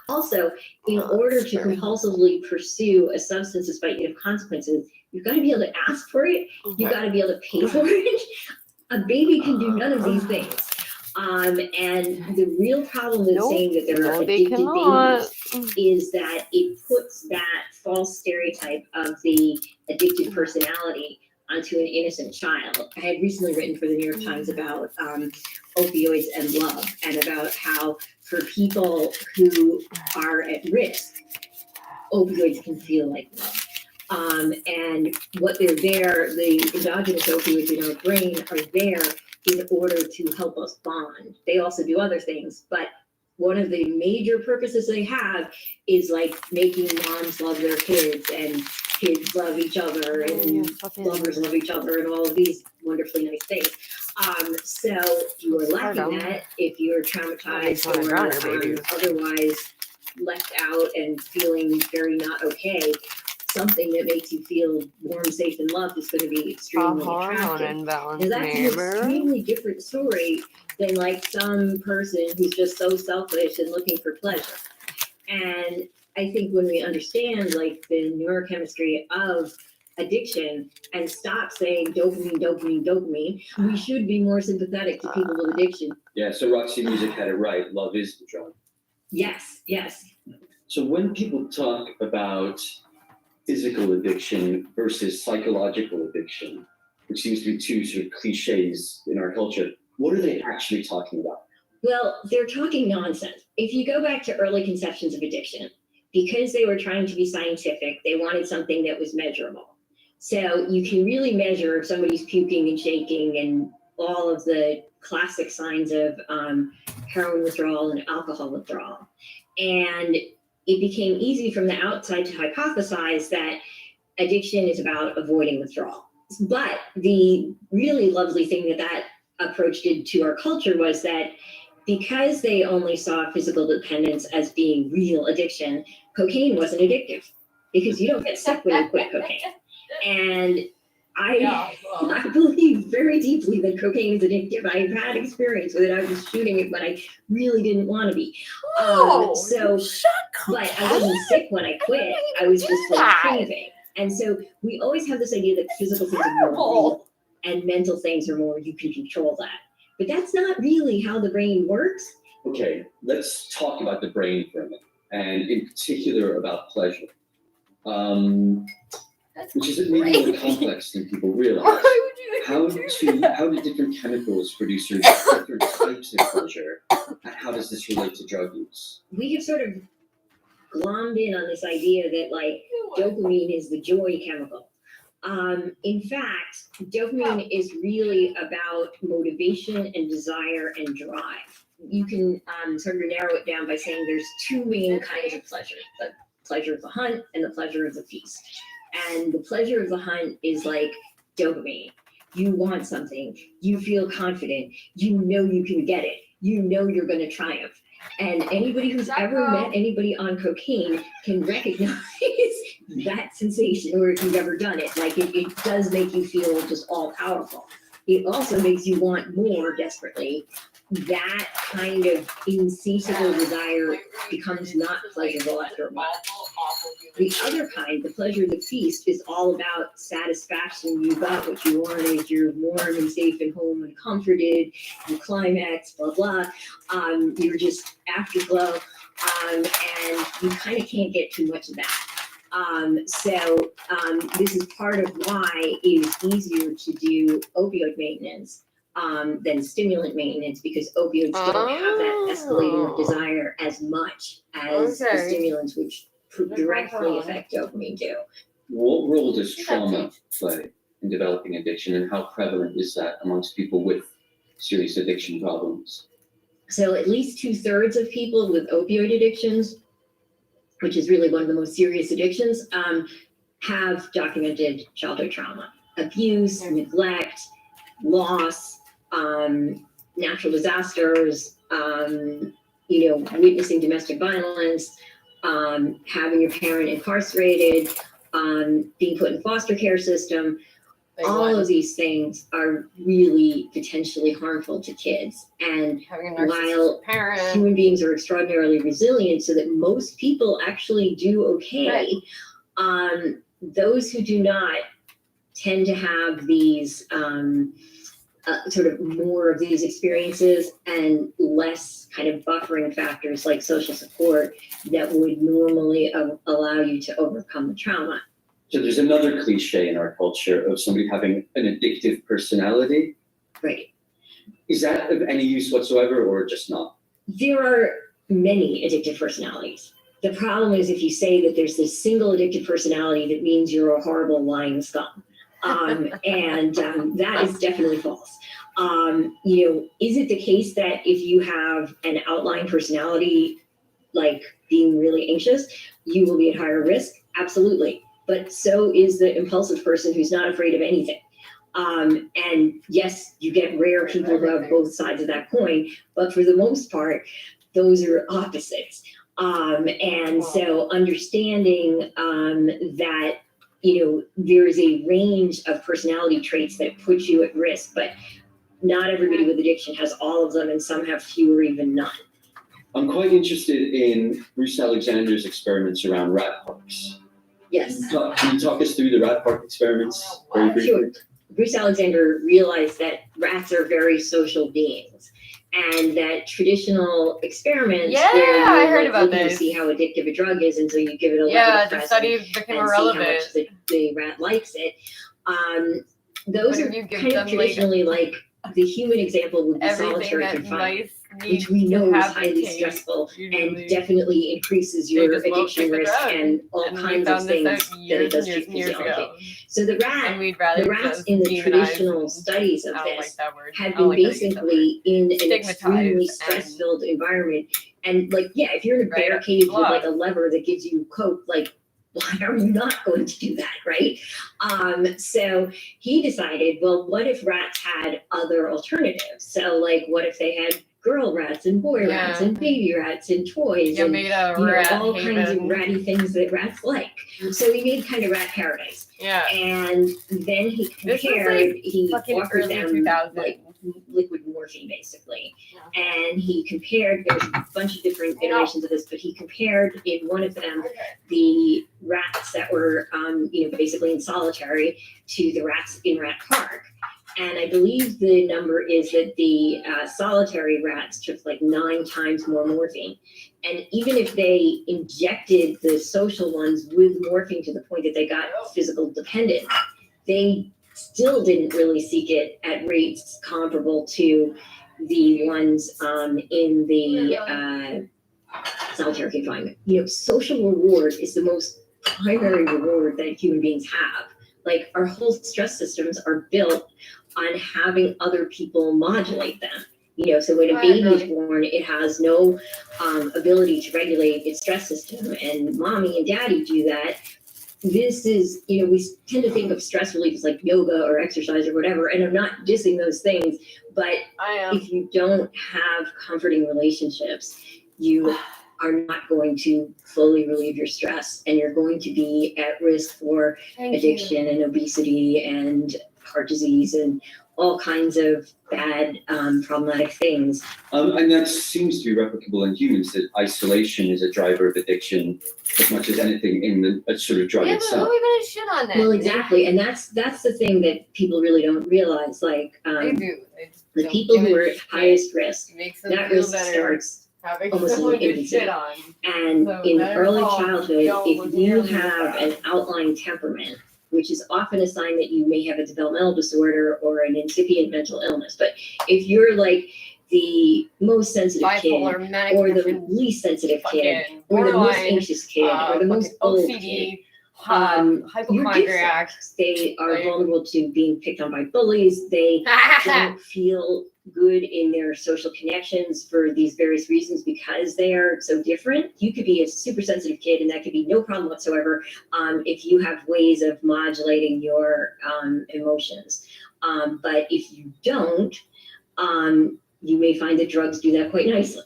Also, in order to compulsively pursue a substance despite you have consequences, you've got to be able to ask for it. You've got to be able to pay for it. A baby can do none of these things. And the real problem with saying that there are addicted babies is that it puts that false stereotype of the addicted personality onto an innocent child. I had recently written for the New York Times about opioids and love, and about how for people who are at risk, opioids can feel like love. And what they're there, the endogenous opioids in our brain are there in order to help us bond. They also do other things, but one of the major purposes they have is like making moms love their kids and kids love each other and lovers love each other and all of these wonderfully nice things. So you are lacking that if you're traumatized or otherwise left out and feeling very not okay. Something that makes you feel warm, safe, and loved is going to be extremely attractive. Now that's an extremely different story than like some person who's just so selfish and looking for pleasure. And I think when we understand like the neurochemistry of addiction and stop saying dopamine, dopamine, dopamine, we should be more sympathetic to people with addiction. Yeah, so Roxy Music had it right. Love is the drug. Yes, yes. So when people talk about physical addiction versus psychological addiction, which seems to be two sort of cliches in our culture, what are they actually talking about? Well, they're talking nonsense. If you go back to early conceptions of addiction, because they were trying to be scientific, they wanted something that was measurable. So you can really measure if somebody's puking and shaking and all of the classic signs of heroin withdrawal and alcohol withdrawal. And it became easy from the outside to hypothesize that addiction is about avoiding withdrawal. But the really lovely thing that that approach did to our culture was that because they only saw physical dependence as being real addiction, cocaine wasn't addictive because you don't get sick when you quit cocaine. And I believe very deeply that cocaine is addictive. I've had experience with it. I was shooting it, but I really didn't want to be. But I wasn't sick when I quit. I was just like craving. And so we always have this idea that physical things are more real and mental things are more, you can control that. But that's not really how the brain works. Okay, let's talk about the brain for a minute, and in particular about pleasure. Which is maybe more complex than people realize. How do different chemicals produce different types of pleasure, and how does this relate to drug use? We have sort of glommed in on this idea that like dopamine is the joy chemical. In fact, dopamine is really about motivation and desire and drive. You can sort of narrow it down by saying there's two main kinds of pleasure: the pleasure of the hunt and the pleasure of the feast. And the pleasure of the hunt is like dopamine. You want something, you feel confident, you know you can get it, you know you're going to triumph. And anybody who's ever met anybody on cocaine can recognize that sensation, or if you've ever done it. Like it does make you feel just all powerful. It also makes you want more desperately. That kind of insatiable desire becomes not pleasurable after a while. The other kind, the pleasure of the feast, is all about satisfaction. You got what you wanted, you're warm and safe and home and comforted, you climax, blah, blah. You're just afterglow, and you kind of can't get too much of that. So this is part of why it is easier to do opioid maintenance than stimulant maintenance, because opioids don't have that escalating of desire as much as the stimulants, which directly affect dopamine too. What role does trauma play in developing addiction, and how prevalent is that amongst people with serious addiction problems? So at least 2/3 of people with opioid addictions, which is really one of the most serious addictions, have documented childhood trauma, abuse, neglect, loss, natural disasters, witnessing domestic violence, having your parent incarcerated, being put in foster care system. all won. of these things are really potentially harmful to kids. And Having a while narcissistic parent. human beings are extraordinarily resilient, so that most people actually do okay, those who do not tend to have these sort of more of these experiences and less kind of buffering factors like social support that would normally allow you to overcome the trauma. So there's another cliche in our culture of somebody having an addictive personality. Right. Is that of any use whatsoever or just not? There are many addictive personalities. The problem is if you say that there's this single addictive personality, that means you're a horrible lying scum. That is definitely false. Is it the case that if you have an outlying personality, like being really anxious, you will be at higher risk? Absolutely. But so is the impulsive person who's not afraid of anything. And yes, you get rare people who have both sides of that coin, but for the most part, those are opposites. So understanding that there is a range of personality traits that put you at risk, but not everybody with addiction has all of them, and some have few or even none. I'm quite interested in Bruce Alexander's experiments around rat parks. Yes. Can you talk us through the rat park experiments very briefly? Sure. Bruce Alexander realized that rats are very social beings, and that traditional experiments where you're looking to see how addictive a drug is, and so you give it a level the study became and irrelevant. see how much the rat likes it. Those are kind of traditionally like the human example would be solitary confinement, which we know is highly stressful and definitely increases your addiction risk and all kinds of things that it does to physiology. So the rats in the traditional studies of this have been basically in an extremely stress-filled environment. And if you're in a bear cage with a lever that gives you coke, why are you not going to do that, right? So he decided, well, what if rats had other alternatives? So what if they had girl rats and boy rats and baby rats and toys and all kinds of ratty things that rats like. So he made kind of rat paradise. Yeah. And then he compared, he offered them liquid morphine basically. Yeah. And he compared, there's a bunch of different iterations of this, but he compared in one of them the rats that were basically in solitary to the rats in Rat Park. And I believe the number is that the solitary rats took 9 times more morphine. And even if they injected the social ones with morphine to the point that they got physical dependent, they still didn't really seek it at rates comparable to the ones in the solitary confinement. Social reward is the most primary reward that human beings have. Our whole stress systems are built on having other people modulate them. So when a baby is born, it has no ability to regulate its stress system, and mommy and daddy do that. This is, we tend to think of stress relief as like yoga or exercise or whatever, and I'm not dissing those things, but if you don't have comforting relationships, you are not going to fully relieve your stress, and you're going to be at risk for addiction and obesity and heart disease and all kinds of bad problematic things. And that seems to be replicable in humans, that isolation is a driver of addiction as much as anything in the sort of drug itself. But who even has shit on that? Well, exactly, and that's the thing that people really don't realize. They do. The people who are at highest risk, that risk starts almost in infancy. And in early childhood, if you have an outlying temperament, which is often a sign that you may have a developmental disorder or an incipient mental illness. But if you're the most sensitive kid, or the least sensitive kid, or the most anxious kid, or the most bold kid, hypochondriac, they are vulnerable to being picked on by bullies. They don't feel good in their social connections for these various reasons because they are so different. You could be a super sensitive kid, and that could be no problem whatsoever if you have ways of modulating your emotions. But if you don't, you may find that drugs do that quite nicely.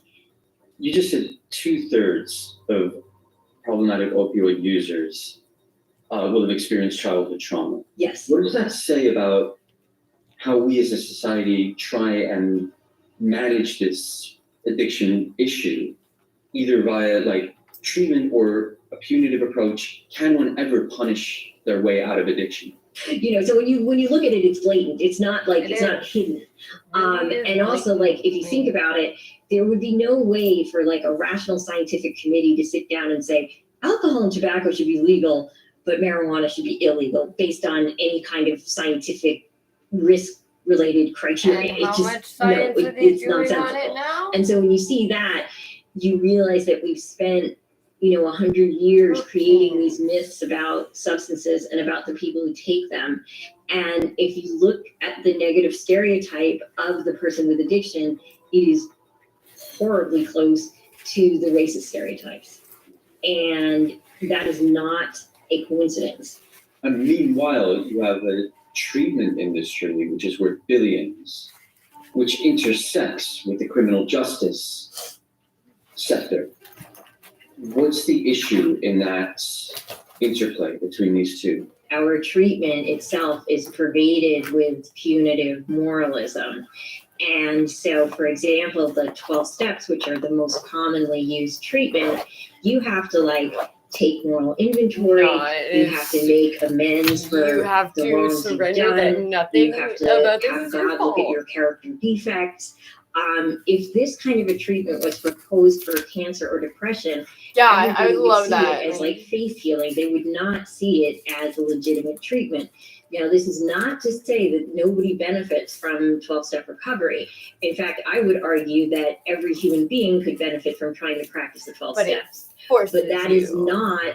You just said 2/3 of problematic opioid users will have experienced childhood trauma. Yes. What does that say about how we as a society try and manage this addiction issue, either via like treatment or a punitive approach? Can one ever punish their way out of addiction? So when you look at it, it's blatant. It's not like It it's is. not hidden. Really is And also, blatant. like, if you think about it, there would be no way for like a rational scientific committee to sit down and say alcohol and tobacco should be legal, but marijuana should be illegal based on any kind of scientific risk-related criteria. And how much no, science are they it's doing on it nonsensical. now? And so when you see that, you realize that we've spent 100 years creating these myths about substances and about the people who take them. And if you look at the negative stereotype of the person with addiction, it is horribly close to the racist stereotypes. And that is not a coincidence. And meanwhile, you have a treatment industry, which is worth billions, which intersects with the criminal justice sector. What's the issue in that interplay between these two? Our treatment itself is pervaded with punitive moralism. And so, for example, the 12 steps, which are the most commonly used treatment, you have to take moral inventory. You have to make amends for You have the to wrongs you've surrender that done. nothing You have to about this have is your God look at fault. your character defects. If this kind of a treatment was proposed for cancer or depression, Yeah, I everybody would would love see that. it as faith healing. They would not see it as a legitimate treatment. This is not to say that nobody benefits from 12-step recovery. In fact, I would argue that every human being could benefit from trying to practice the 12 But it steps. Forces But that is you. not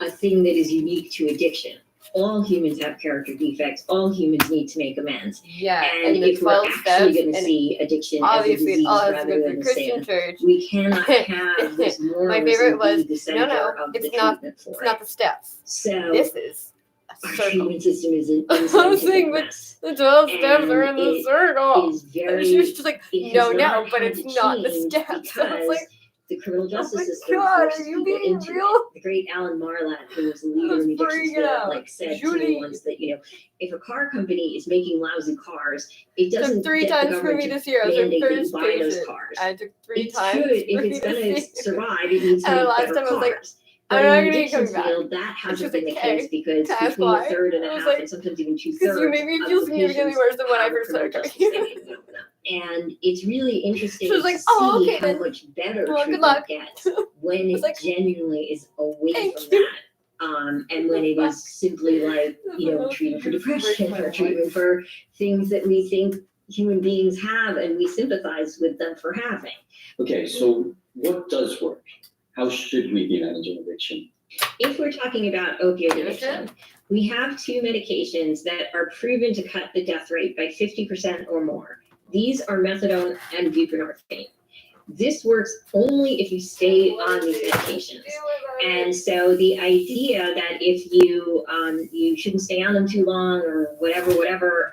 a thing that is unique to addiction. All humans have character defects. All humans need to make amends. Yeah, And and the if we're 12 actually steps, going to and see addiction as a obviously it disease all has to rather go than through a Christian sin, church. we cannot have this favorite moralism was, be the center no, of it's the not- treatment for It's it. not the steps. So This is a our circle. treatment system is an I was saying, unscientific but mess. the 12 steps are in And the it circle. It is very. She was just like, it has no, not but had it's to not the change steps. I was because like, the criminal justice my system God, forces are you people being into real? it. The great Alan Marlatt, who was the leader in the was addiction freaking field, out. said to Julie. me once that if a car company is making lousy cars, it It took doesn't 3 get the times for government me to this year. I was like, mandate that you first buy those patient. cars. I took 3 It times. should, if for it's me going to to see. survive, it needs to And make last better time I was like, cars. I'm But not in the gonna addiction come back. field, that And she hasn't was been like, the "Okay, case because can I between a apply?" third and I a was half like, and sometimes even Because two-thirds you made me of feel the significantly patients worse than when I have a first criminal started justice going. standing over them. And it's really interesting She was like, to "Oh, see okay how then. much better Well, good treatment luck." gets when was it like, genuinely is away "Thank from you." that. And when it is simply treatment for depression or treatment for things that we think human beings have and we sympathize with them for having. Okay, so what does work? How should we be managing addiction? If we're talking about opioid addiction, we have 2 medications that are proven to cut the death rate by 50% or more. These are methadone and buprenorphine. This works only if you stay on these medications. And so the idea that if you you shouldn't stay on them too long or whatever,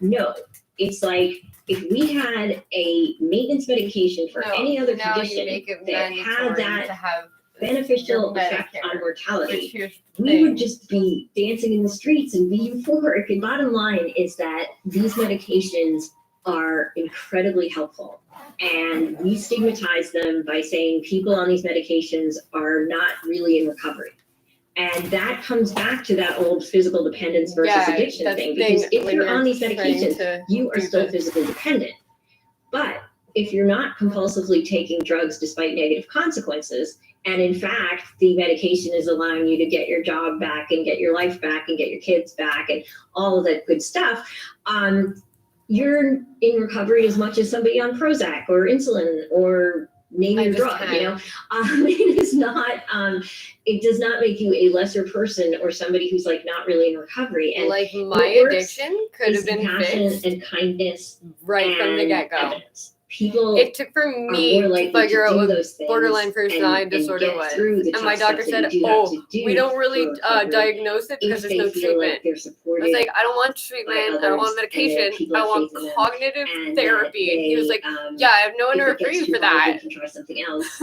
no. It's like if we had a maintenance medication for any other now you condition make it that had mandatory that to have beneficial your effect Medicare, on mortality, which here's the we thing. would just be dancing in the streets and be euphoric. And bottom line is that these medications are incredibly helpful. And we stigmatize them by saying people on these medications are not really in recovery. And that comes back to that old physical dependence versus addiction that's thing. the Because if when you're on these trying medications, to you are do still this. physically dependent. But if you're not compulsively taking drugs despite negative consequences, and in fact, the medication is allowing you to get your job back and get your life back and get your kids back and all of that good stuff, you're in recovery as much as somebody on Prozac or insulin or name your drug, it is not, it does not make you a lesser person or somebody who's not really in recovery. And like my what works addiction could is have been compassion fixed and kindness right from the and get-go. evidence. People It took for are me more to likely figure to out do what those things borderline and personality disorder get was. through the And my tough doctor stuff that said, you do have "Oh, to do we don't really for recovery diagnose it because if there's no they feel like treatment." they're I supported. was like, "I don't want treatment. I don't want others, and medication. that people I have want faith in them, cognitive and therapy." that And he was they, like, "Yeah, I have no one to if it refer gets you too for hard, that." they can try something else.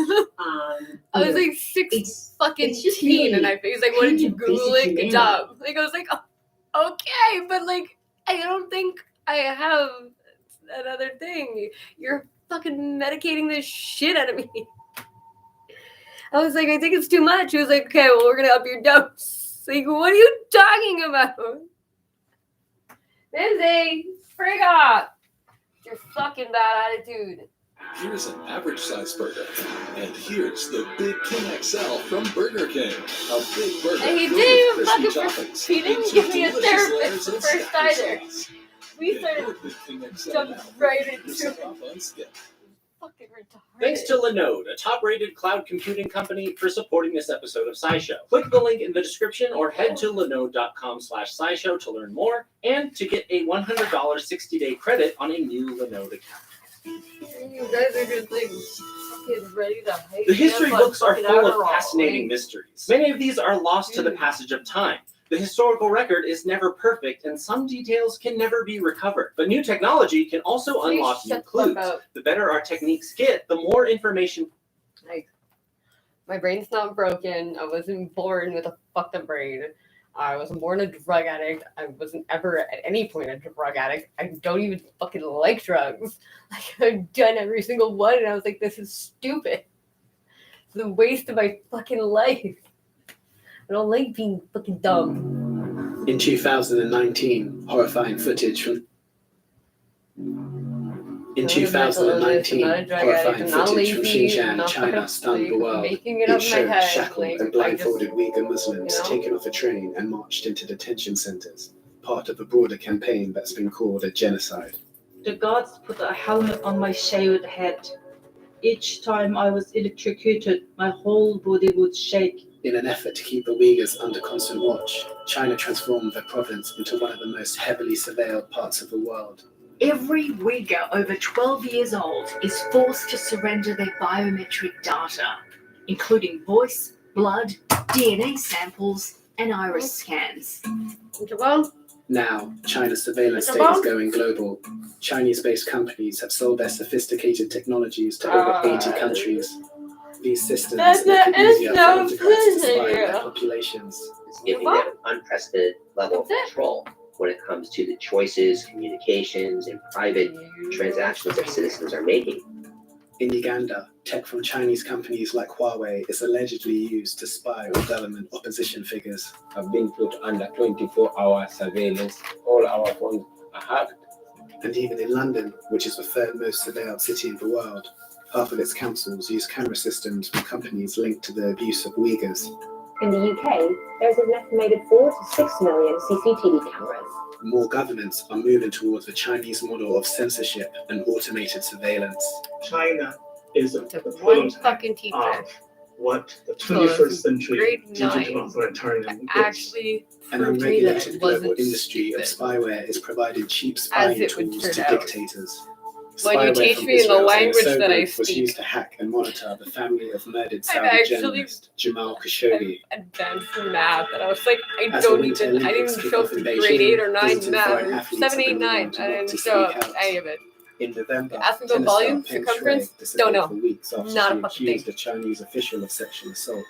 I was like 6 It's fucking It's just teen, really and he's like, what did you kind of basic Google it? Good humanity. job. Like, I was like, oh, okay, but like, I don't think I have another thing. You're fucking medicating the shit out of me. I was like, I think it's too much. He was like, okay, well, we're gonna up your dose. Like, what are you talking about? Lindsay, frig off. Your fucking bad attitude. Here's an average size burger, and here's the Big King XL from Burger King. A big burger And he filled didn't with even crispy fucking toppings he didn't and give me a delicious therapist layers the of first Stacker either. sauce. We Get started your Big King XL jumping now right for into 50% it. off on Skip. Fucking retarded. Thanks to Linode, a top-rated cloud computing company, for supporting this episode of SciShow. Click the link in the description or head to linode.com/scishow to learn more and to get a $100 60-day credit on a new Linode account. You guys are just like fucking ready to hate. The history me up books on are fucking full of Adderall, fascinating like, mysteries. Many of these are lost to the passage of time. The historical record is never perfect, and some details can never be recovered. But new technology can also please unlock new shut the fuck clues. up. The better our techniques get, the more information. Like, my brain's not broken. I wasn't born with a fucked up brain. I wasn't born a drug addict. I wasn't ever at any point a drug addict. I don't even fucking like drugs. Like, I've done every single one, and I was like, this is stupid. It's the waste of my fucking life. I don't like being fucking dumb. In 2019, horrifying footage from I'm not a drug addict, I'm not footage from lazy, I'm Xinjiang, not China, fucking stunned the like world. making it up It in my showed head. shackled Like, and I blindfolded just, Uyghur Muslims you know? taken off a train and marched into detention centers, part of a broader campaign that's been called a genocide. The guards put a helmet on my shaved head. Each time I was electrocuted, my whole body would shake. In an effort to keep the Uyghurs under constant watch, China transformed the province into one of the most heavily surveilled parts of the world. Every Uyghur over 12 years old is forced to surrender their biometric data, including voice, blood, DNA samples, and iris scans. Well, Now, China's surveillance Mr. state is Bond? going global. Chinese-based companies have sold their sophisticated technologies to over 80 countries. These systems That's make it it's easier for no enterprises to spy on pleasure. their populations. It's giving them unprecedented level of That's it. control when it comes to the choices, communications, and private transactions that citizens are making. In Uganda, tech from Chinese companies like Huawei is allegedly used to spy on government opposition figures. Have been put under 24-hour surveillance. All our phones are hacked. And even in London, which is the third most surveilled city in the world, half of its councils use camera systems from companies linked to the abuse of Uyghurs. In the UK, there's an estimated 4 to 6 million CCTV cameras. More governments are moving towards the Chinese model of censorship and automated surveillance. China is a took one prototype fucking teacher. of what the So 21st century grade digital 9 authoritarian is. Actually, An proved me that unregulated it global wasn't industry of stupid. spyware is providing cheap As spying it would tools turn to out. dictators. When you Spyware teach from me in the Israel's language Aoso that I Group was speak. used to hack and monitor the family of murdered I've Saudi actually journalist Jamal Khashoggi. advanced math, and I was like, I As the don't Winter even, I Olympics didn't kick show off up in to Beijing, grade 8 or 9 visiting foreign math, athletes 7, have 8, been 9. warned I not didn't to show speak up out. to any of it. In November, Ask me about tennis volume, star Peng circumference, Shuai disappeared don't know. for weeks after Not a she fucking accused thing. a Chinese official of sexual assault.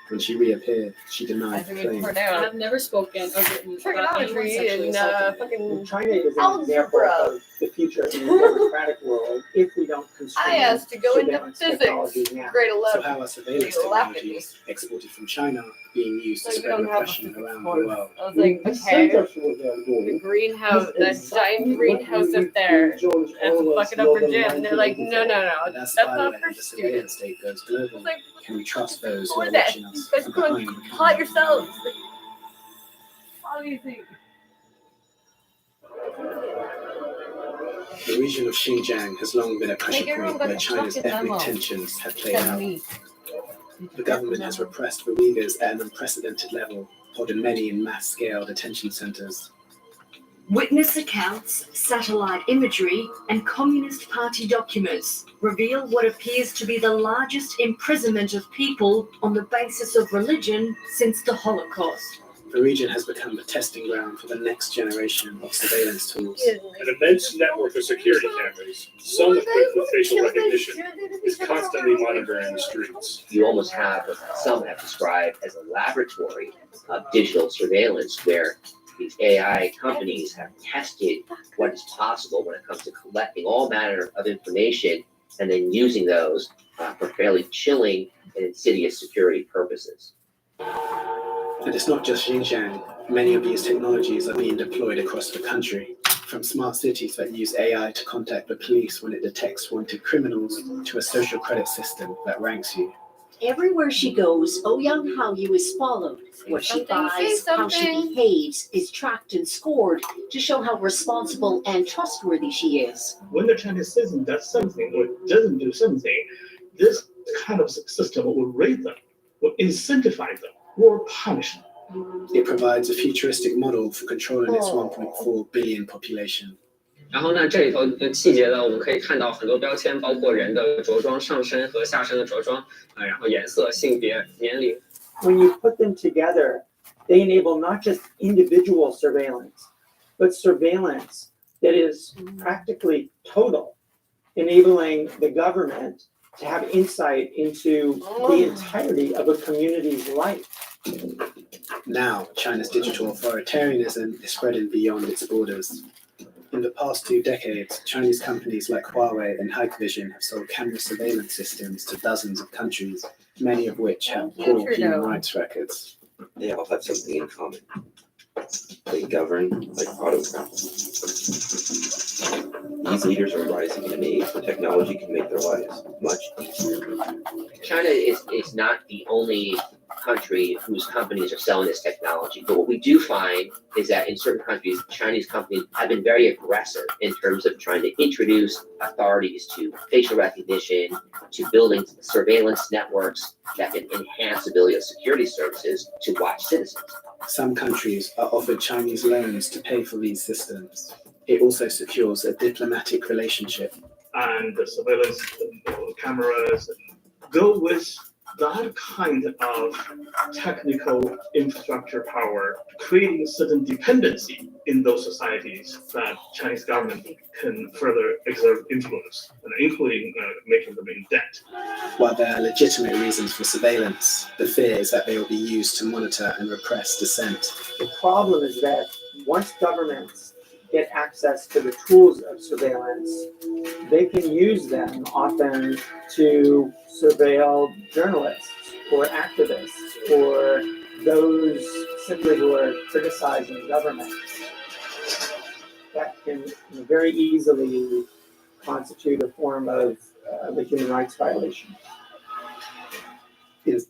When she reappeared, she I denied the think claim. it out. I've never spoken or written about anyone Trigonometry sexually and assaulting me. fucking China is an example algebra. of the future in the democratic world if we don't constrain I asked to go into surveillance physics, technology now. grade So 11. how are surveillance You laughed at me. technologies exported from China being used to Like, we spread don't have a repression physics around the course. world? I was like, The okay, center for what they're the doing greenhouse, is that exactly giant greenhouse what up there. George That's Orwell's fucking up for novel gym. And they're like, no, 1984. But no, as that's not spyware for and the surveillance students. state goes I global, was like, can we trust those who for are that, watching you us guys from couldn't behind the caught camera? yourselves. How do you think? The region of Xinjiang has long been a pressure Like, everyone point got where the China's fucking ethnic memo. tensions have played Except out. me. The government has repressed the Uyghurs at an unprecedented level, holding many in mass-scale detention centers. Witness accounts, satellite imagery, and Communist Party documents reveal what appears to be the largest imprisonment of people on the basis of religion since the Holocaust. the region has become the testing ground for the next generation of surveillance tools. An immense network of security cameras, some equipped with facial recognition, is constantly monitoring the streets. You almost have what some have described as a laboratory of digital surveillance where these AI companies have tested what is possible when it comes to collecting all manner of information and then using those for fairly chilling and insidious security purposes. And it's not just Xinjiang. Many of these technologies are being deployed across the country, from smart cities that use AI to contact the police when it detects wanted criminals to a social credit system that ranks you. Everywhere she goes, Ouyang Haoyu is followed. What she buys, how she behaves, is tracked and scored to show how responsible and trustworthy she is. When the Chinese citizen does something or doesn't do something, this kind of system will rate them, will incentivize them, or punish them. It provides a futuristic model for controlling its 1.4 billion population. 然后呢，这里头的细节呢，我们可以看到很多标签，包括人的着装上身和下身的着装，然后颜色、性别、年龄。When you put them together, they enable not just individual surveillance, but surveillance that is practically total, enabling the government to have insight into the entirety of a community's life. Now, China's digital authoritarianism is spreading beyond its borders. In the past 2 decades, Chinese companies like Huawei and Hikvision have sold camera surveillance systems to dozens of countries, many of which have poor human rights records. They all have something in common. They govern like autocrats. These leaders are rising in an age where technology can make their lives much easier. China is not the only country whose companies are selling this technology. But what we do find is that in certain countries, Chinese companies have been very aggressive in terms of trying to introduce authorities to facial recognition, to building surveillance networks that can enhance the ability of security services to watch citizens. Some countries are offered Chinese loans to pay for these systems. It also secures a diplomatic relationship. And the surveillance cameras go with that kind of technical infrastructure power, creating certain dependency in those societies that Chinese government can further exert influence, including making them in debt. While there are legitimate reasons for surveillance, the fear is that they will be used to monitor and repress dissent. The problem is that once governments get access to the tools of surveillance, they can use them often to surveil journalists or activists or those simply who are criticizing government. That can very easily constitute a form of a human rights violation. Yes.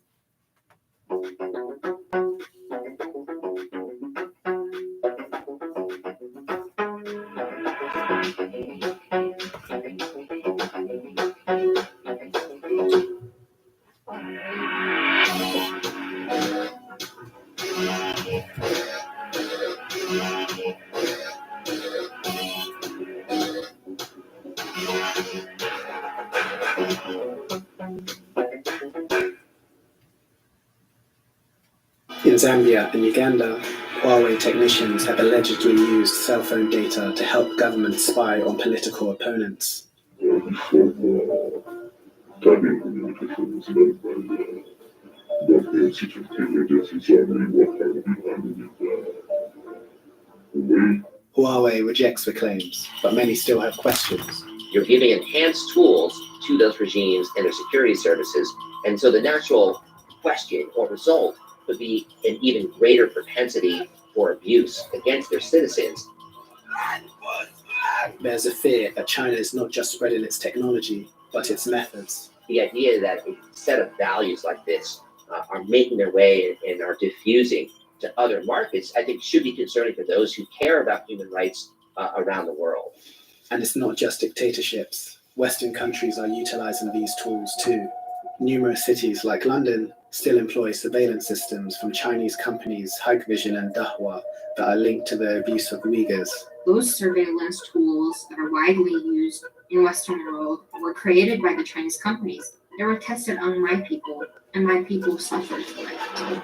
In Zambia and Uganda, Huawei technicians have allegedly used cell phone data to help governments spy on political opponents. Huawei rejects the claims, but many still have questions. You're giving enhanced tools to those regimes and their security services, and so the natural question or result would be an even greater propensity for abuse against their citizens. There's a fear that China is not just spreading its technology, but its methods. The idea that a set of values like this are making their way and are diffusing to other markets, I think should be concerning for those who care about human rights around the world. And it's not just dictatorships. Western countries are utilizing these tools too. Numerous cities like London still employ surveillance systems from Chinese companies Hikvision and Dahua that are linked to the abuse of Uyghurs. Those surveillance tools that are widely used in the Western world were created by the Chinese companies. They were tested on my people, and my people suffered for it.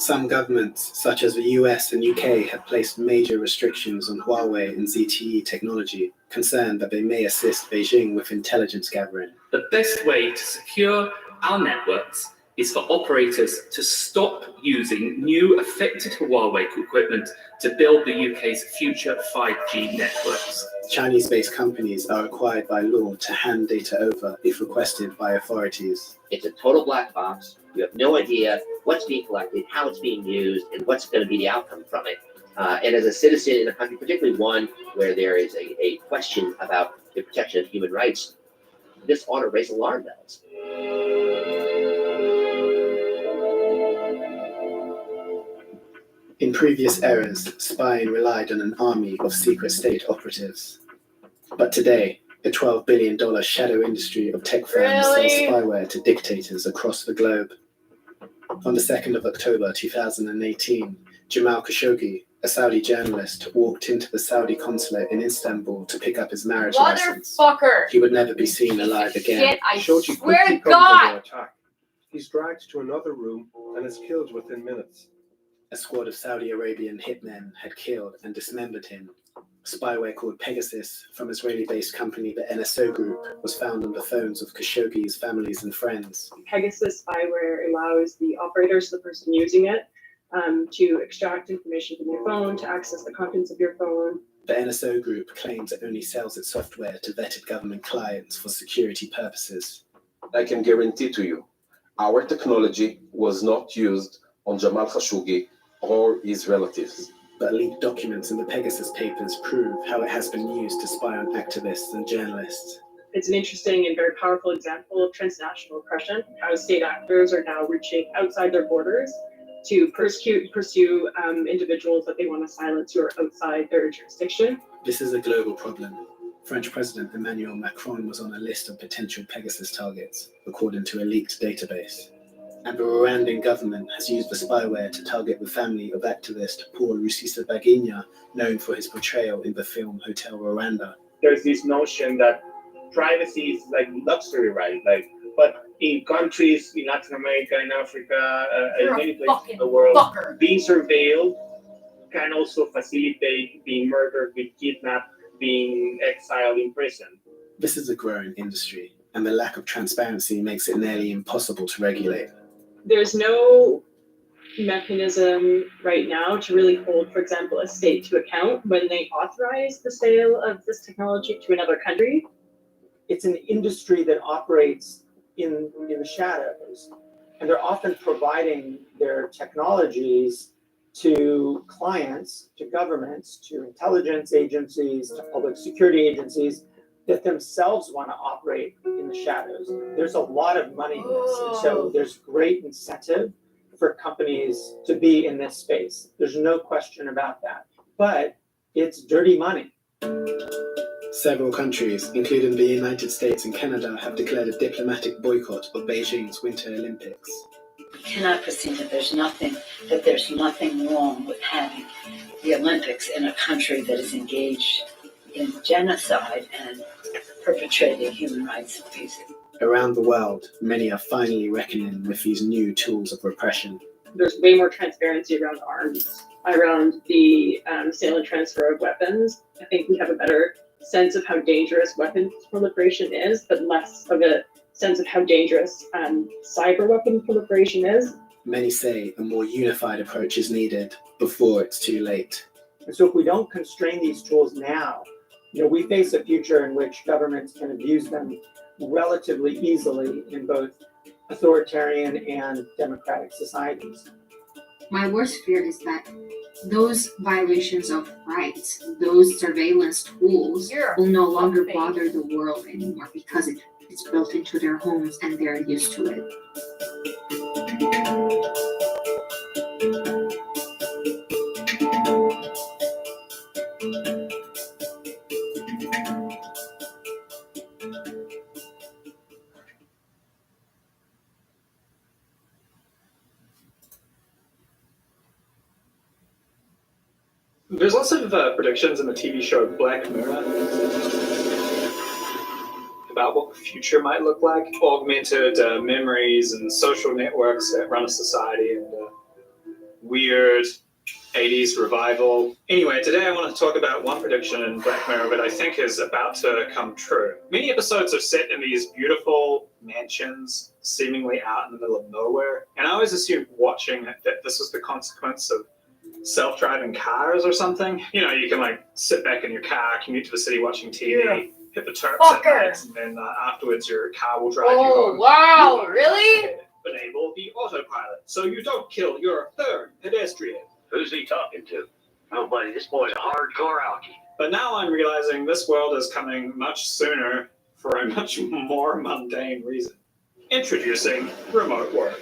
Some governments, such as the US and UK, have placed major restrictions on Huawei and ZTE technology, concerned that they may assist Beijing with intelligence gathering. The best way to secure our networks is for operators to stop using new affected Huawei equipment to build the UK's future 5G networks. Chinese-based companies are required by law to hand data over if requested by authorities. It's a total black box. You have no idea what's being collected, how it's being used, and what's going to be the outcome from it. And as a citizen in a country, particularly one where there is a question about the protection of human rights, this ought to raise alarm bells. In previous eras, spying relied on an army of secret state operatives. But today, a $12 billion shadow industry of tech firms sells spyware to dictators across the globe. On the 2nd of October 2018, Jamal Khashoggi, a Saudi journalist, walked into the Saudi consulate in Istanbul to pick up his marriage license. Motherfucker! He would never be seen alive again. Shit, I Khashoggi swear to quickly comes under God! attack. He's dragged to another room and is killed within minutes. A squad of Saudi Arabian hitmen had killed and dismembered him. Spyware called Pegasus from Israeli-based company the NSO Group was found on the phones of Khashoggi's families and friends. Pegasus spyware allows the operators, the person using it, to extract information from your phone, to access the contents of your phone. The NSO Group claims it only sells its software to vetted government clients for security purposes. I can guarantee to you, our technology was not used on Jamal Khashoggi or his relatives. But leaked documents in the Pegasus papers prove how it has been used to spy on activists and journalists. It's an interesting and very powerful example of transnational oppression, how state actors are now reaching outside their borders to pursue individuals that they want to silence who are outside their jurisdiction. This is a global problem. French President Emmanuel Macron was on a list of potential Pegasus targets, according to a leaked database. And the Rwandan government has used the spyware to target the family of activist Paul Rusesabagina, known for his portrayal in the film Hotel Rwanda. There's this notion that privacy is like luxury, right? But in countries in Latin America, in Africa, in many places in the world, being surveilled can also facilitate being murdered, being kidnapped, being exiled, imprisoned. This is a growing industry, and the lack of transparency makes it nearly impossible to regulate. There's no mechanism right now to really hold, for example, a state to account when they authorize the sale of this technology to another country. It's an industry that operates in the shadows, and they're often providing their technologies to clients, to governments, to intelligence agencies, to public security agencies that themselves want to operate in the shadows. There's a lot of money in this, and so there's great incentive for companies to be in this space. There's no question about that, but it's dirty money. Several countries, including the United States and Canada, have declared a diplomatic boycott of Beijing's Winter Olympics. We cannot proceed that there's nothing wrong with having the Olympics in a country that is engaged in genocide and perpetrating human rights abuses. Around the world, many are finally reckoning with these new tools of repression. There's way more transparency around arms, around the sale and transfer of weapons. I think we have a better sense of how dangerous weapons proliferation is, but less of a sense of how dangerous cyber weapon proliferation is. Many say a more unified approach is needed before it's too late. And so if we don't constrain these tools now, we face a future in which governments can abuse them relatively easily in both authoritarian and democratic societies. My worst fear is that those violations of rights, those surveillance tools will no longer bother the world anymore because it's built into their homes and they're used to it. There's lots of predictions in the TV show Black Mirror about what the future might look like. Augmented memories and social networks that run a society. And weird 80s revival. Anyway, today I want to talk about one prediction in Black Mirror that I think is about to come true. Many episodes are set in these beautiful mansions, seemingly out in the middle of nowhere, and I always assumed watching it that this was the consequence of self-driving cars or something. You know, you can like sit back in your car, commute to the city watching TV, hit the turps at night, and then afterwards your car will drive you home. Wow, really? Enable the autopilot, so you don't kill your third pedestrian. Who's he talking to? Oh, buddy, this boy's a hardcore alkie. But now I'm realizing this world is coming much sooner for a much more mundane reason. Introducing remote work.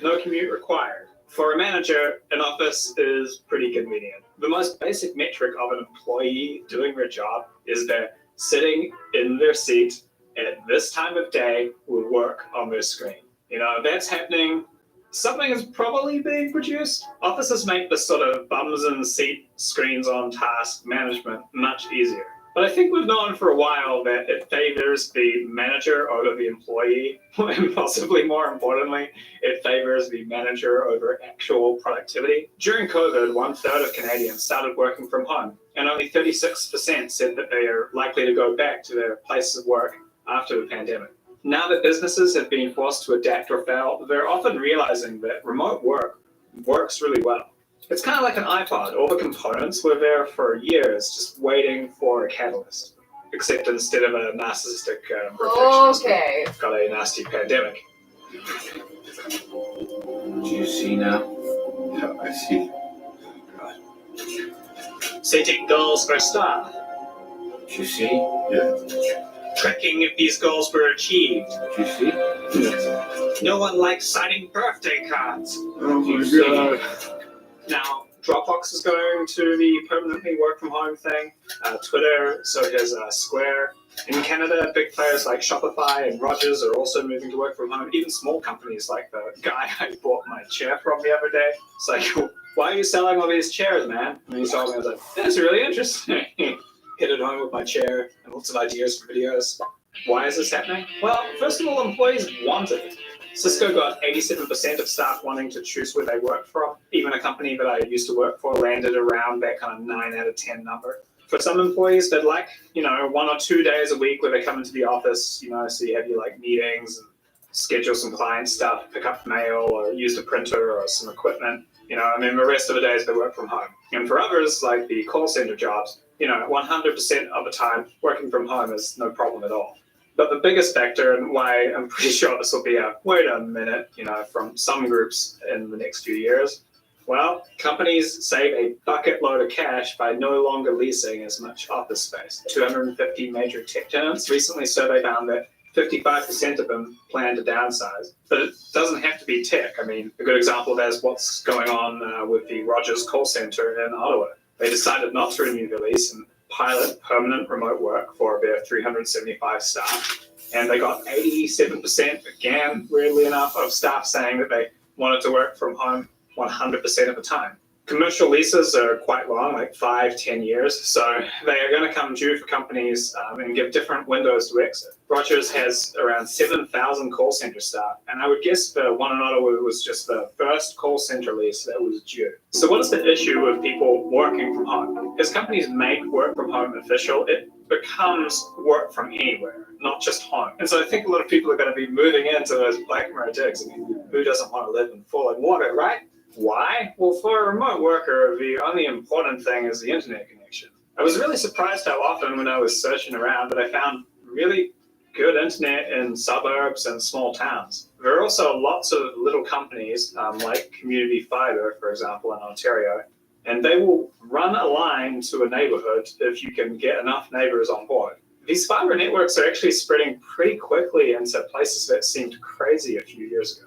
No commute required. For a manager, an office is pretty convenient. The most basic metric of an employee doing their job is they're sitting in their seat at this time of day with work on their screen. You know, if that's happening, something is probably being produced. Offices make this sort of bums in seat, screens on task management much easier. But I think we've known for a while that it favors the manager over the employee, and possibly more importantly, it favors the manager over actual productivity. During COVID, 1/3 of Canadians started working from home, and only 36% said that they are likely to go back to their places of work after the pandemic. Now that businesses have been forced to adapt or fail, they're often realizing that remote work works really well. It's kind of like an iPod. All the components were there for years, just waiting for a catalyst. Except instead of a narcissistic perfectionist, got a nasty pandemic. Do you see now? Yeah, I see. Setting goals for staff. Do you see? Yeah. Tracking if these goals were achieved. Do you see? Yes. No one likes signing birthday cards. Oh my God. Now, Dropbox is going to the permanently work from home thing. Twitter, so does Square. In Canada, big players like Shopify and Rogers are also moving to work from home. Even small companies like the guy I bought my chair from the other day. It's like, why are you selling all these chairs, man? And he told me, I was like, that's really interesting. Hit it home with my chair and lots of ideas for videos. Why is this happening? Well, first of all, employees want it. Cisco got 87% of staff wanting to choose where they work from. Even a company that I used to work for landed around that kind of 9 out of 10 number. For some employees, they'd like, 1 or 2 days a week where they come into the office, so you have your meetings and schedule some client stuff, pick up mail or use the printer or some equipment, and then the rest of the days they work from home. And for others, like the call center jobs, 100% of the time working from home is no problem at all. But the biggest factor, and why I'm pretty sure this will be a wait a minute, from some groups in the next few years, well, companies save a bucket load of cash by no longer leasing as much office space. 250 major tech tenants recently survey found that 55% of them plan to downsize. But it doesn't have to be tech. I mean, a good example of that is what's going on with the Rogers call center in Ottawa. They decided not to renew the lease and pilot permanent remote work for their 375 staff. And they got 87%, again, weirdly enough, of staff saying that they wanted to work from home 100% of the time. Commercial leases are quite long, like 5-10 years, so they are going to come due for companies and give different windows to exit. Rogers has around 7,000 call center staff, and I would guess the one in Ottawa was just the first call center lease that was due. So what is the issue with people working from home? As companies make work from home official, it becomes work from anywhere, not just home. And so I think a lot of people are going to be moving into those Black Mirror digs. I mean, who doesn't want to live in falling water, right? Why? Well, for a remote worker, the only important thing is the internet connection. I was really surprised how often when I was searching around that I found really good internet in suburbs and small towns. There are also lots of little companies like Community Fibre, for example, in Ontario, and they will run a line to a neighborhood if you can get enough neighbors on board. These fiber networks are actually spreading pretty quickly into places that seemed crazy a few years ago.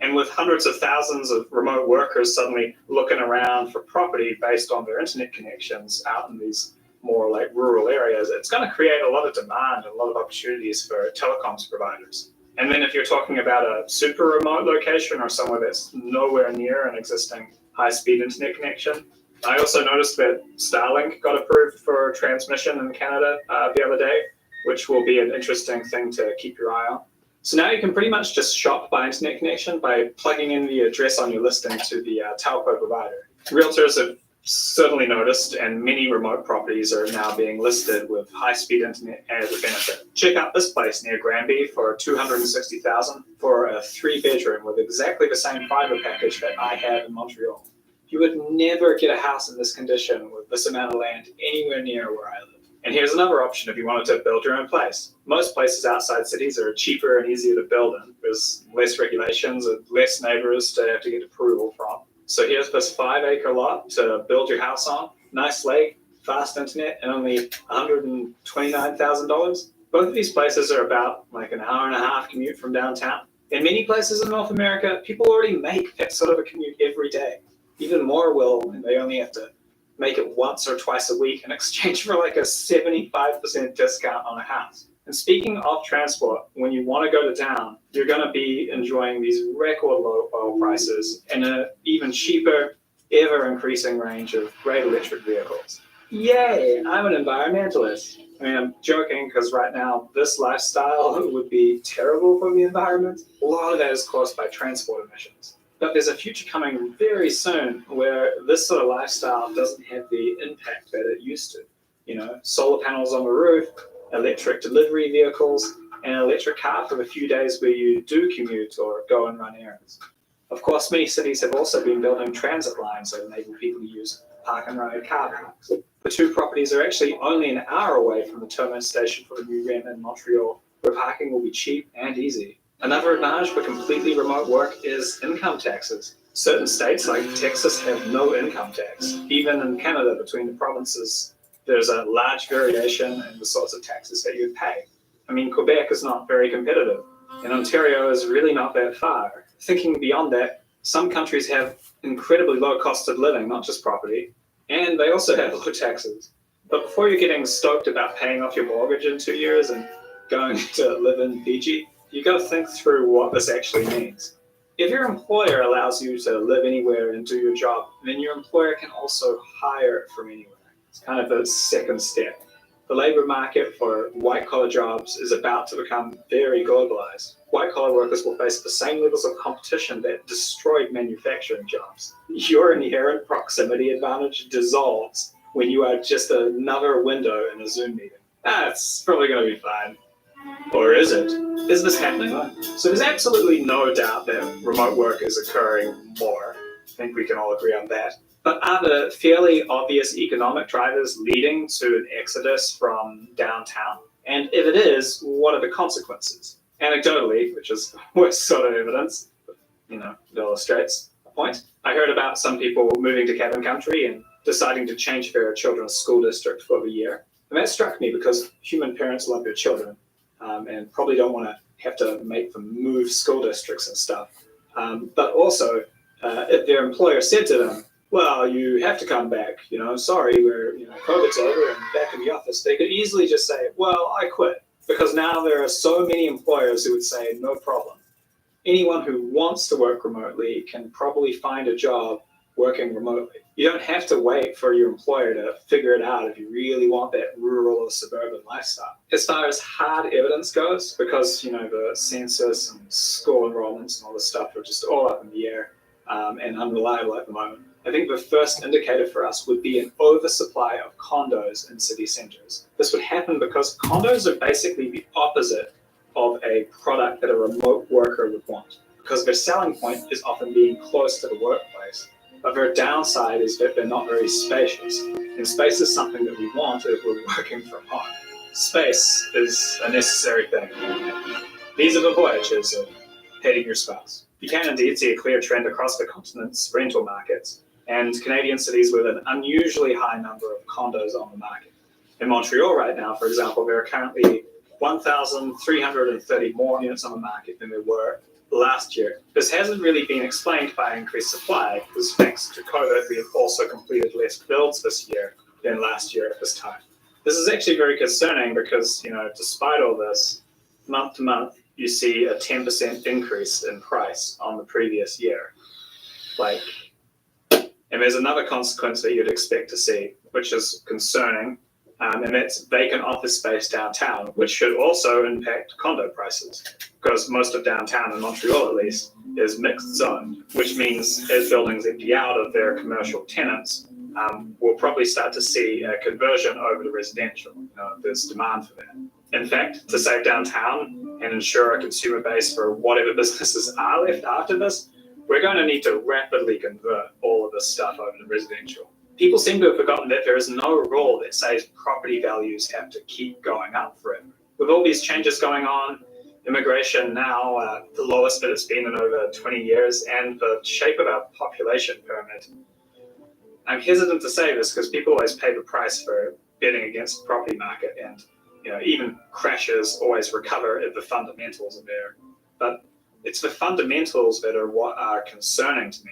And with hundreds of thousands of remote workers suddenly looking around for property based on their internet connections out in these more rural areas, it's going to create a lot of demand and a lot of opportunities for telecoms providers. And then if you're talking about a super remote location or somewhere that's nowhere near an existing high-speed internet connection, I also noticed that Starlink got approved for transmission in Canada the other day, which will be an interesting thing to keep your eye on. So now you can pretty much just shop by internet connection by plugging in the address on your listing to the telco provider. Realtors have certainly noticed, and many remote properties are now being listed with high-speed internet as a benefit. Check out this place near Granby for $260,000 for a 3-bedroom with exactly the same fiber package that I have in Montreal. You would never get a house in this condition with this amount of land anywhere near where I live. And here's another option if you wanted to build your own place. Most places outside cities are cheaper and easier to build in. There's less regulations and less neighbors to have to get approval from. So here's this 5-acre lot to build your house on. Nice lake, fast internet, and only $129,000. Both of these places are about like an hour and a half commute from downtown. In many places in North America, people already make that sort of a commute every day. Even more will, and they only have to make it once or twice a week in exchange for like a 75% discount on a house. And speaking of transport, when you want to go to town, you're going to be enjoying these record low oil prices and an even cheaper, ever increasing range of great electric vehicles. Yay, I'm an environmentalist. I mean, I'm joking because right now this lifestyle would be terrible for the environment. A lot of that is caused by transport emissions. But there's a future coming very soon where this sort of lifestyle doesn't have the impact that it used to. You know, solar panels on the roof, electric delivery vehicles, and an electric car for the few days where you do commute or go and run errands. Of course, many cities have also been building transit lines that enable people to use park and ride car parks. The two properties are actually only an hour away from the terminus station for the new REM in Montreal, where parking will be cheap and easy. Another advantage for completely remote work is income taxes. Certain states like Texas have no income tax. Even in Canada, between the provinces, there's a large variation in the sorts of taxes that you pay. I mean, Quebec is not very competitive, and Ontario is really not that far. Thinking beyond that, some countries have incredibly low cost of living, not just property, and they also have low taxes. But before you're getting stoked about paying off your mortgage in 2 years and going to live in Fiji, you got to think through what this actually means. If your employer allows you to live anywhere and do your job, then your employer can also hire from anywhere. It's kind of the second step. The labor market for white-collar jobs is about to become very globalized. White-collar workers will face the same levels of competition that destroyed manufacturing jobs. Your inherent proximity advantage dissolves when you are just another window in a Zoom meeting. It's probably going to be fine. Or is it? Is this happening? So there's absolutely no doubt that remote work is occurring more. I think we can all agree on that. But are the fairly obvious economic drivers leading to an exodus from downtown? And if it is, what are the consequences? Anecdotally, which is the worst sort of evidence, you know, it illustrates a point. I heard about some people moving to cabin country and deciding to change their children's school district for the year. And that struck me because human parents love their children and probably don't want to have to make them move school districts and stuff. But also, if their employer said to them, well, you have to come back, sorry, COVID's over and back in the office, they could easily just say, well, I quit. Because now there are so many employers who would say, no problem. Anyone who wants to work remotely can probably find a job working remotely. You don't have to wait for your employer to figure it out if you really want that rural or suburban lifestyle. As far as hard evidence goes, because the census and school enrollments and all this stuff are just all up in the air and unreliable at the moment, I think the first indicator for us would be an oversupply of condos in city centers. This would happen because condos are basically the opposite of a product that a remote worker would want, because their selling point is often being close to the workplace. But their downside is that they're not very spacious. And space is something that we want if we're working from home. Space is a necessary thing. These are the voyages of hating your spouse. You can indeed see a clear trend across the continent's rental markets and Canadian cities with an unusually high number of condos on the market. In Montreal right now, for example, there are currently 1,330 more units on the market than there were last year. This hasn't really been explained by increased supply, because thanks to COVID, we have also completed less builds this year than last year at this time. This is actually very concerning because, despite all this, month to month, you see a 10% increase in price on the previous year. And there's another consequence that you'd expect to see, which is concerning, and that's vacant office space downtown, which should also impact condo prices, because most of downtown in Montreal, at least, is mixed zone, which means as buildings empty out of their commercial tenants, we'll probably start to see a conversion over to residential. There's demand for that. In fact, to save downtown and ensure a consumer base for whatever businesses are left after this, we're going to need to rapidly convert all of this stuff over to residential. People seem to have forgotten that there is no rule that says property values have to keep going up forever. With all these changes going on, immigration now the lowest that it's been in over 20 years, and the shape of our population pyramid, I'm hesitant to say this because people always pay the price for betting against the property market, and even crashes always recover if the fundamentals are there. But it's the fundamentals that are what are concerning to me.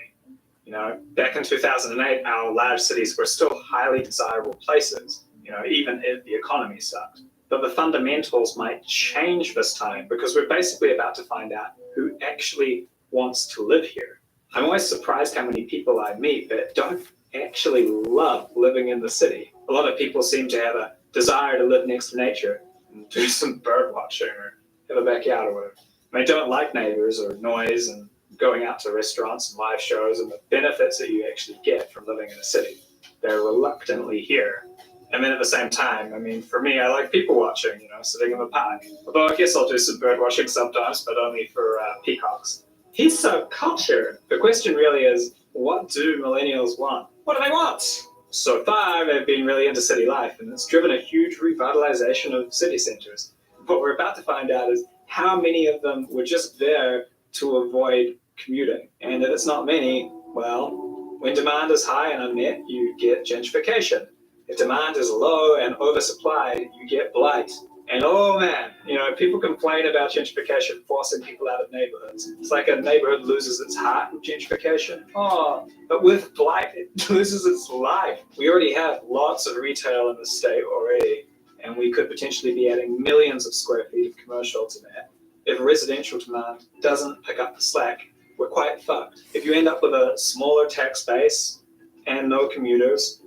Back in 2008, our large cities were still highly desirable places, even if the economy sucked. But the fundamentals might change this time because we're basically about to find out who actually wants to live here. I'm always surprised how many people I meet that don't actually love living in the city. A lot of people seem to have a desire to live next to nature and do some bird watching or have a backyard or whatever. They don't like neighbors or noise and going out to restaurants and live shows and the benefits that you actually get from living in a city. They're reluctantly here. And then at the same time, for me, I like people watching, sitting in the park. Although I guess I'll do some bird watching sometimes, but only for peacocks. He's so cultured. The question really is, what do millennials want? What do they want? So far, they've been really into city life, and it's driven a huge revitalization of city centers. What we're about to find out is how many of them were just there to avoid commuting. And if it's not many, well, when demand is high and unmet, you get gentrification. If demand is low and oversupplied, you get blight. And oh man, people complain about gentrification forcing people out of neighborhoods. It's like a neighborhood loses its heart with gentrification. Oh, but with blight, it loses its life. We already have lots of retail in the state already, and we could potentially be adding millions of square feet of commercial to that. If residential demand doesn't pick up the slack, we're quite fucked. If you end up with a smaller tax base and no commuters,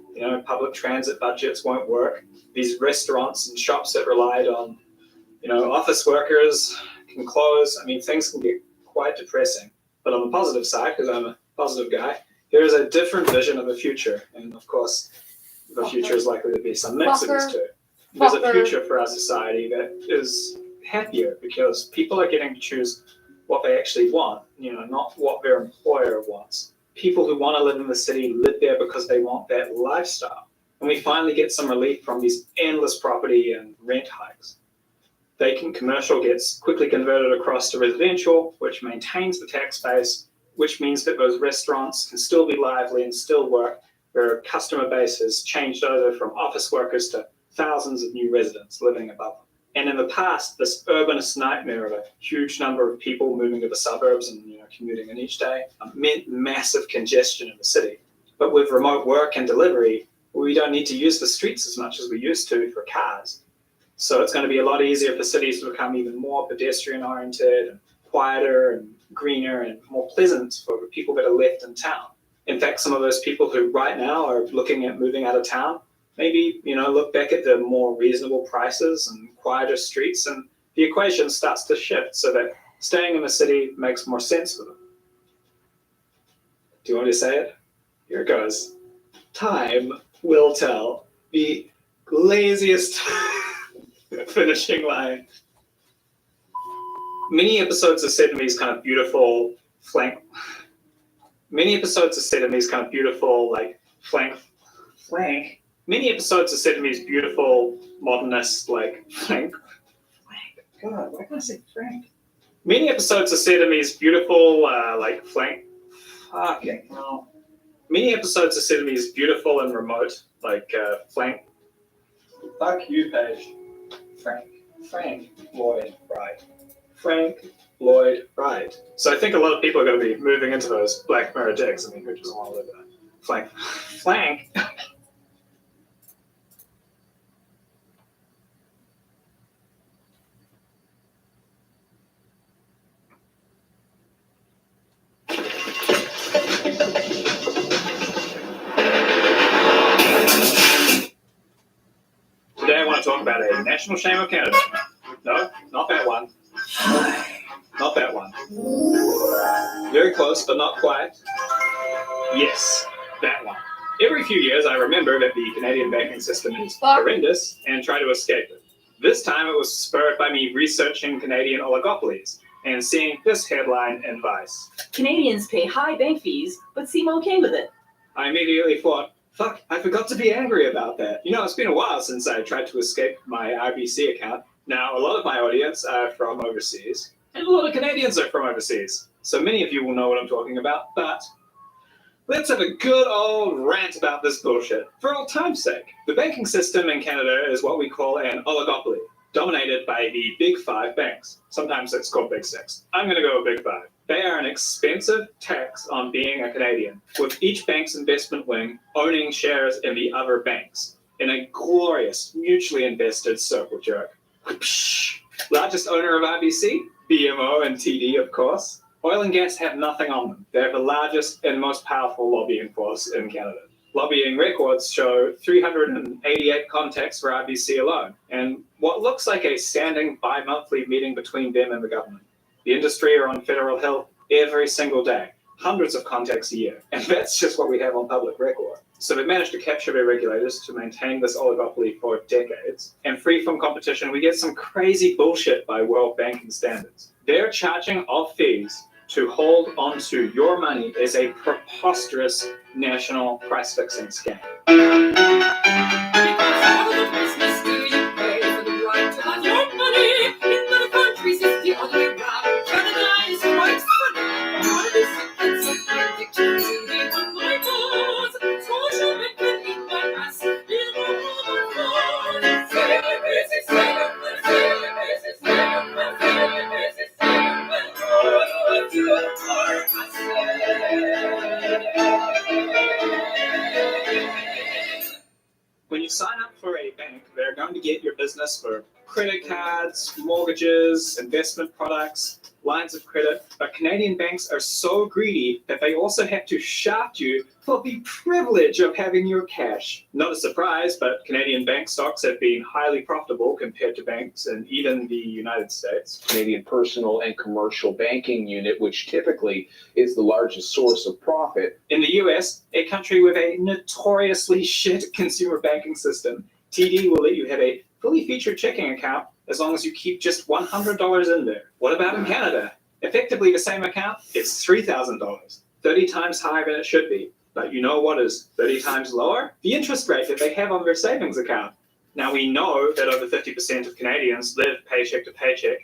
public transit budgets won't work. These restaurants and shops that relied on, office workers can close. Things can get quite depressing. But on the positive side, because I'm a positive guy, there is a different vision of the future. And of course, the future is likely to be some mix of these two. There's a future for our society that is happier because people are getting to choose what they actually want, not what their employer wants. People who want to live in the city live there because they want that lifestyle. And we finally get some relief from these endless property and rent hikes. Vacant commercial gets quickly converted across to residential, which maintains the tax base, which means that those restaurants can still be lively and still work. Their customer base has changed over from office workers to thousands of new residents living above them. And in the past, this urbanist nightmare of a huge number of people moving to the suburbs and commuting in each day meant massive congestion in the city. But with remote work and delivery, we don't need to use the streets as much as we used to for cars. So it's going to be a lot easier for cities to become even more pedestrian-oriented and quieter and greener and more pleasant for the people that are left in town. In fact, some of those people who right now are looking at moving out of town, maybe, look back at the more reasonable prices and quieter streets, and the equation starts to shift so that staying in the city makes more sense for them. Do you want me to say it? Here it goes. Time will tell. The laziest finishing line. Many episodes are set in these kind of beautiful Many episodes are set in these kind of beautiful, Many episodes are set in these beautiful, modernist, God, why can't I say Frank? Many episodes are set in these beautiful, Many episodes are set in these beautiful and remote, Fuck you, Paige. Frank Lloyd Wright. Frank Lloyd Wright. So I think a lot of people are going to be moving into those Black Mirror digs. Who doesn't want to live there? Flank. national shame of Canada. No, not that one. Not that one. Very close, but not quite. Yes, that one. Every few years, I remember that the Canadian banking system is horrendous and try to escape it. This time, it was spurred by me researching Canadian oligopolies and seeing this headline in Vice. Canadians pay high bank fees, but seem okay with it. I immediately thought, fuck, I forgot to be angry about that. You know, it's been a while since I tried to escape my RBC account. Now, a lot of my audience are from overseas, and a lot of Canadians are from overseas. So many of you will know what I'm talking about, but let's have a good old rant about this bullshit. For old time's sake, the banking system in Canada is what we call an oligopoly, dominated by the big 5 banks. Sometimes it's called big 6. I'm going to go with big 5. They are an expensive tax on being a Canadian, with each bank's investment wing owning shares in the other banks, in a glorious, mutually invested circle jerk. Largest owner of RBC? BMO and TD, of course. Oil and gas have nothing on them. They're the largest and most powerful lobbying force in Canada. Lobbying records show 388 contacts for RBC alone, and what looks like a standing bi-monthly meeting between them and the government. The industry are on Federal Hill every single day, hundreds of contacts a year, and that's just what we have on public record. So they've managed to capture their regulators to maintain this oligopoly for decades, and free from competition, we get some crazy bullshit by world banking standards. They're charging off fees to hold onto your money is a preposterous national price fixing scam. When you sign up for a bank, they're going to get your business for credit cards, mortgages, investment products, lines of credit, but Canadian banks are so greedy that they also have to shaft you for the privilege of having your cash. Not a surprise, but Canadian bank stocks have been highly profitable compared to banks in even the United States. Canadian personal and commercial banking unit, which typically is the largest source of profit. In the US, a country with a notoriously shit consumer banking system, TD will let you have a fully featured checking account as long as you keep just $100 in there. What about in Canada? Effectively the same account, it's $3,000, 30 times higher than it should be. But you know what is 30 times lower? The interest rate that they have on their savings account. Now we know that over 50% of Canadians live paycheck to paycheck.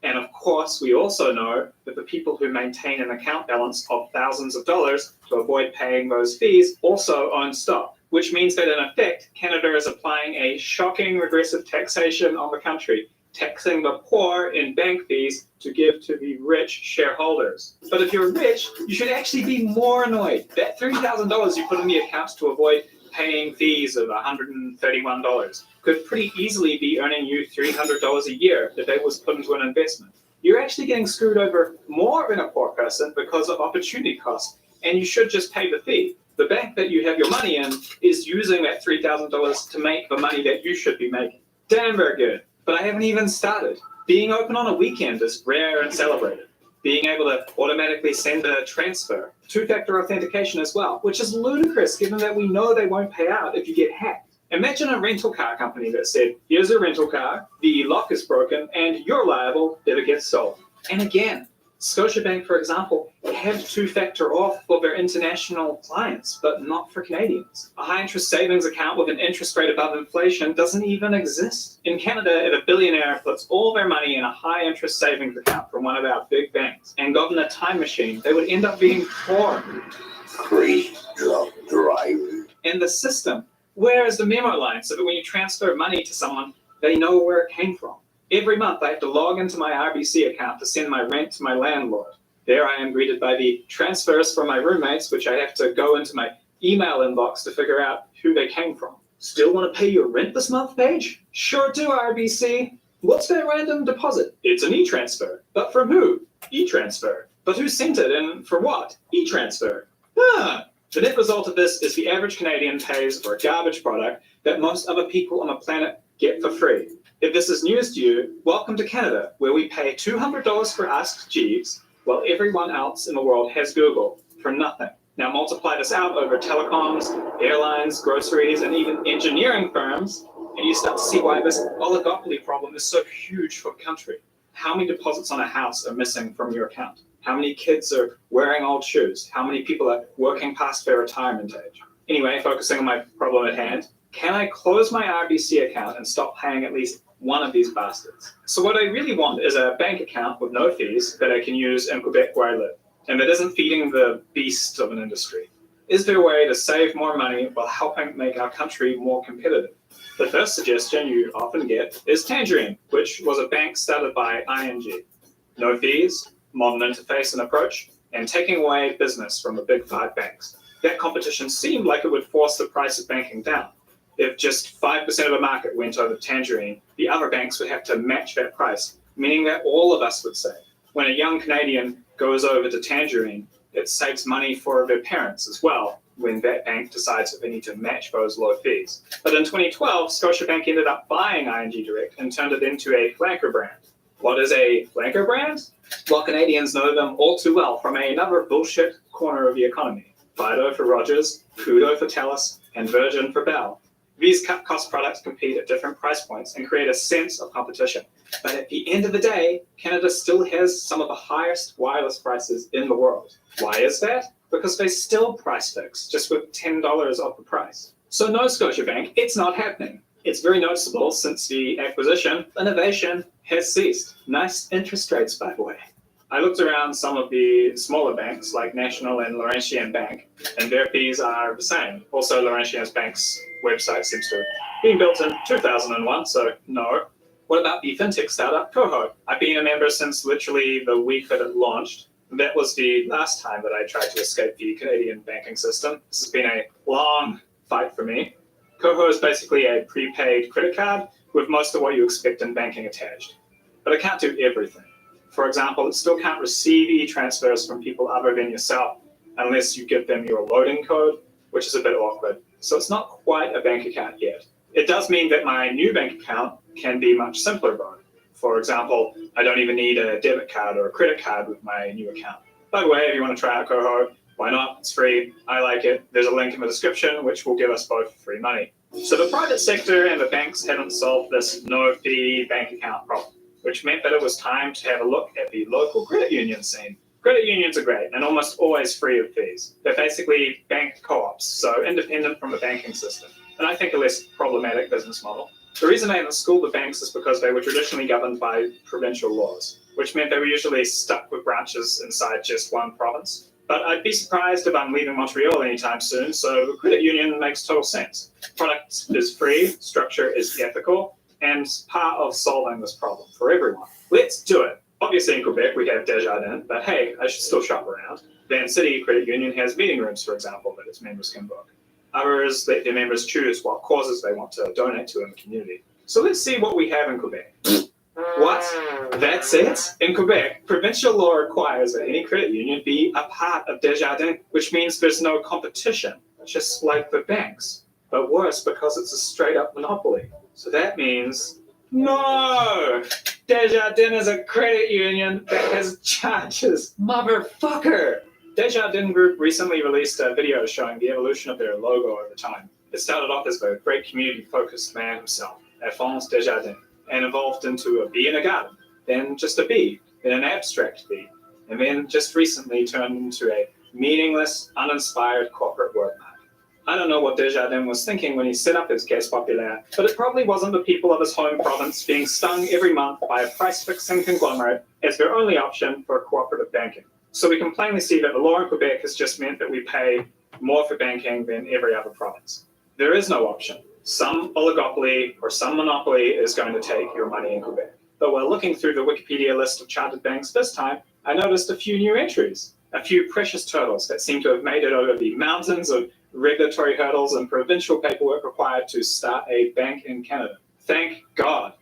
And of course, we also know that the people who maintain an account balance of thousands of dollars to avoid paying those fees also own stock. Which means that in effect, Canada is applying a shocking regressive taxation on the country, taxing the poor in bank fees to give to the rich shareholders. But if you're rich, you should actually be more annoyed. That $3,000 you put in the accounts to avoid paying fees of $131 could pretty easily be earning you $300 a year if it was put into an investment. You're actually getting screwed over more than a poor person because of opportunity cost, and you should just pay the fee. The bank that you have your money in is using that $3,000 to make the money that you should be making. Damn very good. But I haven't even started. Being open on a weekend is rare and celebrated. Being able to automatically send a transfer. Two-factor authentication as well, which is ludicrous given that we know they won't pay out if you get hacked. Imagine a rental car company that said, here's a rental car, the lock is broken, and you're liable if it gets sold. And again, Scotiabank, for example, have two-factor auth for their international clients, but not for Canadians. A high-interest savings account with an interest rate above inflation doesn't even exist. In Canada, if a billionaire puts all their money in a high-interest savings account from one of our big banks and got in a time machine, they would end up being poor. Crazy drunk driver. And the system, where is the memo line so that when you transfer money to someone, they know where it came from? Every month, I have to log into my RBC account to send my rent to my landlord. There I am greeted by the transfers from my roommates, which I have to go into my email inbox to figure out who they came from. Still want to pay your rent this month, Paige? Sure do, RBC. What's that random deposit? It's an e-transfer. But from who? E-transfer. But who sent it and for what? E-transfer. The net result of this is the average Canadian pays for a garbage product that most other people on the planet get for free. If this is news to you, welcome to Canada, where we pay $200 for Ask Jeeves, while everyone else in the world has Google for nothing. Now multiply this out over telecoms, airlines, groceries, and even engineering firms, and you start to see why this oligopoly problem is so huge for a country. How many deposits on a house are missing from your account? How many kids are wearing old shoes? How many people are working past their retirement age? Anyway, focusing on my problem at hand, can I close my RBC account and stop paying at least one of these bastards? So what I really want is a bank account with no fees that I can use in Quebec where I live, and that isn't feeding the beast of an industry. Is there a way to save more money while helping make our country more competitive? The first suggestion you often get is Tangerine, which was a bank started by ING. No fees, modern interface and approach, and taking away business from the big 5 banks. That competition seemed like it would force the price of banking down. If just 5% of the market went over to Tangerine, the other banks would have to match that price, meaning that all of us would save. When a young Canadian goes over to Tangerine, it saves money for their parents as well, when that bank decides that they need to match those low fees. But in 2012, Scotiabank ended up buying ING Direct and turned it into a flanker brand. What is a flanker brand? Well, Canadians know them all too well from another bullshit corner of the economy. Fido for Rogers, Koodo for Telus, and Virgin for Bell. These cut-cost products compete at different price points and create a sense of competition. But at the end of the day, Canada still has some of the highest wireless prices in the world. Why is that? Because they still price fix, just with $10 off the price. So no, Scotiabank, it's not happening. It's very noticeable since the acquisition, innovation has ceased. Nice interest rates, by the way. I looked around some of the smaller banks like National and Laurentian Bank, and their fees are the same. Also, Laurentian Bank's website seems to have been built in 2001, so no. What about the fintech startup Koho? I've been a member since literally the week that it launched. That was the last time that I tried to escape the Canadian banking system. This has been a long fight for me. Koho is basically a prepaid credit card with most of what you expect in banking attached. But it can't do everything. For example, it still can't receive e-transfers from people other than yourself unless you give them your loading code, which is a bit awkward. So it's not quite a bank account yet. It does mean that my new bank account can be much simpler though. For example, I don't even need a debit card or a credit card with my new account. By the way, if you want to try out Koho, why not? It's free. I like it. There's a link in the description, which will give us both free money. So the private sector and the banks haven't solved this no-fee bank account problem, which meant that it was time to have a look at the local credit union scene. Credit unions are great and almost always free of fees. They're basically bank co-ops, so independent from the banking system, and I think a less problematic business model. The reason they haven't schooled the banks is because they were traditionally governed by provincial laws, which meant they were usually stuck with branches inside just one province. But I'd be surprised if I'm leaving Montreal anytime soon, so the credit union makes total sense. Product is free, structure is ethical, and part of solving this problem for everyone. Let's do it. Obviously in Quebec we have Desjardins, but hey, I should still shop around. Van City Credit Union has meeting rooms, for example, that its members can book. Others let their members choose what causes they want to donate to in the community. So let's see what we have in Quebec. What? That's it? In Quebec, provincial law requires that any credit union be a part of Desjardins, which means there's no competition, just like the banks. But worse, because it's a straight-up monopoly. So that means, no! Desjardins is a credit union that has charges, motherfucker! Desjardins Group recently released a video showing the evolution of their logo over time. It started off as a great community-focused man himself, Alphonse Desjardins, and evolved into a bee in a garden, then just a bee, then an abstract bee, and then just recently turned into a meaningless, uninspired corporate word mark. I don't know what Desjardins was thinking when he set up his Caisse Populaire, but it probably wasn't the people of his home province being stung every month by a price-fixing conglomerate as their only option for cooperative banking. So we can plainly see that the law in Quebec has just meant that we pay more for banking than every other province. There is no option. Some oligopoly or some monopoly is going to take your money in Quebec. But while looking through the Wikipedia list of chartered banks this time, I noticed a few new entries, a few precious turtles that seem to have made it over the mountains of regulatory hurdles and provincial paperwork required to start a bank in Canada. Thank God.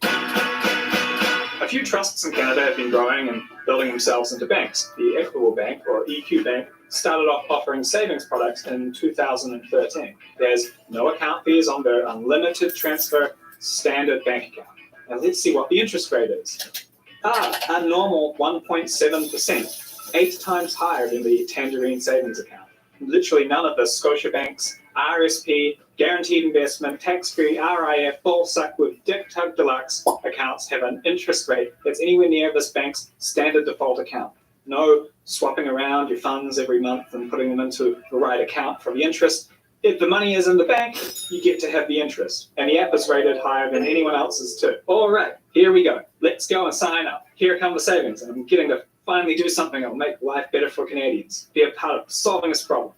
A few trusts in Canada have been growing and building themselves into banks. The Equitable Bank, or EQ Bank, started off offering savings products in 2013. There's no account fees on their unlimited transfer standard bank account. And let's see what the interest rate is. A normal 1.7%, 8 times higher than the Tangerine savings account. Literally none of the Scotiabank's RSP, guaranteed investment, tax-free RIF, Bullsuck with Dick Tug Deluxe accounts have an interest rate that's anywhere near this bank's standard default account. No swapping around your funds every month and putting them into the right account for the interest. If the money is in the bank, you get to have the interest. And the app is rated higher than anyone else's too. All right, here we go. Let's go and sign up. Here come the savings, and I'm getting to finally do something that will make life better for Canadians. Be a part of solving this problem.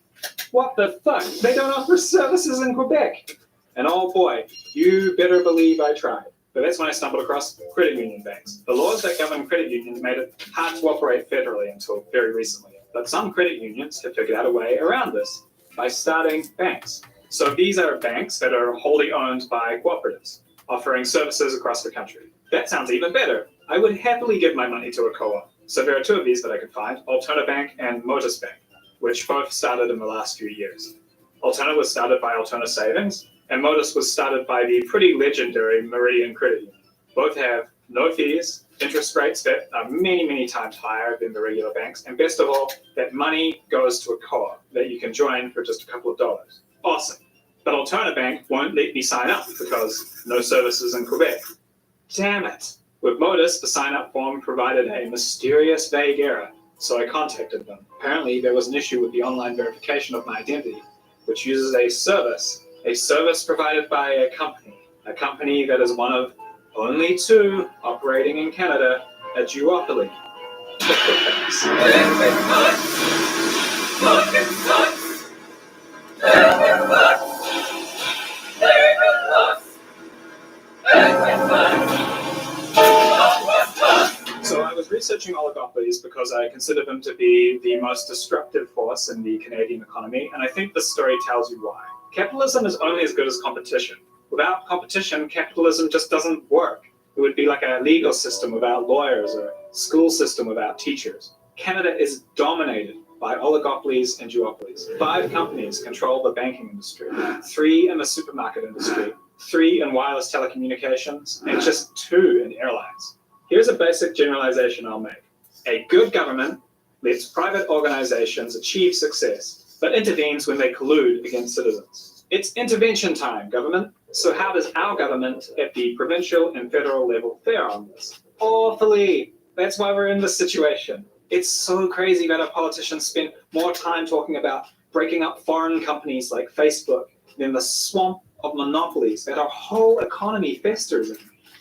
What the fuck? They don't offer services in Quebec. And oh boy, you better believe I tried. But that's when I stumbled across credit union banks. The laws that govern credit unions made it hard to operate federally until very recently. But some credit unions have figured out a way around this by starting banks. So these are banks that are wholly owned by cooperatives, offering services across the country. That sounds even better. I would happily give my money to a co-op. So there are 2 of these that I could find, Alterna Bank and Motus Bank, which both started in the last few years. Alterna was started by Alterna Savings, and Motus was started by the pretty legendary Meridian Credit Union. Both have no fees, interest rates that are many, many times higher than the regular banks, and best of all, that money goes to a co-op that you can join for just a couple of dollars. Awesome. But Alterna Bank won't let me sign up because no services in Quebec. Damn it. With Motus, the sign-up form provided a mysterious, vague error, so I contacted them. Apparently, there was an issue with the online verification of my identity, which uses a service provided by a company that is one of only 2 operating in Canada, a duopoly. So I was researching oligopolies because I consider them to be the most destructive force in the Canadian economy, and I think this story tells you why. Capitalism is only as good as competition. Without competition, capitalism just doesn't work. It would be like a legal system without lawyers or a school system without teachers. Canada is dominated by oligopolies and duopolies. 5 companies control the banking industry, 3 in the supermarket industry, 3 in wireless telecommunications, and just 2 in airlines. Here's a basic generalization I'll make. A good government lets private organizations achieve success, but intervenes when they collude against citizens. It's intervention time, government. So how does our government at the provincial and federal level fare on this? Awfully. That's why we're in this situation. It's so crazy that our politicians spend more time talking about breaking up foreign companies like Facebook than the swamp of monopolies that our whole economy festers in.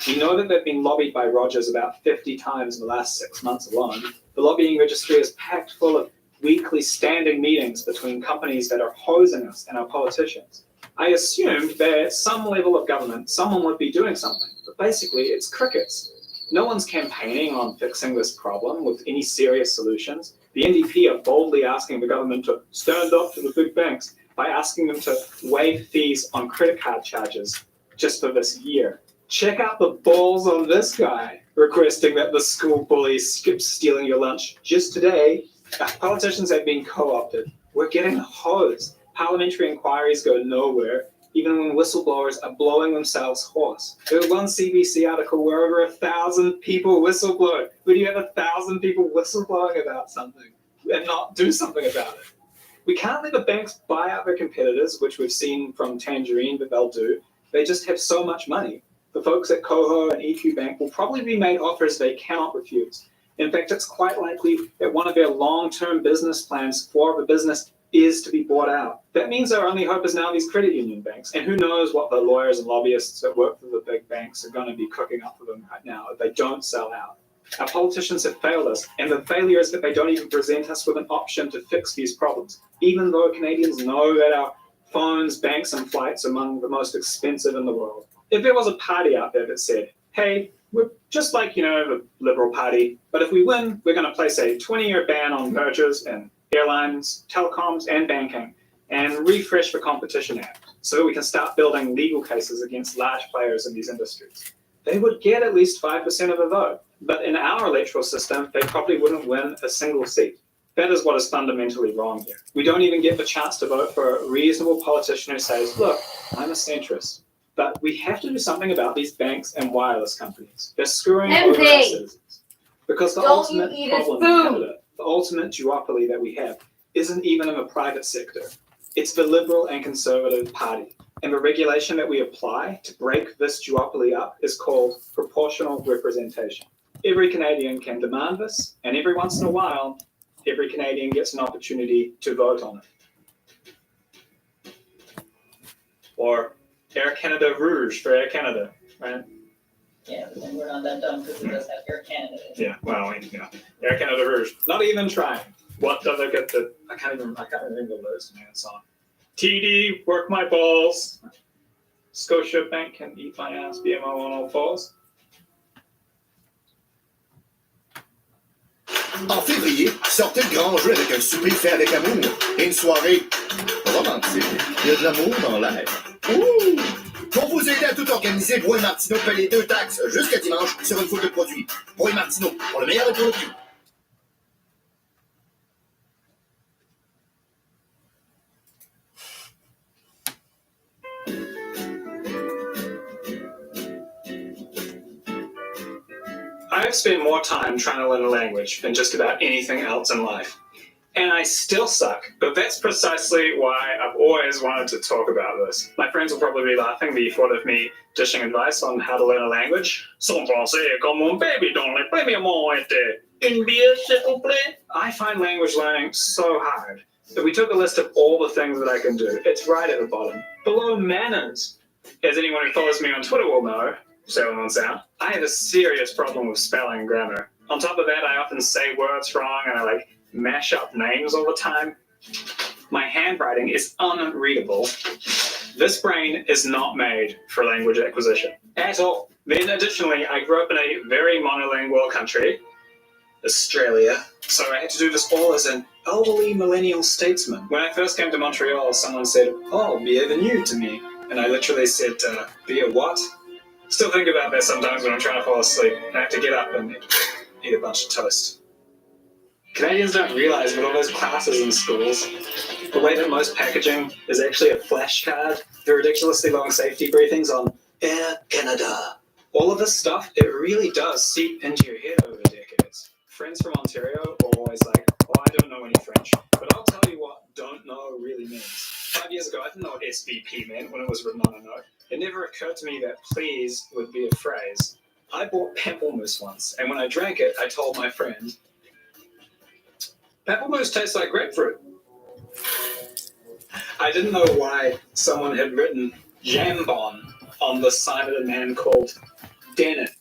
We know that they've been lobbied by Rogers about 50 times in the last 6 months alone. The lobbying registry is packed full of weekly standing meetings between companies that are hosing us and our politicians. I assumed that at some level of government, someone would be doing something, but basically it's crickets. No one's campaigning on fixing this problem with any serious solutions. The NDP are boldly asking the government to stand up to the big banks by asking them to waive fees on credit card charges just for this year. Check out the balls on this guy, requesting that the school bully skips stealing your lunch. Just today, politicians have been co-opted. We're getting hosed. Parliamentary inquiries go nowhere, even when whistleblowers are blowing themselves hoarse. There was one CBC article where over 1,000 people whistleblowed. Would you have 1,000 people whistleblowing about something and not do something about it? We can't let the banks buy out their competitors, which we've seen from Tangerine that they'll do. They just have so much money. The folks at Coho and EQ Bank will probably be made offers they cannot refuse. In fact, it's quite likely that one of their long-term business plans for the business is to be bought out. That means our only hope is now these credit union banks. And who knows what the lawyers and lobbyists that work for the big banks are going to be cooking up for them right now if they don't sell out. Our politicians have failed us, and the failure is that they don't even present us with an option to fix these problems, even though Canadians know that our phones, banks, and flights are among the most expensive in the world. If there was a party out there that said, hey, we're just like, the Liberal Party, but if we win, we're going to place a 20-year ban on mergers and airlines, telecoms, and banking, and refresh the Competition Act so we can start building legal cases against large players in these industries. They would get at least 5% of the vote, but in our electoral system, they probably wouldn't win a single seat. That is what is fundamentally wrong here. We don't even get the chance to vote for a reasonable politician who says, look, I'm a centrist. But we have to do something about these banks and wireless companies. They're screwing MP. over our citizens. Because the Don't you ultimate eat his problem food. in Canada, the ultimate duopoly that we have, isn't even in the private sector. It's the Liberal and Conservative Party. And the regulation that we apply to break this duopoly up is called proportional representation. Every Canadian can demand this, and every once in a while, every Canadian gets an opportunity to vote on it. Or Air Canada Rouge for Air Canada, right? Yeah, but then we're not that dumb because it does have Air Canada. Yeah, well, yeah. Air Canada Rouge. Not even trying. What does it get the I can't even remember those man song. TD, work my balls. Scotia Bank can eat my ass, BMO on all fours. En février, sortez le grand jeu avec un souper fait avec amour et une soirée romantique. Il y a de l'amour dans l'air. Ouh! Pour vous aider à tout organiser, Brouet Martineau paie les 2 taxes jusqu'à dimanche sur une foule de produits. Brouet Martineau, pour le meilleur et pour le prix. I have spent more time trying to learn a language than just about anything else in life. And I still suck, but that's precisely why I've always wanted to talk about this. My friends will probably be laughing the thought of me dishing advice on how to learn a language. Son français comme mon baby dans les premiers mots était une bière, s'il vous plaît. I find language learning so hard that we took a list of all the things that I can do. It's right at the bottom, below manners. As anyone who follows me on Twitter will know, sailing on sound, I have a serious problem with spelling and grammar. On top of that, I often say words wrong and I mash up names all the time. My handwriting is unreadable. This brain is not made for language acquisition at all. Then additionally, I grew up in a very monolingual country, Australia, so I had to do this all as an elderly millennial statesman. When I first came to Montreal, someone said, "Oh, bienvenue" to me. And I literally said, be a what? Still think about that sometimes when I'm trying to fall asleep and I have to get up and eat a bunch of toast. Canadians don't realize with all those classes in schools, the way that most packaging is actually a flashcard, the ridiculously long safety briefings on Air Canada. All of this stuff, it really does seep into your head over decades. Friends from Ontario are always like, "Oh, I don't know any French." But I'll tell you what don't know really means. 5 years ago, I didn't know what SVP meant when it was written on a note. It never occurred to me that please would be a phrase. I bought pamplemousse once, and when I drank it, I told my friend, "Pamplemousse tastes like grapefruit." I didn't know why someone had written jambon on the side of a man called Dennett.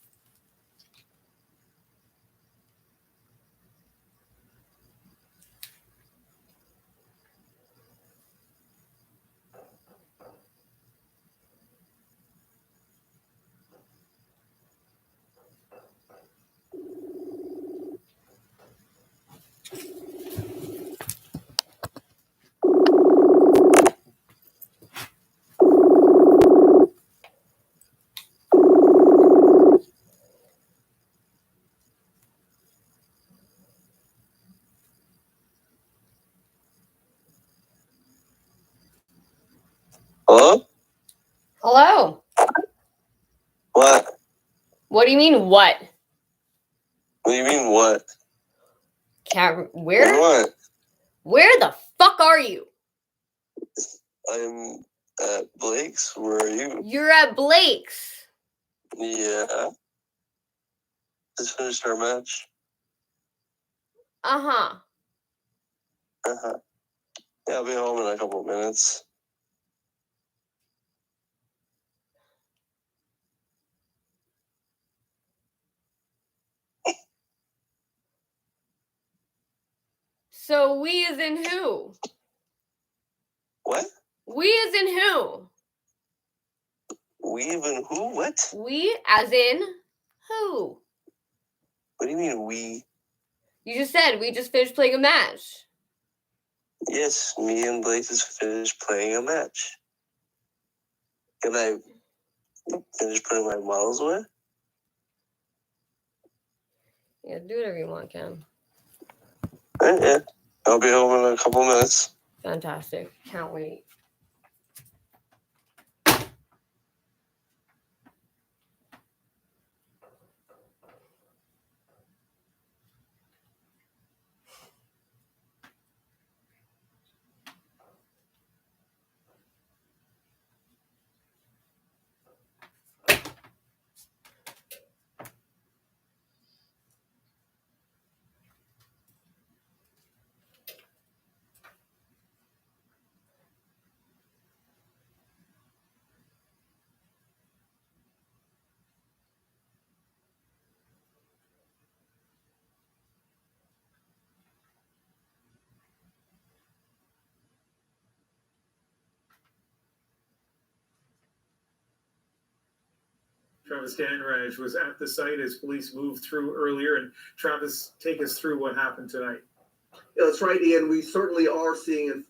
Hello? Hello. What? What do you mean, what? What do you mean, what? Where? What? Where the fuck are you? I'm at Blake's. Where are you? You're at Blake's. Yeah. Just finished our match. Uh-huh. Uh-huh. Yeah, I'll be home in a couple of minutes. So we as in who? What? We as in who? We even who? What? We as in who? What do you mean we? You just said we just finished playing a match. Yes, me and Blake just finished playing a match. Can I finish putting my models away? Yeah, do whatever you want, Cam. Yeah. I'll be home in a couple minutes. Fantastic. Can't wait. Travis Danraj was at the site as police moved through earlier. And Travis, take us through what happened tonight. Yeah, that's right, Ian. We certainly are seeing.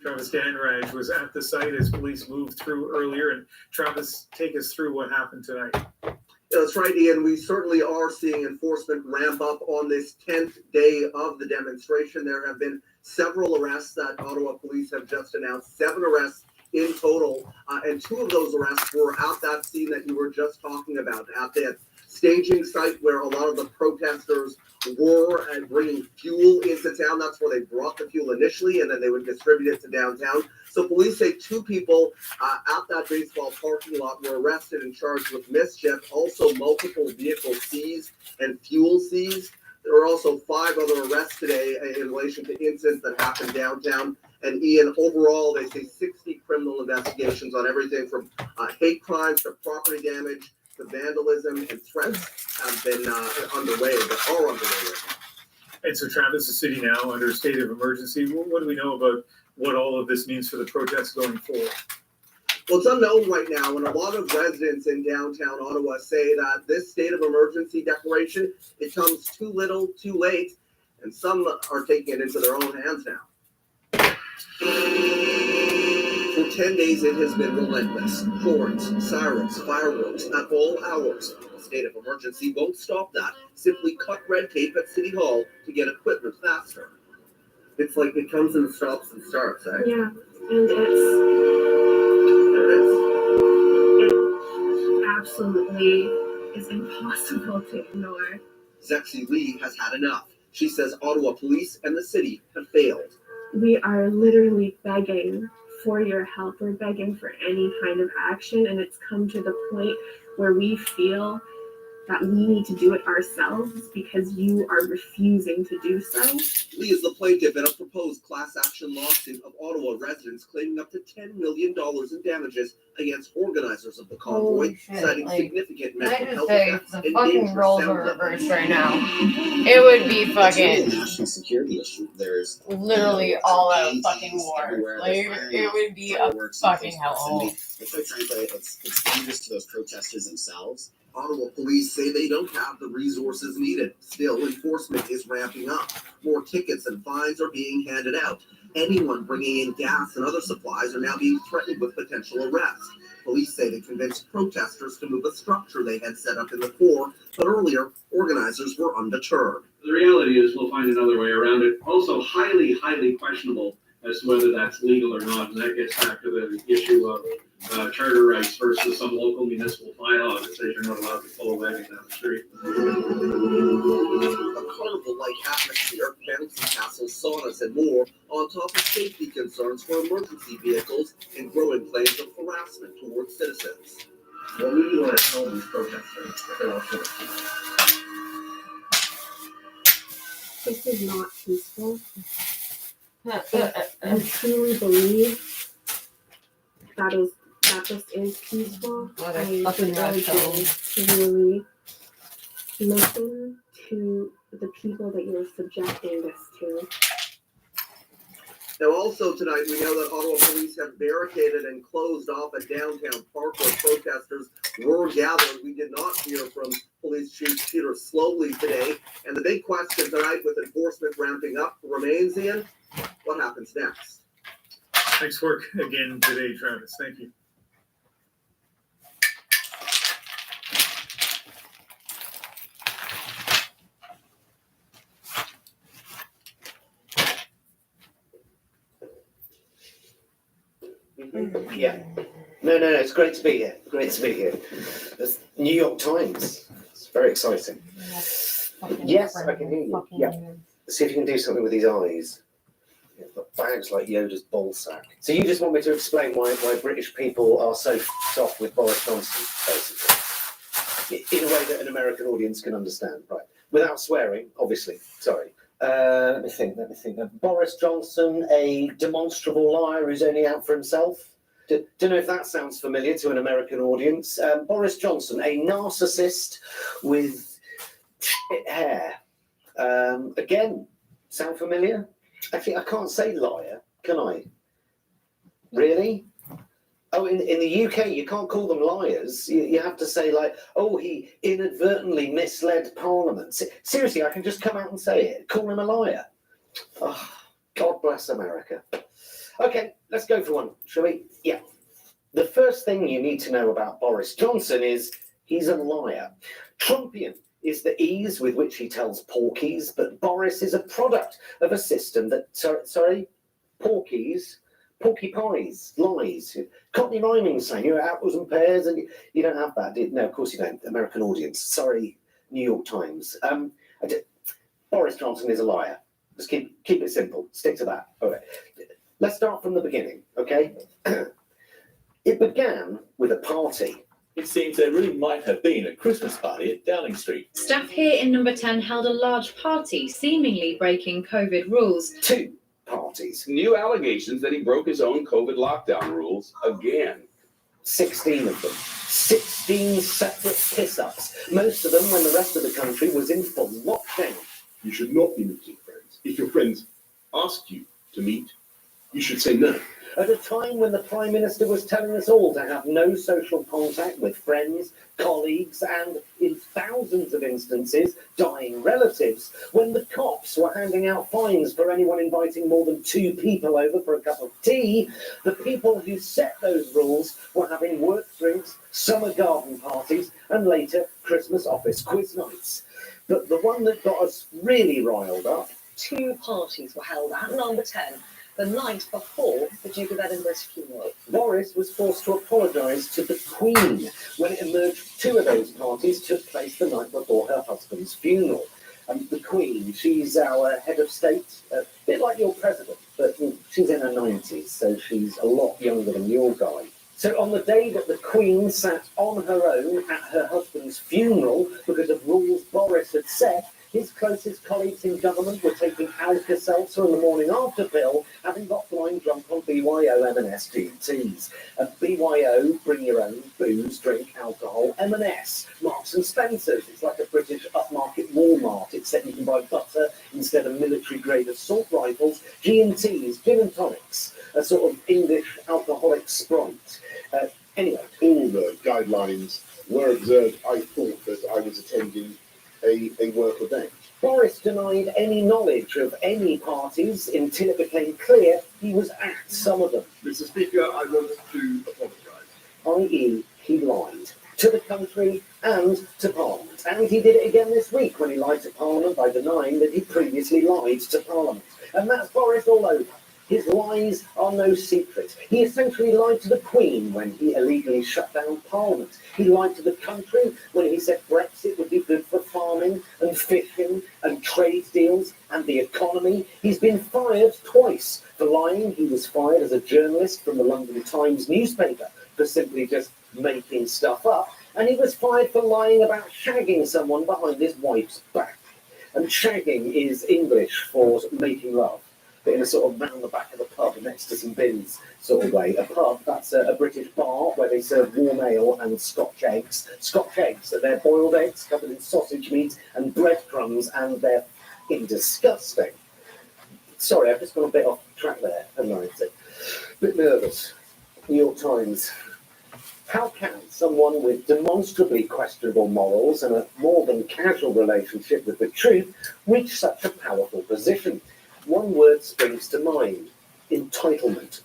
Travis Danraj was at the site as police moved through earlier. And Travis, take us through what happened tonight. Yeah, that's right, Ian. We certainly are seeing enforcement ramp up on this 10th day of the demonstration. There have been several arrests that Ottawa police have just announced, 7 arrests in total, and 2 of those arrests were at that scene that you were just talking about, at that staging site where a lot of the protesters were and bringing fuel into town. That's where they brought the fuel initially, and then they would distribute it to downtown. So police say 2 people at that baseball parking lot were arrested and charged with mischief. Also, multiple vehicles seized and fuel seized. There were also 5 other arrests today in relation to incidents that happened downtown. And Ian, overall, they say 60 criminal investigations on everything from hate crimes to property damage to vandalism, and threats have been underway, but are underway. And so Travis, the city now under a state of emergency. What do we know about what all of this means for the protests going forward? Well, it's unknown right now, and a lot of residents in downtown Ottawa say that this state of emergency declaration, it comes too little, too late, and some are taking it into their own hands now. For 10 days, it has been relentless. Horns, sirens, fireworks at all hours. The state of emergency won't stop that. Simply cut red tape at City Hall to get equipment faster. It's like it comes and stops and starts, eh? Yeah, and it absolutely is impossible to ignore. Zexi Lee has had enough. She says Ottawa police and the city have failed. We are literally begging for your help. We're begging for any kind of action, and it's come to the point where we feel that we need to do it ourselves because you are refusing to do so. Lee is the plaintiff in a proposed class action lawsuit of Ottawa residents claiming up to $10 million in damages against organizers of the convoy, citing significant mental health effects the and fucking dangerous roles sound were levels. reversed right now, it would be It's really a fucking national security issue. There's literally all out ATs fucking war. everywhere. Like, There's it would be a fireworks in fucking close proximity. hellhole. And quite frankly, it's dangerous to those protesters themselves. Ottawa police say they don't have the resources needed. Still, enforcement is ramping up. More tickets and fines are being handed out. Anyone bringing in gas and other supplies are now being threatened with potential arrest. Police say they convinced protesters to move a structure they had set up in the core, but earlier, organizers were undeterred. The reality is we'll find another way around it. Also highly, highly questionable as to whether that's legal or not. And that gets back to the issue of charter rights versus some local municipal bylaw that says you're not allowed to pull a wagon down the street. A carnival-like atmosphere, bouncy castles, saunas, and more, on top of safety concerns for emergency vehicles and growing claims of harassment towards citizens. What do you want to tell these protesters that they're also This is not peaceful. I truly believe that this is peaceful. What a I fucking urge you to really listen to the people that you're subjecting this to. Now, also tonight, we know that Ottawa police have barricaded and closed off a downtown park where protesters were gathered. We did not hear from Police Chief Peter Slowly today. And the big question tonight, with enforcement ramping up, remains, Ian, what happens next? Nice work again today, Travis. Thank you. Yeah. No, it's great to be here. Great to be here. It's New York Times. It's very exciting. Yes, I can hear you. Yeah. See if you can do something with these eyes. Yeah, but bags like Yoda's ball sack. So you just want me to explain why British people are so soft with Boris Johnson, basically, in a way that an American audience can understand, right? Without swearing, obviously. Sorry. Let me think. Boris Johnson, a demonstrable liar who's only out for himself. Don't know if that sounds familiar to an American audience. Boris Johnson, a narcissist with shit hair. Again, sound familiar? Actually, I can't say liar, can I? Really? Oh, in the UK, you can't call them liars. You have to say, like, oh, he inadvertently misled Parliament. Seriously, I can just come out and say it. Call him a liar. Oh, God bless America. Okay, let's go for one, shall we? Yeah. The first thing you need to know about Boris Johnson is he's a liar. Trumpian is the ease with which he tells porkies, but Boris is a product of a system that, porky pies, lies. Cockney rhyming saying, you're apples and pears, and you don't have that. No, of course you don't. American audience. Sorry, New York Times. Boris Johnson is a liar. Just keep it simple. Stick to that. Okay. Let's start from the beginning, okay? It began with a party. It seems there really might have been a Christmas party at Downing Street. Staff here in number 10 held a large party, seemingly breaking COVID rules. 2 parties. New allegations that he broke his own COVID lockdown rules again. 16 of them. 16 separate piss-ups. Most of them when the rest of the country was in full lockdown. You should not be meeting friends. If your friends ask you to meet, you should say no. At a time when the Prime Minister was telling us all to have no social contact with friends, colleagues, and, in thousands of instances, dying relatives, when the cops were handing out fines for anyone inviting more than 2 people over for a cup of tea, the people who set those rules were having work drinks, summer garden parties, and later Christmas office quiz nights. But the one that got us really riled up... 2 parties were held at number 10. The night before the Duke of Edinburgh's funeral. Boris was forced to apologise to the Queen when it emerged 2 of those parties took place the night before her husband's funeral. The Queen, she's our head of state, a bit like your president, but she's in her 90s, so she's a lot younger than your guy. So on the day that the Queen sat on her own at her husband's funeral because of rules Boris had set, his closest colleagues in government were taking Alka-Seltzer and the morning after pill, having got blind drunk on BYO M&S G&Ts. BYO, bring your own, booze, drink, alcohol. M&S, Marks and Spencer's. It's like a British upmarket Walmart, except you can buy butter instead of military-grade assault rifles. G&T's, gin and tonics, a sort of English alcoholic Sprite. Anyway. All the guidelines were observed. I thought that I was attending a work event. Boris denied any knowledge of any parties until it became clear he was at some of them. Mr. Speaker, I want to apologise. I.e., he lied to the country and to Parliament. And he did it again this week when he lied to Parliament by denying that he previously lied to Parliament. And that's Boris all over. His lies are no secret. He essentially lied to the Queen when he illegally shut down Parliament. He lied to the country when he said Brexit would be good for farming and fishing and trade deals and the economy. He's been fired twice for lying. He was fired as a journalist from the London Times newspaper for simply just making stuff up. And he was fired for lying about shagging someone behind his wife's back. And shagging is English for making love, but in a sort of round the back of the pub next to some bins sort of way. A pub, that's a British bar where they serve warm ale and Scotch eggs. Scotch eggs, so they're boiled eggs covered in sausage meat and breadcrumbs, and they're disgusting. Sorry, I've just gone a bit off track there, haven't I? A bit nervous. New York Times. How can someone with demonstrably questionable morals and a more than casual relationship with the truth reach such a powerful position? One word springs to mind: entitlement.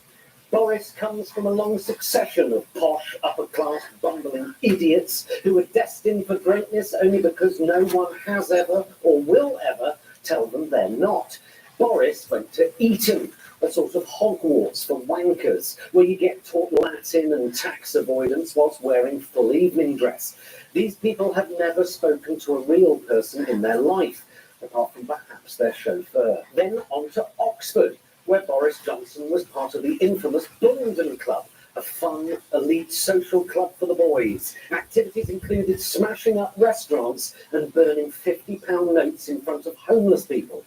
Boris comes from a long succession of posh, upper-class, bumbling idiots who are destined for greatness only because no one has ever or will ever tell them they're not. Boris went to Eton, a sort of Hogwarts for wankers, where you get taught Latin and tax avoidance whilst wearing full evening dress. These people have never spoken to a real person in their life, apart from perhaps their chauffeur. Then on to Oxford, where Boris Johnson was part of the infamous Bullingdon Club, a fun, elite social club for the boys. Activities included smashing up restaurants and burning £50 notes in front of homeless people,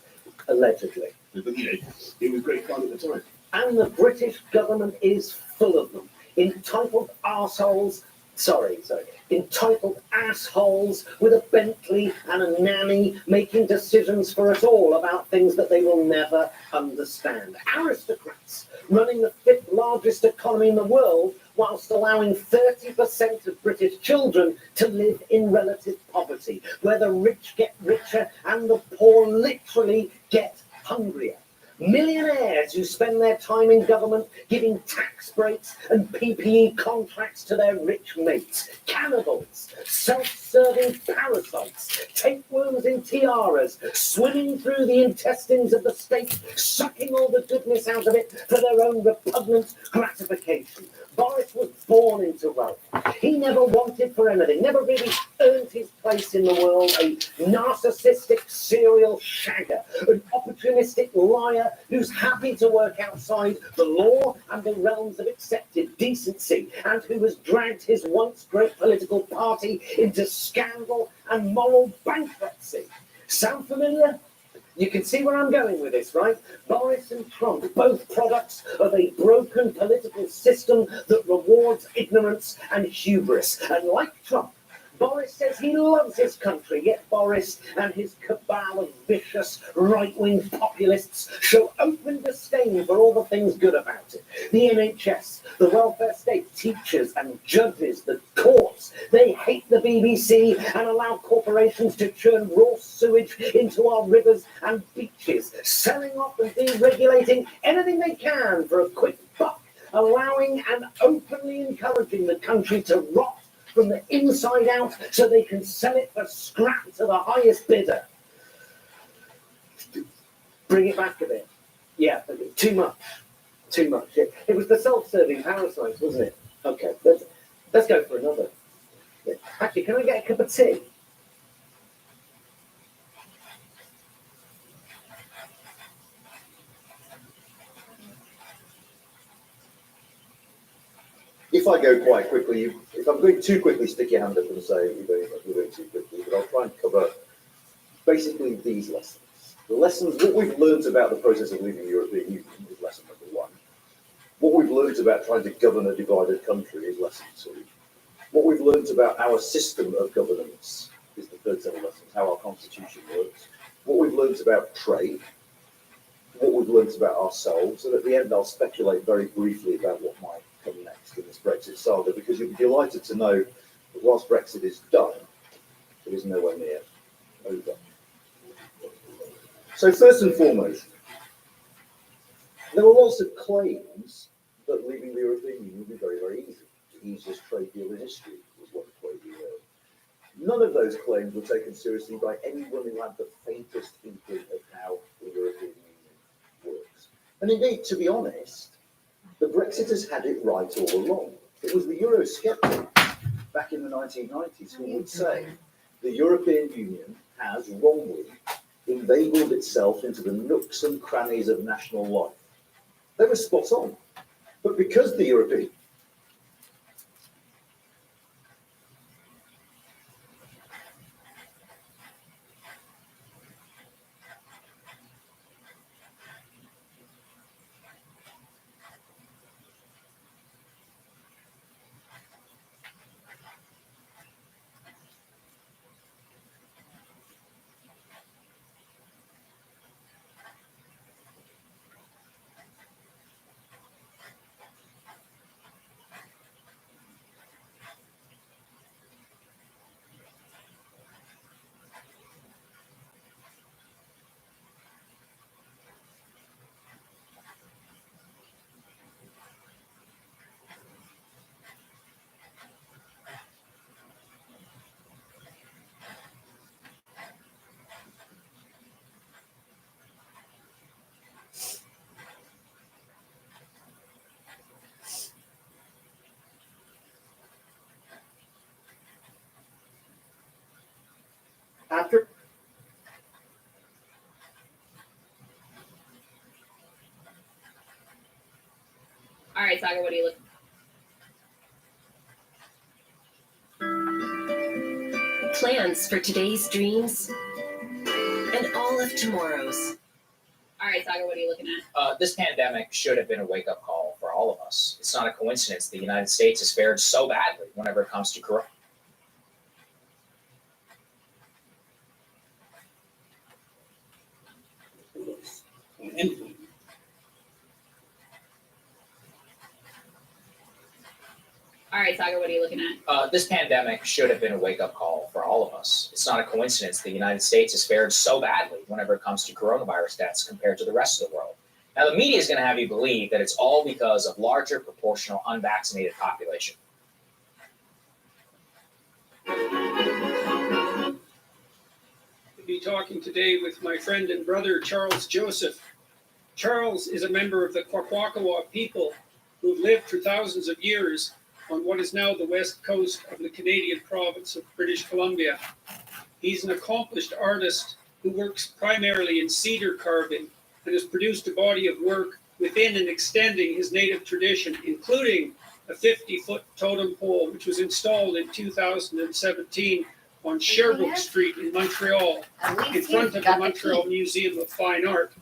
allegedly. But, you know, it was great fun at the time. And the British government is full of them. Entitled assholes with a Bentley and a nanny making decisions for us all about things that they will never understand. Aristocrats running the 5th largest economy in the world whilst allowing 30% of British children to live in relative poverty, where the rich get richer and the poor literally get hungrier. Millionaires who spend their time in government giving tax breaks and PPE contracts to their rich mates. Cannibals, self-serving parasites, tapeworms in tiaras, swimming through the intestines of the state, sucking all the goodness out of it for their own repugnant gratification. Boris was born into wealth. He never wanted for anything, never really earned his place in the world, a narcissistic serial shagger, an opportunistic liar who's happy to work outside the law and the realms of accepted decency, and who has dragged his once great political party into scandal and moral bankruptcy. Sound familiar? You can see where I'm going with this, right? Boris and Trump, both products of a broken political system that rewards ignorance and hubris. And like Trump, Boris says he loves his country, yet Boris and his cabal of vicious right-wing populists show open disdain for all the things good about it. The NHS, the welfare state, teachers and judges, the courts, they hate the BBC and allow corporations to churn raw sewage into our rivers and beaches, selling off and deregulating anything they can for a quick buck, allowing and openly encouraging the country to rot from the inside out so they can sell it for scrap to the highest bidder. Bring it back a bit. Yeah, too much. Too much. It was the self-serving parasites, wasn't it? Okay, let's go for another. Yeah. Actually, can I get a cup of tea? If I go quite quickly, if I'm going too quickly, stick your hand up and say you're going too quickly. But I'll try and cover basically these lessons. The lessons, what we've learned about the process of leaving the European Union is lesson number 1. What we've learned about trying to govern a divided country is lesson 2. What we've learned about our system of governance is the third set of lessons, how our constitution works. What we've learned about trade, what we've learned about ourselves, and at the end I'll speculate very briefly about what might come next in this Brexit saga, because you'll be delighted to know that whilst Brexit is done, it is nowhere near over. So first and foremost, there were lots of claims that leaving the European Union would be very, very easy. The easiest trade deal in history was what the quote we heard. None of those claims were taken seriously by anyone who had the faintest inkling of how the European Union works. And indeed, to be honest, the Brexiters had it right all along. It was the Eurosceptics back in the 1990s who would say the European Union has wrongly inveigled itself into the nooks and crannies of national life. They were spot on. But because the European after All right, Saga, what are you looking? Plans for today's dreams and all of tomorrow's. All right, Saga, what are you looking at? This pandemic should have been a wake-up call for all of us. It's not a coincidence the United States has fared so badly whenever it comes to corruption. All right, Saga, what are you looking at? This pandemic should have been a wake-up call for all of us. It's not a coincidence the United States has fared so badly whenever it comes to coronavirus deaths compared to the rest of the world. Now, the media is going to have you believe that it's all because of larger proportional unvaccinated population. I'll be talking today with my friend and brother, Charles Joseph. Charles is a member of the Kwakwaka'wakw people who have lived for thousands of years on what is now the west coast of the Canadian province of British Columbia. He's an accomplished artist who works primarily in cedar carving and has produced a body of work within and extending his native tradition, including a 50-foot totem pole, which was installed in 2017 on Sherbrooke Street in Montreal, in front of the Montreal Museum of Fine Art,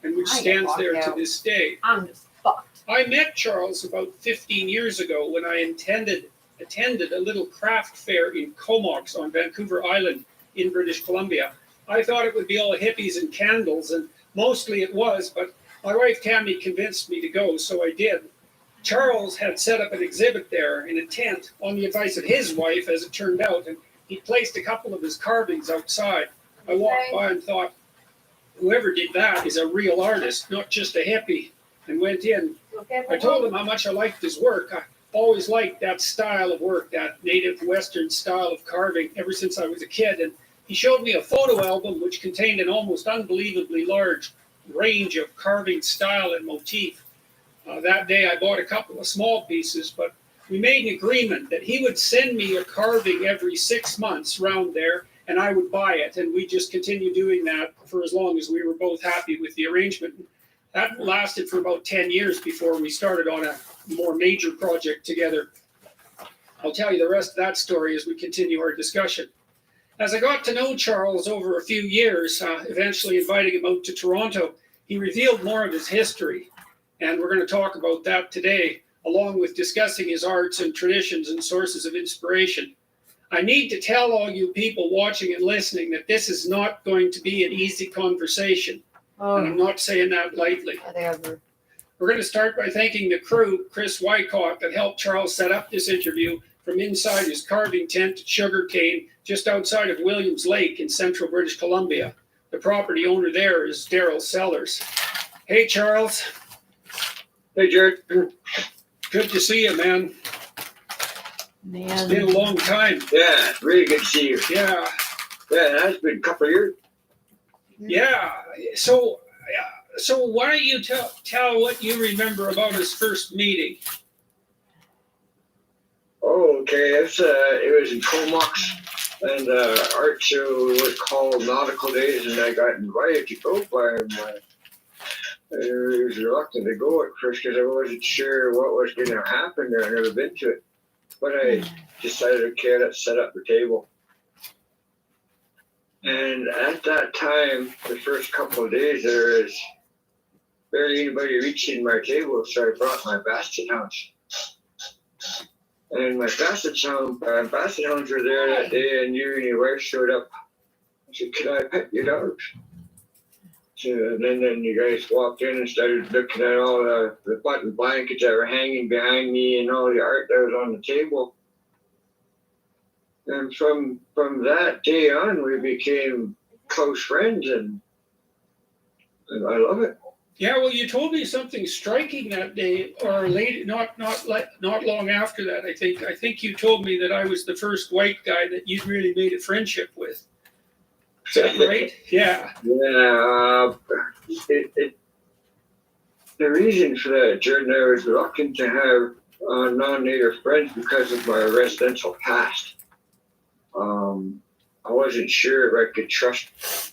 and which stands there to this day. I'm just fucked. I met Charles about 15 years ago when I attended a little craft fair in Comox on Vancouver Island in British Columbia. I thought it would be all hippies and candles, and mostly it was, but my wife Tammy convinced me to go, so I did. Charles had set up an exhibit there in a tent on the advice of his wife, as it turned out, and he placed a couple of his carvings outside. I walked by and thought, whoever did that is a real artist, not just a hippie, and went in. I told him how much I liked his work. I always liked that style of work, that native Western style of carving, ever since I was a kid. And he showed me a photo album which contained an almost unbelievably large range of carving style and motif. That day I bought a couple of small pieces, but we made an agreement that he would send me a carving every 6 months round there, and I would buy it. And we just continued doing that for as long as we were both happy with the arrangement. That lasted for about 10 years before we started on a more major project together. I'll tell you the rest of that story as we continue our discussion. As I got to know Charles over a few years, eventually inviting him out to Toronto, he revealed more of his history. And we're going to talk about that today, along with discussing his arts and traditions and sources of inspiration. I need to tell all you people watching and listening that this is not going to be an easy conversation. And I'm not saying that lightly. We're going to start by thanking the crew, Chris Wycott, that helped Charles set up this interview from inside his carving tent at Sugarcane, just outside of Williams Lake in central British Columbia. The property owner there is Daryl Sellers. Hey, Charles. Hey, Jared. Good to see you, man. It's been a long time. Yeah, really good to see you. Yeah. Yeah, that's been a couple of years. Yeah. So why don't you tell what you remember about his first meeting? Oh, okay. It was in Comox, and art show was called Nautical Days, and I got invited to go by him. I was reluctant to go at first because I wasn't sure what was going to happen there. I'd never been to it. But I decided, okay, let's set up the table. And at that time, the first couple of days, there was barely anybody reaching my table, so I brought my basset hounds. And my basset hounds were there that day, and you and your wife showed up. I said, can I pet your dogs? So then you guys walked in and started looking at all the button blankets that were hanging behind me and all the art that was on the table. And from that day on, we became close friends, and I love it. Yeah, well, you told me something striking that day, or late, not long after that. I think you told me that I was the first white guy that you'd really made a friendship with. Is that right? Yeah. Yeah. The reason for that, Jared, I was reluctant to have non-native friends because of my residential past. I wasn't sure if I could trust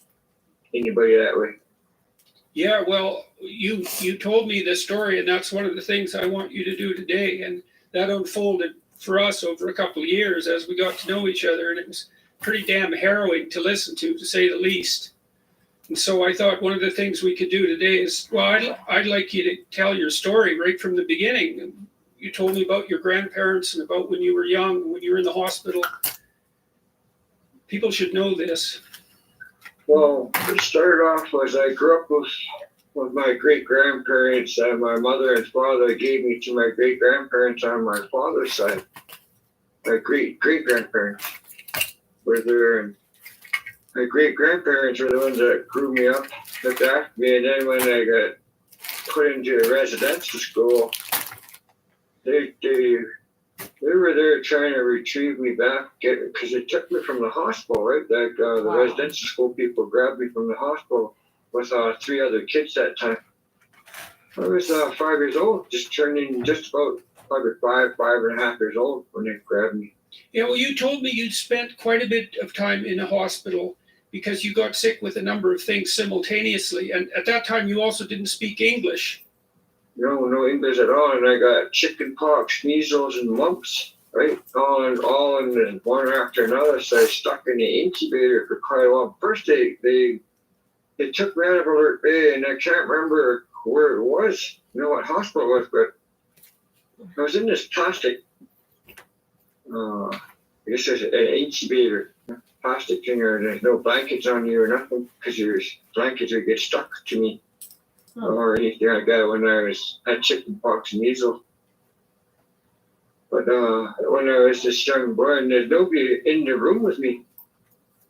anybody that way. Yeah, well, you told me the story, and that's one of the things I want you to do today. And that unfolded for us over a couple of years as we got to know each other, and it was pretty damn harrowing to listen to say the least. And so I thought one of the things we could do today is, well, I'd like you to tell your story right from the beginning. You told me about your grandparents and about when you were young, when you were in the hospital. People should know this. Well, it started off as I grew up with with my great grandparents. My mother and father gave me to my great grandparents on my father's side. My great grandparents were there, and my great grandparents were the ones that grew me up, looked after me, and then when I got put into a residential school, they were there trying to retrieve me back, because they took me from the hospital, right? Like the residential school people grabbed me from the hospital with 3 other kids that time. I was 5 years old, just turning just about probably 5.5 years old when they grabbed me. Yeah, well, you told me you'd spent quite a bit of time in a hospital because you got sick with a number of things simultaneously. And at that time, you also didn't speak English. No English at all. And I got chicken pox, measles, and mumps, right? All in one after another. So I was stuck in the incubator for quite a while. First, they took me out of Alert Bay, and I can't remember where it was, what hospital it was, but I was in this plastic, I guess it's an incubator, plastic thing, or there's no blankets on you or nothing, because your blankets would get stuck to me or anything like that when I had chicken pox and measles. But when I was this young boy, and there's nobody in the room with me,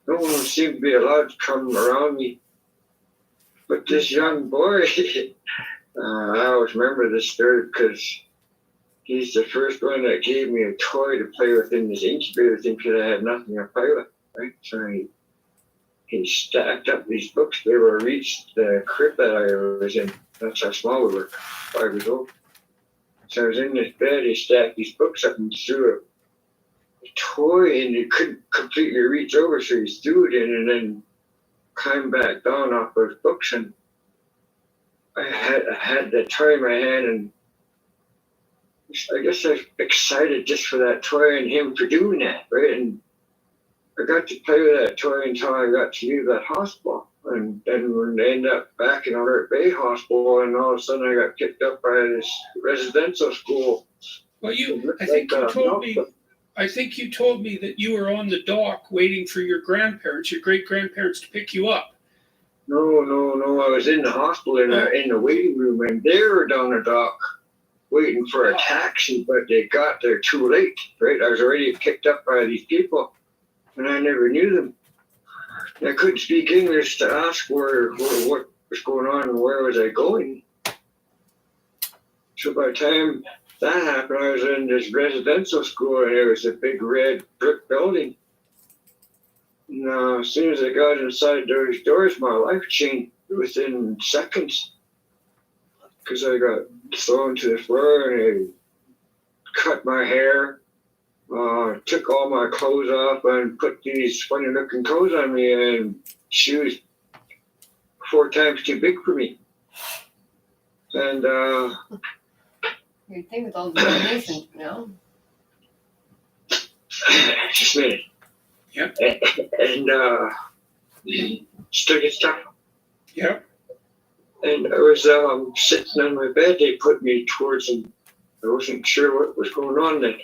no one seemed to be allowed to come around me. But this young boy, I always remember this story because he's the first one that gave me a toy to play with in this incubator thing because I had nothing to play with, right? So he stacked up these books. They were reached the crib that I was in. That's how small we were, 5 years old. So I was in this bed, he stacked these books up and threw a toy and it couldn't completely reach over, so he threw it in and then climbed back down off those books, and I had the toy in my hand, and I guess I was excited just for that toy and him for doing that, right? And I got to play with that toy until I got to leave that hospital. And then when I ended up back in Alert Bay Hospital, and all of a sudden I got picked up by this residential school. Well, I think you told me that you were on the dock waiting for your great grandparents to pick you up. No. I was in the hospital in the waiting room, and they were down the dock waiting for a taxi, but they got there too late, right? I was already picked up by these people, and I never knew them. I couldn't speak English to ask what was going on and where was I going. So by the time that happened, I was in this residential school, and it was a big red brick building. And as soon as I got inside those doors, my life changed within seconds. Because I got thrown to the floor, and they cut my hair, took all my clothes off, and put these funny looking clothes on me, and shoes 4 times too big for me. And You'd think with all the donations, just a minute. Yep. And still get stuff. Yep. And I was sitting on my bed. They put me towards them. I wasn't sure what was going on then,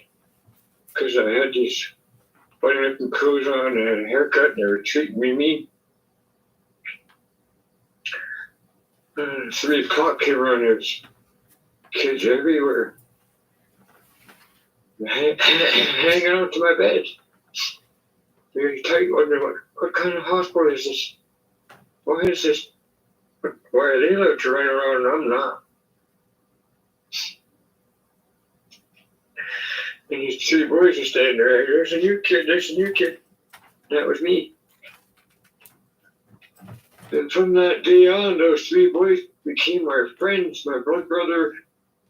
because I had these funny looking clothes on and a haircut, and they were treating me mean. 3 o'clock came around. There's kids everywhere, hanging out to my bed. Very tight, wondering what kind of hospital is this? Why is this? Why are they allowed to run around and I'm not? And these 3 boys are standing there. There's a new kid, there's a new kid. That was me. And from that day on, those 3 boys became my friends, my blood brother.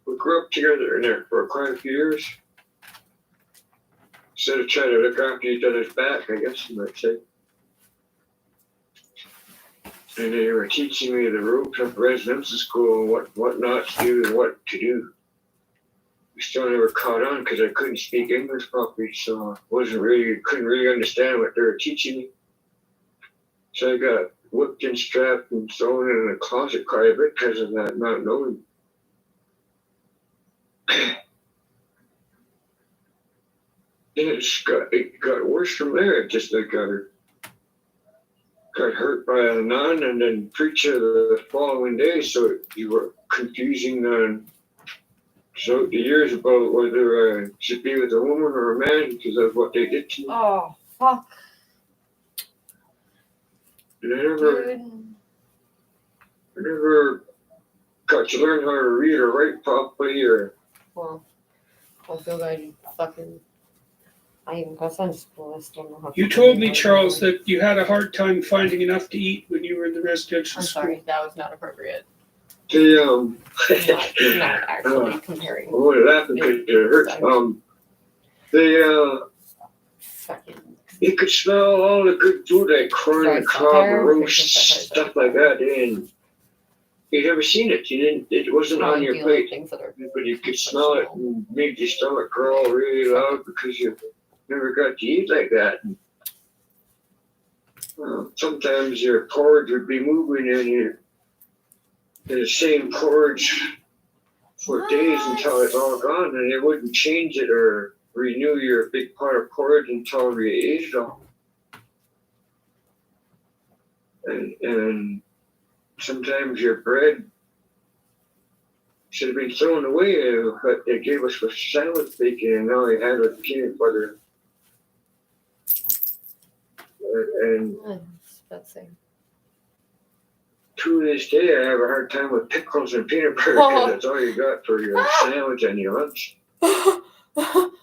We grew up together in there for quite a few years. Instead of trying to look after each other's back, I guess you might say. And they were teaching me the ropes of residential school and what not to do and what to do. I still never caught on because I couldn't speak English properly, so I couldn't really understand what they were teaching me. So I got whipped and strapped and thrown in a closet quite a bit because of that not knowing. And it got worse from there. It just got got hurt by a nun and then preacher the following day, so you were confusing throughout the years about whether I should be with a woman or a man because of what they did to me. Oh, fuck. And I never got to learn how to read or write properly or. Well, I feel like fucking. I even got Sunday school. I still know how. You told me, Charles, that you had a hard time finding enough to eat when you were in the residential I'm school. sorry, that was not appropriate. The Not actually comparing. I was laughing because it hurts. You could smell all the good food like corn and cob and roast, stuff like that, and you'd never seen it. You didn't. It wasn't on your plate, but you could smell it and made your stomach growl really loud because you never got to eat like that. Sometimes your porridge would be moving in the same porridge for days until it's all gone, and they wouldn't change it or renew your big pot of porridge until you ate it all. And sometimes your bread should have been thrown away, but they gave us for salad bacon, and now they had it with peanut butter. And to this day, I have a hard time with pickles and peanut butter because that's all you got for your sandwich and your lunch.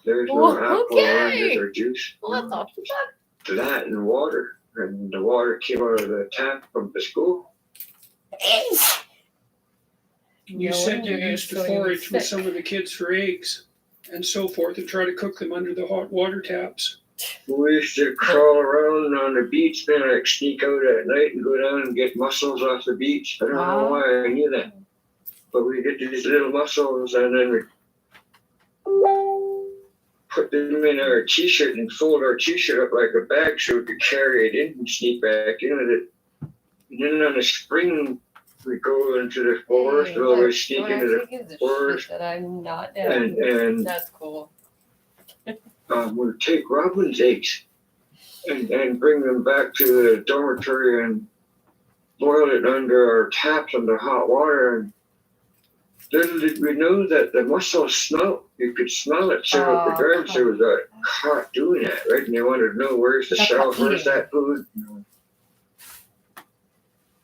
There's no apple, oranges, or juice. That and water. And the water came out of the tap from the school. You said you used to forage with some of the kids for eggs and so forth and try to cook them under the hot water taps. We used to crawl around on the beach, then like sneak out at night and go down and get mussels off the beach. I don't know why I knew that. But we get these little mussels and then we put them in our t-shirt and fold our t-shirt up like a bag so we could carry it in and sneak back in with it. And then on the spring, we go into the forest, we sneak into the forest. That I'm not down. And that's cool. We'll take robin's eggs and bring them back to the dormitory and boil it under our taps under hot water. And little did we know that the mussels smell. You could smell it. So the guards was caught doing that, right? And they wanted to know where's the shell, where's that food.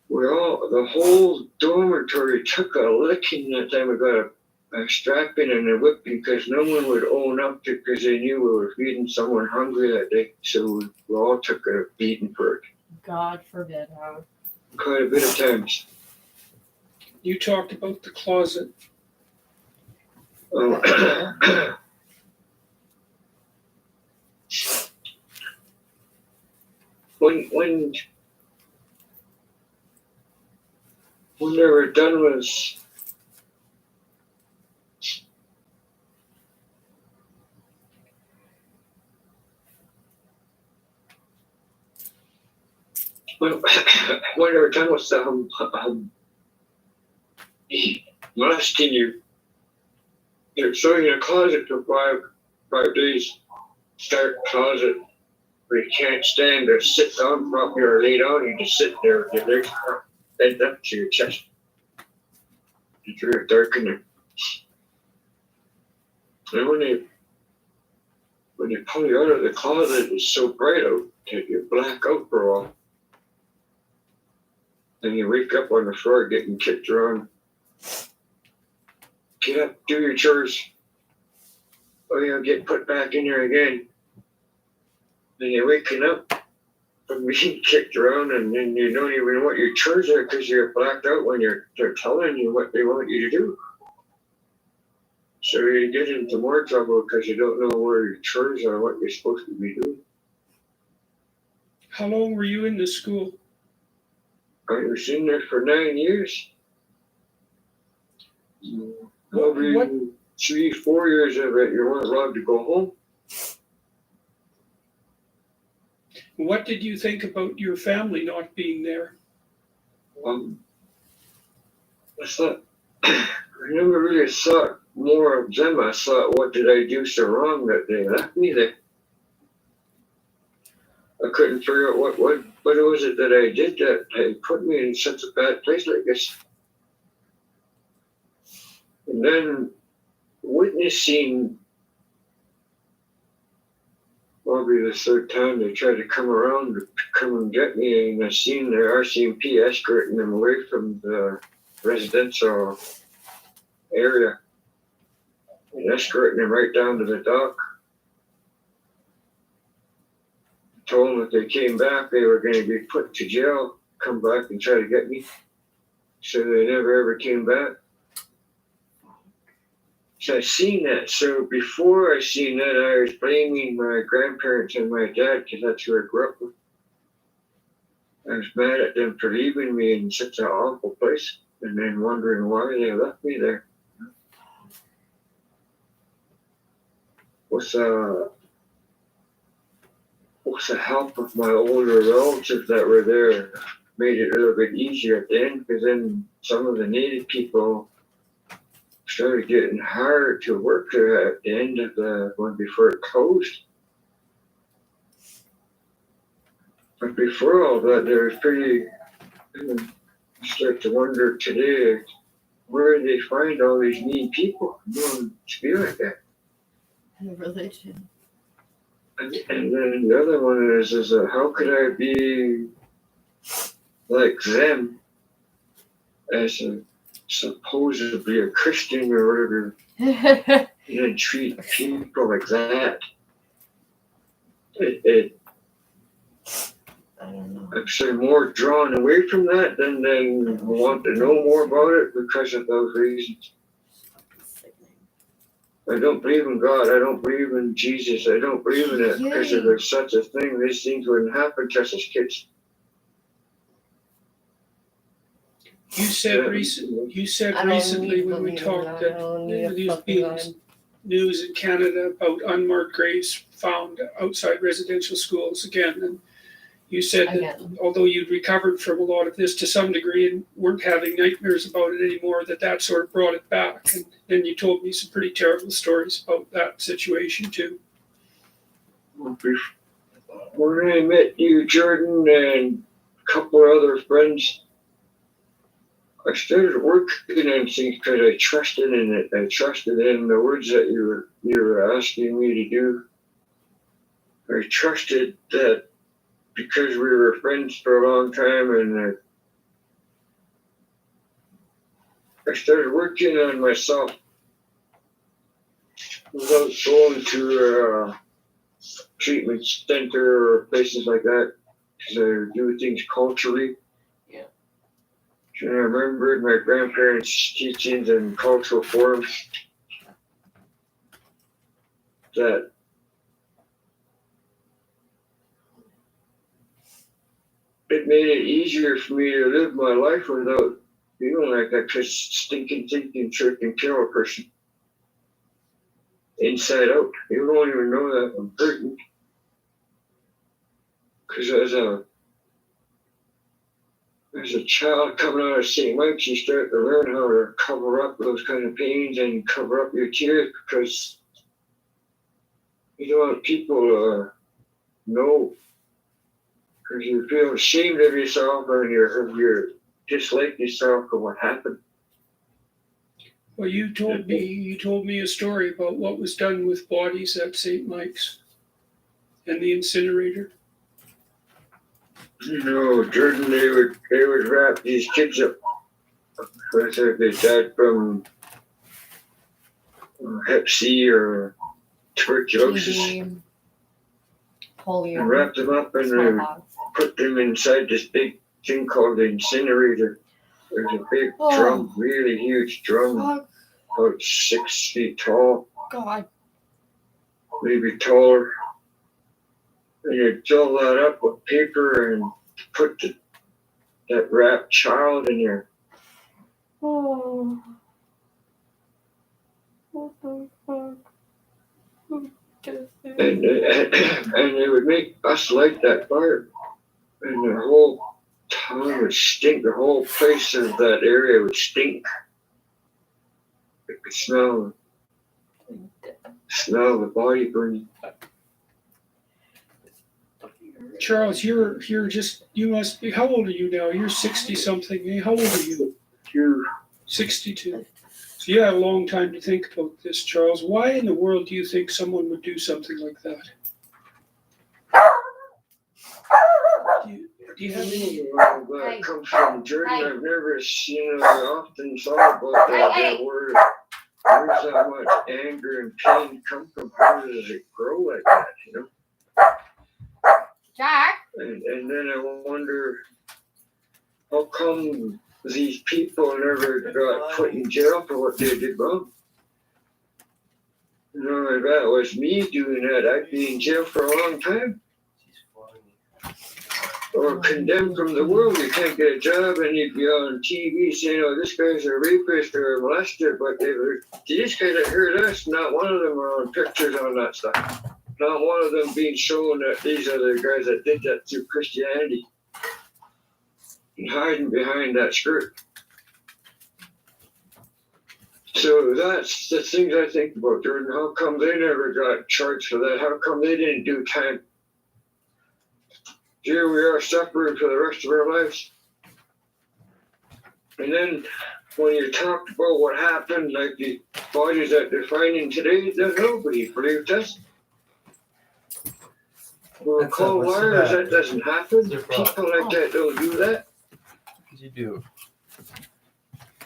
The whole dormitory took a licking that time. We got a strapping and a whipping because no one would own up to it because they knew we were feeding someone hungry that day. So we all took a beating for it. God forbid, huh? Quite a bit of times. You talked about the closet. When they were done with when they were done with molesting you, they're throwing you in a closet for five days. Start closet where you can't stand or sit down properly or lay down. You just sit there with your legs bent up to your chest. It's really dark in there. And when they pull you out of the closet, it's so bright out that you black out for a while. Then you wake up on the floor getting kicked around. Get up, do your chores. Oh, you'll get put back in there again. Then you're waking up from being kicked around, and then you don't even know what your chores are because you're blacked out when they're telling you what they want you to do. So you get into more trouble because you don't know where your chores are, what you're supposed to be doing. How long were you in this school? I was in there for 9 years. Probably 3-4 years of it, you weren't allowed to go home. What did you think about your family not being there? I thought, I never really thought more of them. I thought, what did I do so wrong that they left me there? I couldn't figure out what it was it that I did that put me in such a bad place like this. And then witnessing probably the third time they tried to come around to come and get me, and I seen the RCMP escorting them away from the residential area and escorting them right down to the dock. Told them if they came back, they were going to be put to jail, come back and try to get me. So they never ever came back. So I seen that. So before I seen that, I was blaming my grandparents and my dad because that's who I grew up with. I was mad at them for leaving me in such an awful place and then wondering why they left me there. With the help of my older relatives that were there, made it a little bit easier at the end, because then some of the native people started getting hired to work there at the end of the one before it closed. But before all that, there was pretty. You start to wonder today, where do they find all these mean people? To be like that. Religion. And then the other one is how could I be like them as supposedly a Christian or whatever, and then treat people like that? I don't know. I'm sort of more drawn away from that than want to know more about it because of those reasons. I don't believe in God. I don't believe in Jesus. I don't believe in it because if there's such a thing, these things wouldn't happen to us as kids. You said recently when we talked that there's being news in Canada about unmarked graves found outside residential schools again, and you said that although you'd recovered from a lot of this to some degree and weren't having nightmares about it anymore, that sort of brought it back. And then you told me some pretty terrible stories about that situation too. When I met you, Jordan, and a couple of other friends, I started working on things because I trusted in it. I trusted in the words that you were asking me to do. I trusted that because we were friends for a long time, and I started working on myself without going to a treatment center or places like that, because I do things culturally. Yeah. And I remembered my grandparents' teachings and cultural forums that it made it easier for me to live my life without feeling like I could stinking thinking trick and kill a person inside out. You don't even know that I'm hurting. Because as a child coming out of St. Mike's, you start to learn how to cover up those kind of pains and cover up your tears because you don't want people to know. Because you feel ashamed of yourself and you dislike yourself for what happened. Well, you told me a story about what was done with bodies at St. Mike's and the incinerator. You know, Jordan, they would wrap these kids up. Whether they died from Hep C or tuberculosis. Polio. And wrap them up and put them inside this big thing called the incinerator. There's a big drum, really huge drum, about 6 feet tall. God. Maybe taller. And you fill that up with paper and put that wrapped child in there. Oh. What the fuck? And they would make us light that fire. And the whole town would stink. The whole place of that area would stink. You could smell the body burning. Charles, you must be, how old are you now? You're 60 something. Eh? How old are you? You're 62. So you had a long time to think about this, Charles. Why in the world do you think someone would do something like that? Do you have any? Well, that comes from Jordan. I've never seen it. I often thought about that. Where's that much anger and pain come from? How does it grow like that, you know? Jack? And then I wonder, how come these people never got put in jail for what they did wrong? You know, if that was me doing that, I'd be in jail for a long time. Or condemned from the world. You can't get a job and you'd be on TV saying, oh, this guy's a rapist or a molester, but these guys that hurt us, not one of them are on pictures on that stuff. Not one of them being shown that these are the guys that did that through Christianity. And hiding behind that skirt. So that's the things I think about, Jordan. How come they never got charged for that? How come they didn't do time? Here we are suffering for the rest of our lives. And then when you talked about what happened, like the bodies that they're finding today, there's nobody believed us. We're called liars, that doesn't happen. People like that don't do that. You do.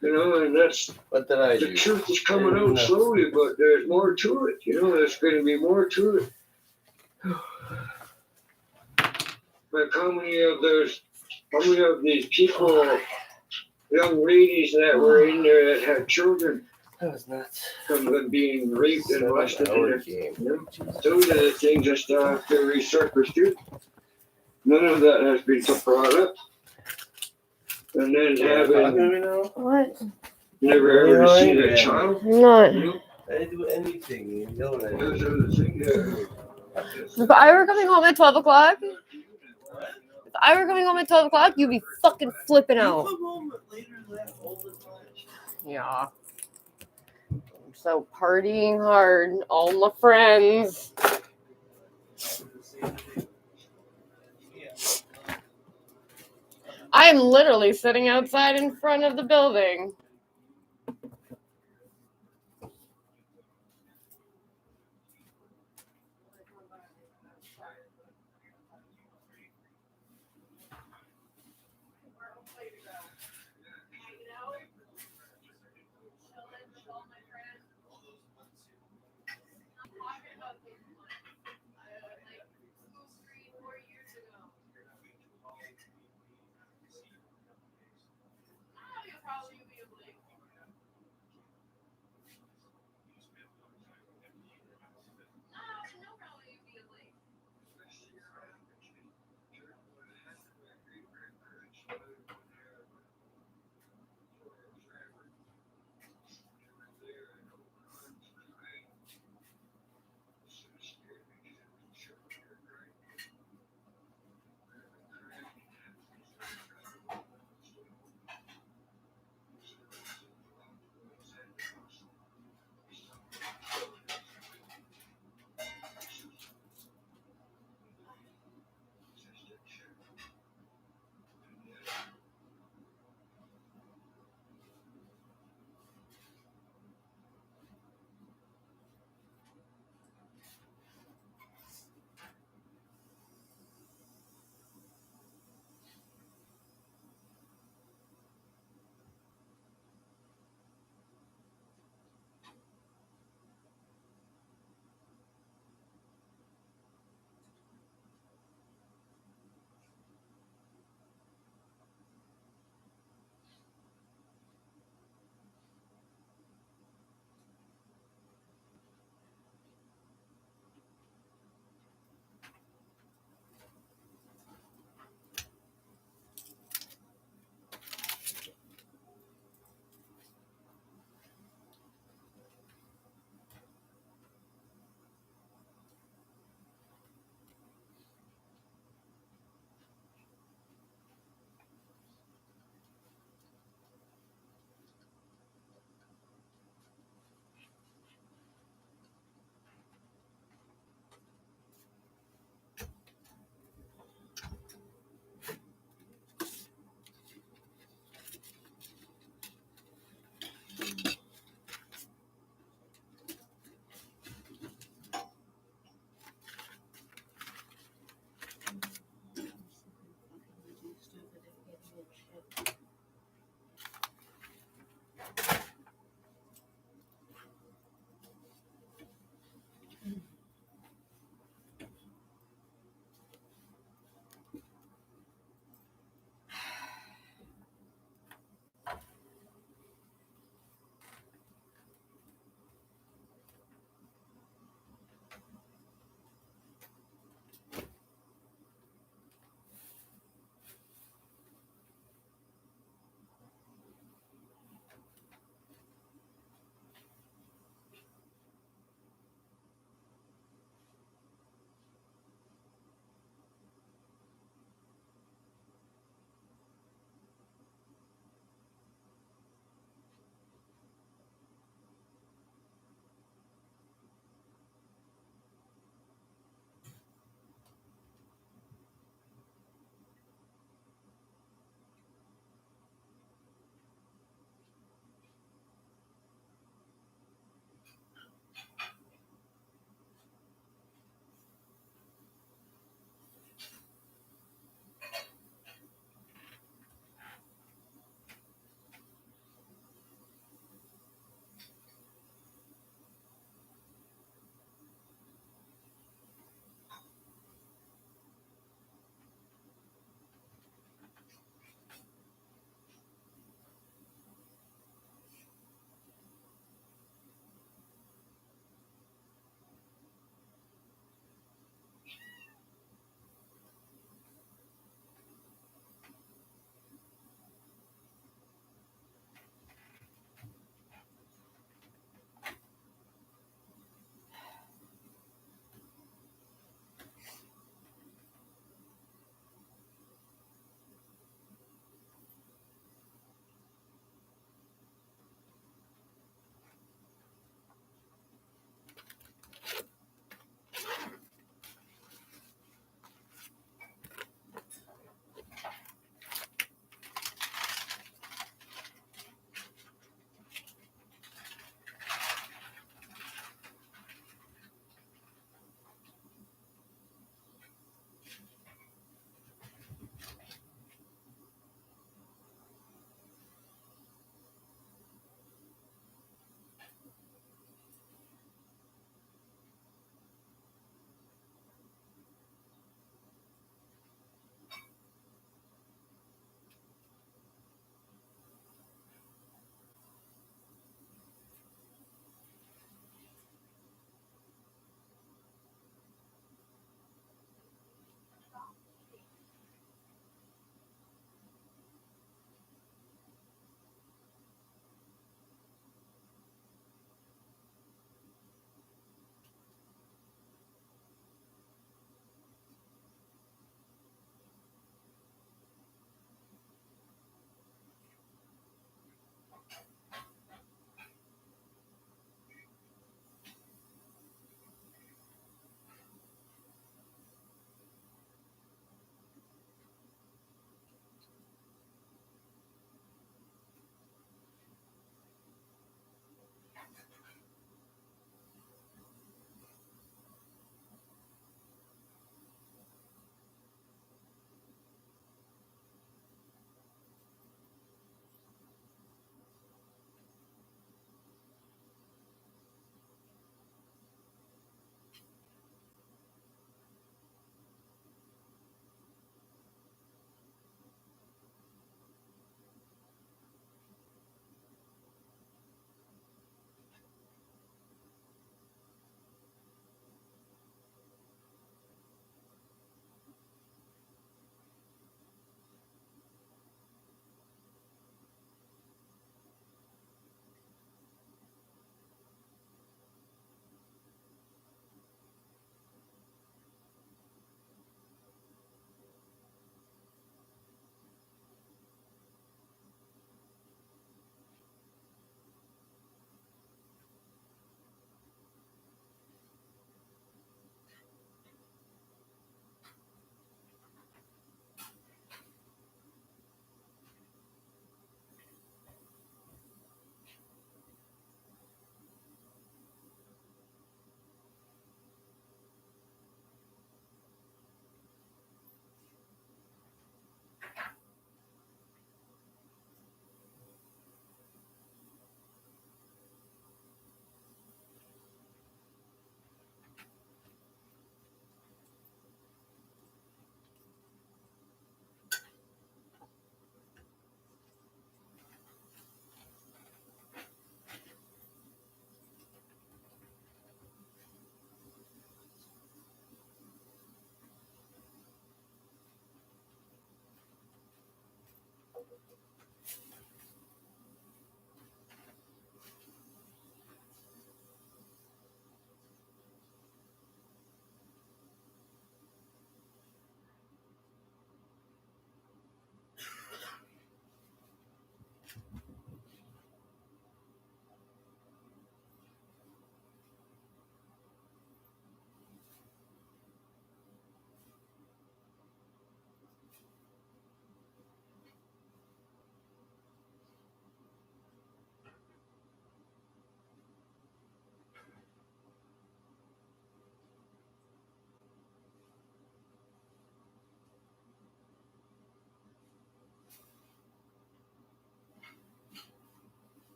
You know, and that's what did I the do? truth is coming out slowly, but there's more to it. You know, there's going to be more to it. Like how many of these people, young ladies that were in there that had children, that was nuts. From them being raped and molested in there. You know? Those are the things that still have to resurface too. None of that has been brought up. And then having what? Never ever seen a child. Not. You know? I didn't do anything. You know that. Those are the things that If I were coming home at 12 o'clock, you'd be fucking flipping out. Yeah. I'm so partying hard. All my friends. I am literally sitting outside in front of the building.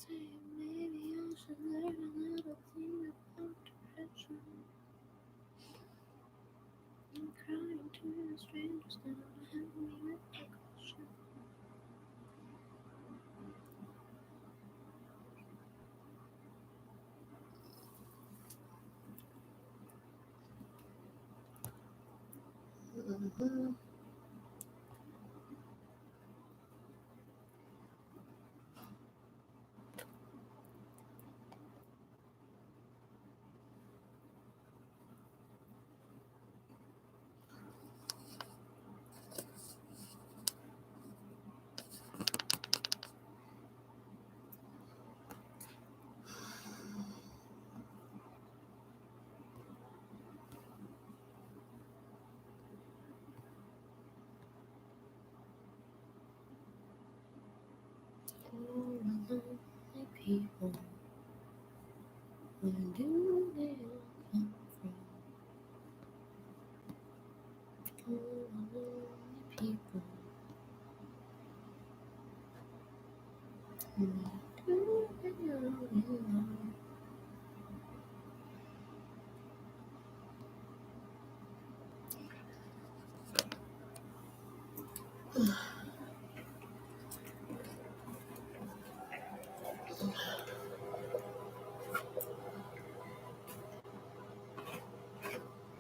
maybe I should learn another thing about depression. I'm crying to strangers that don't have me repercussion. Mm-hmm. All the lonely people, where do they all come from? All the lonely people, where do they all belong?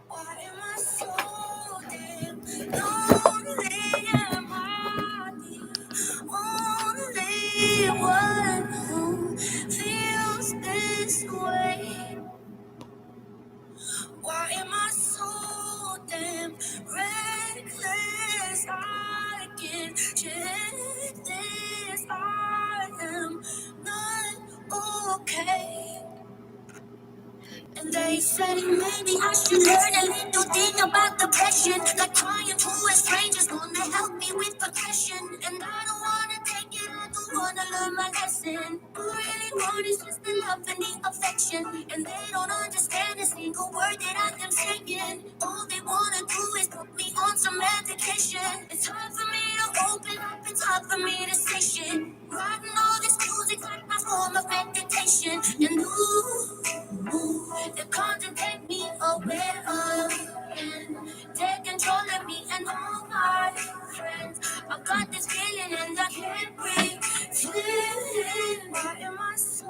Why am I so damn lonely? Am I the only one who feels this way? Why am I so damn reckless? I can check this. I am not okay. And they say maybe I should learn a little thing about depression. Like crying to a stranger's gonna help me with depression. And I don't wanna take it, I don't wanna learn my lesson. All I really want is just the love and the affection. And they don't understand a single word that I am saying. All they wanna do is put me on some medication. It's hard for me to open up, it's hard for me to say shit. Writing all this music's like my form of meditation. And the content take me away and take control of me and all my friends. I got this feeling and I can't breathe. Why am I so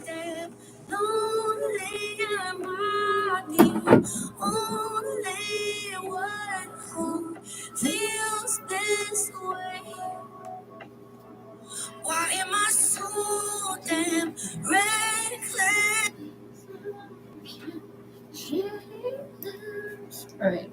damn lonely? Am I the only one who feels this way? Why am I so damn reckless? All right.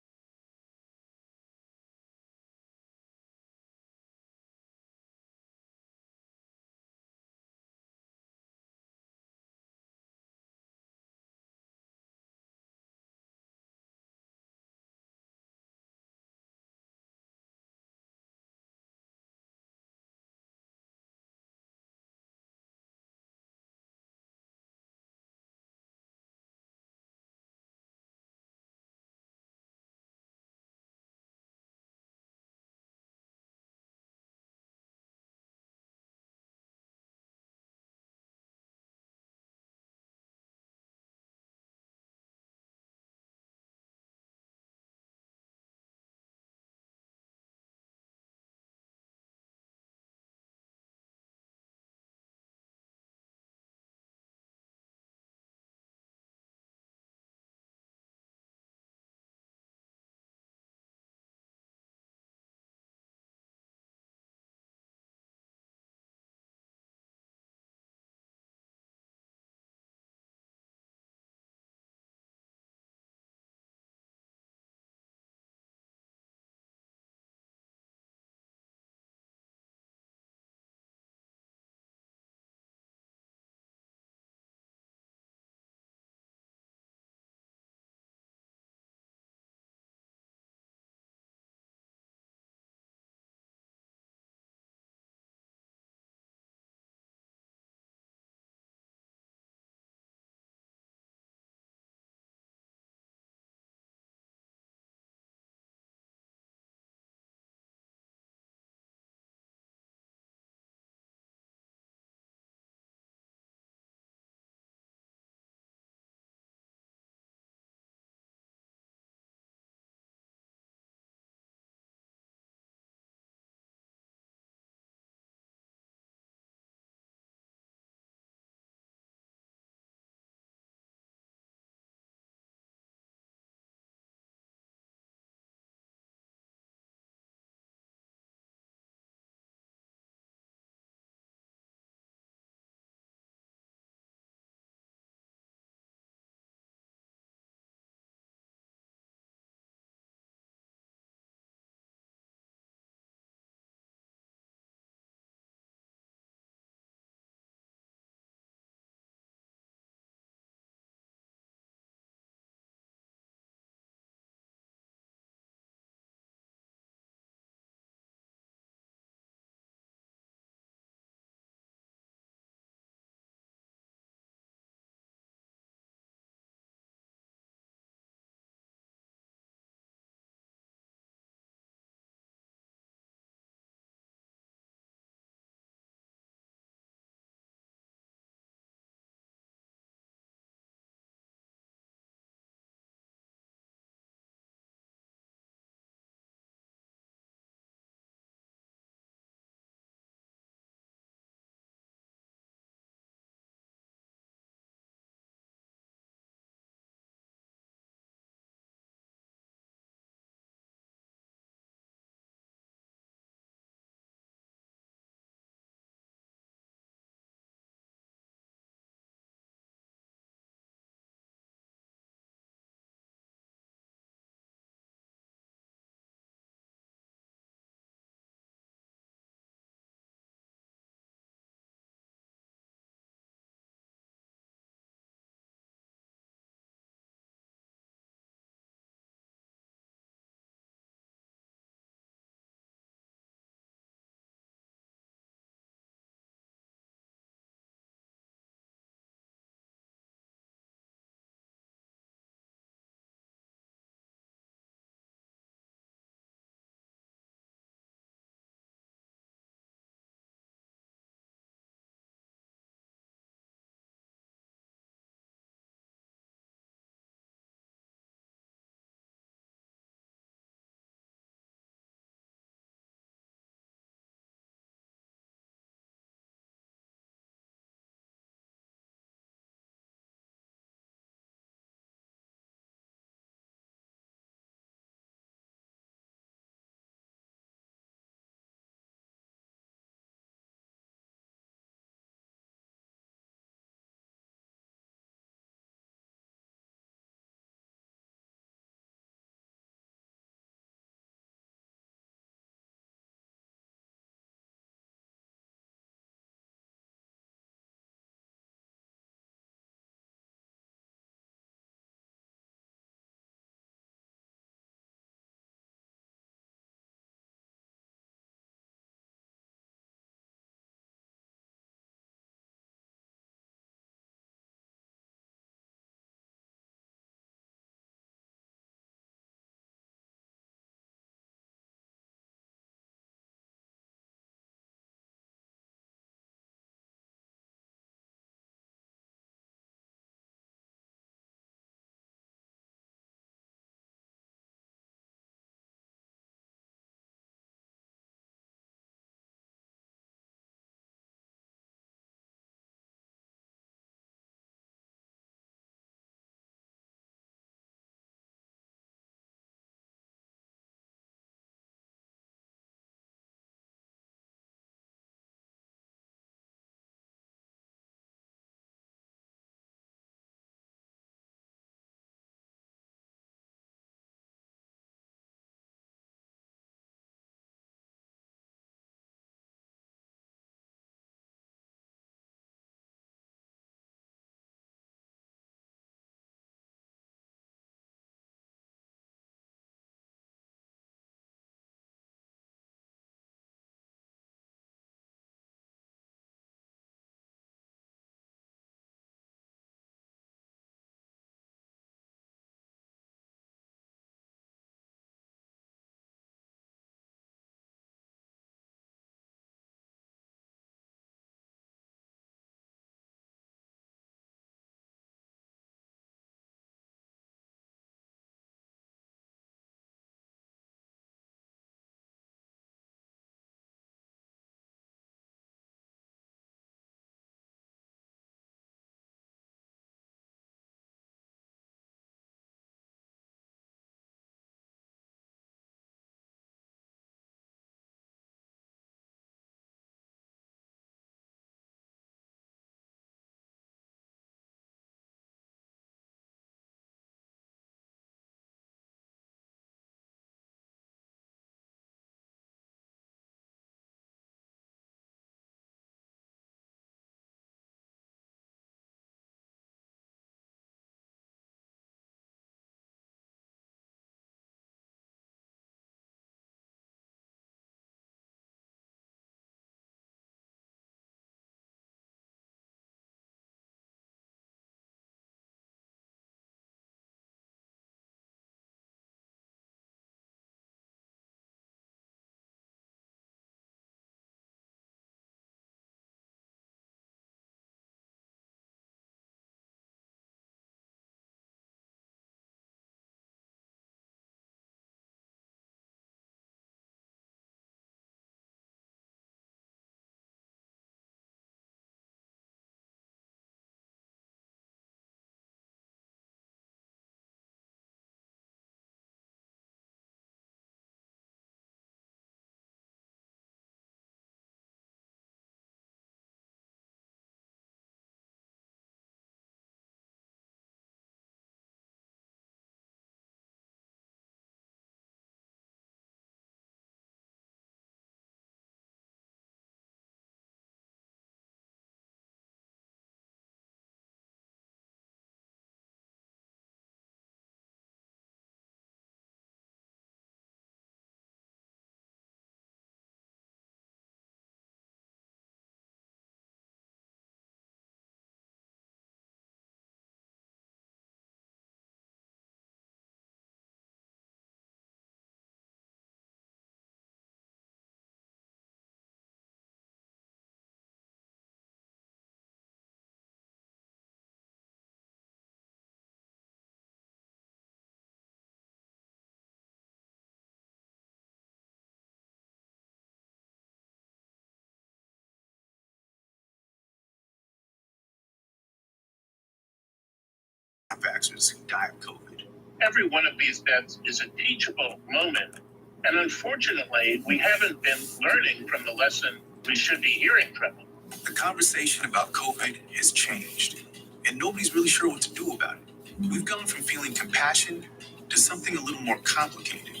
anti-vaxxers who die of COVID. Every one of these deaths is a teachable moment. And unfortunately, we haven't been learning from the lesson we should be hearing from them. The conversation about COVID has changed, and nobody's really sure what to do about it. We've gone from feeling compassion to something a little more complicated,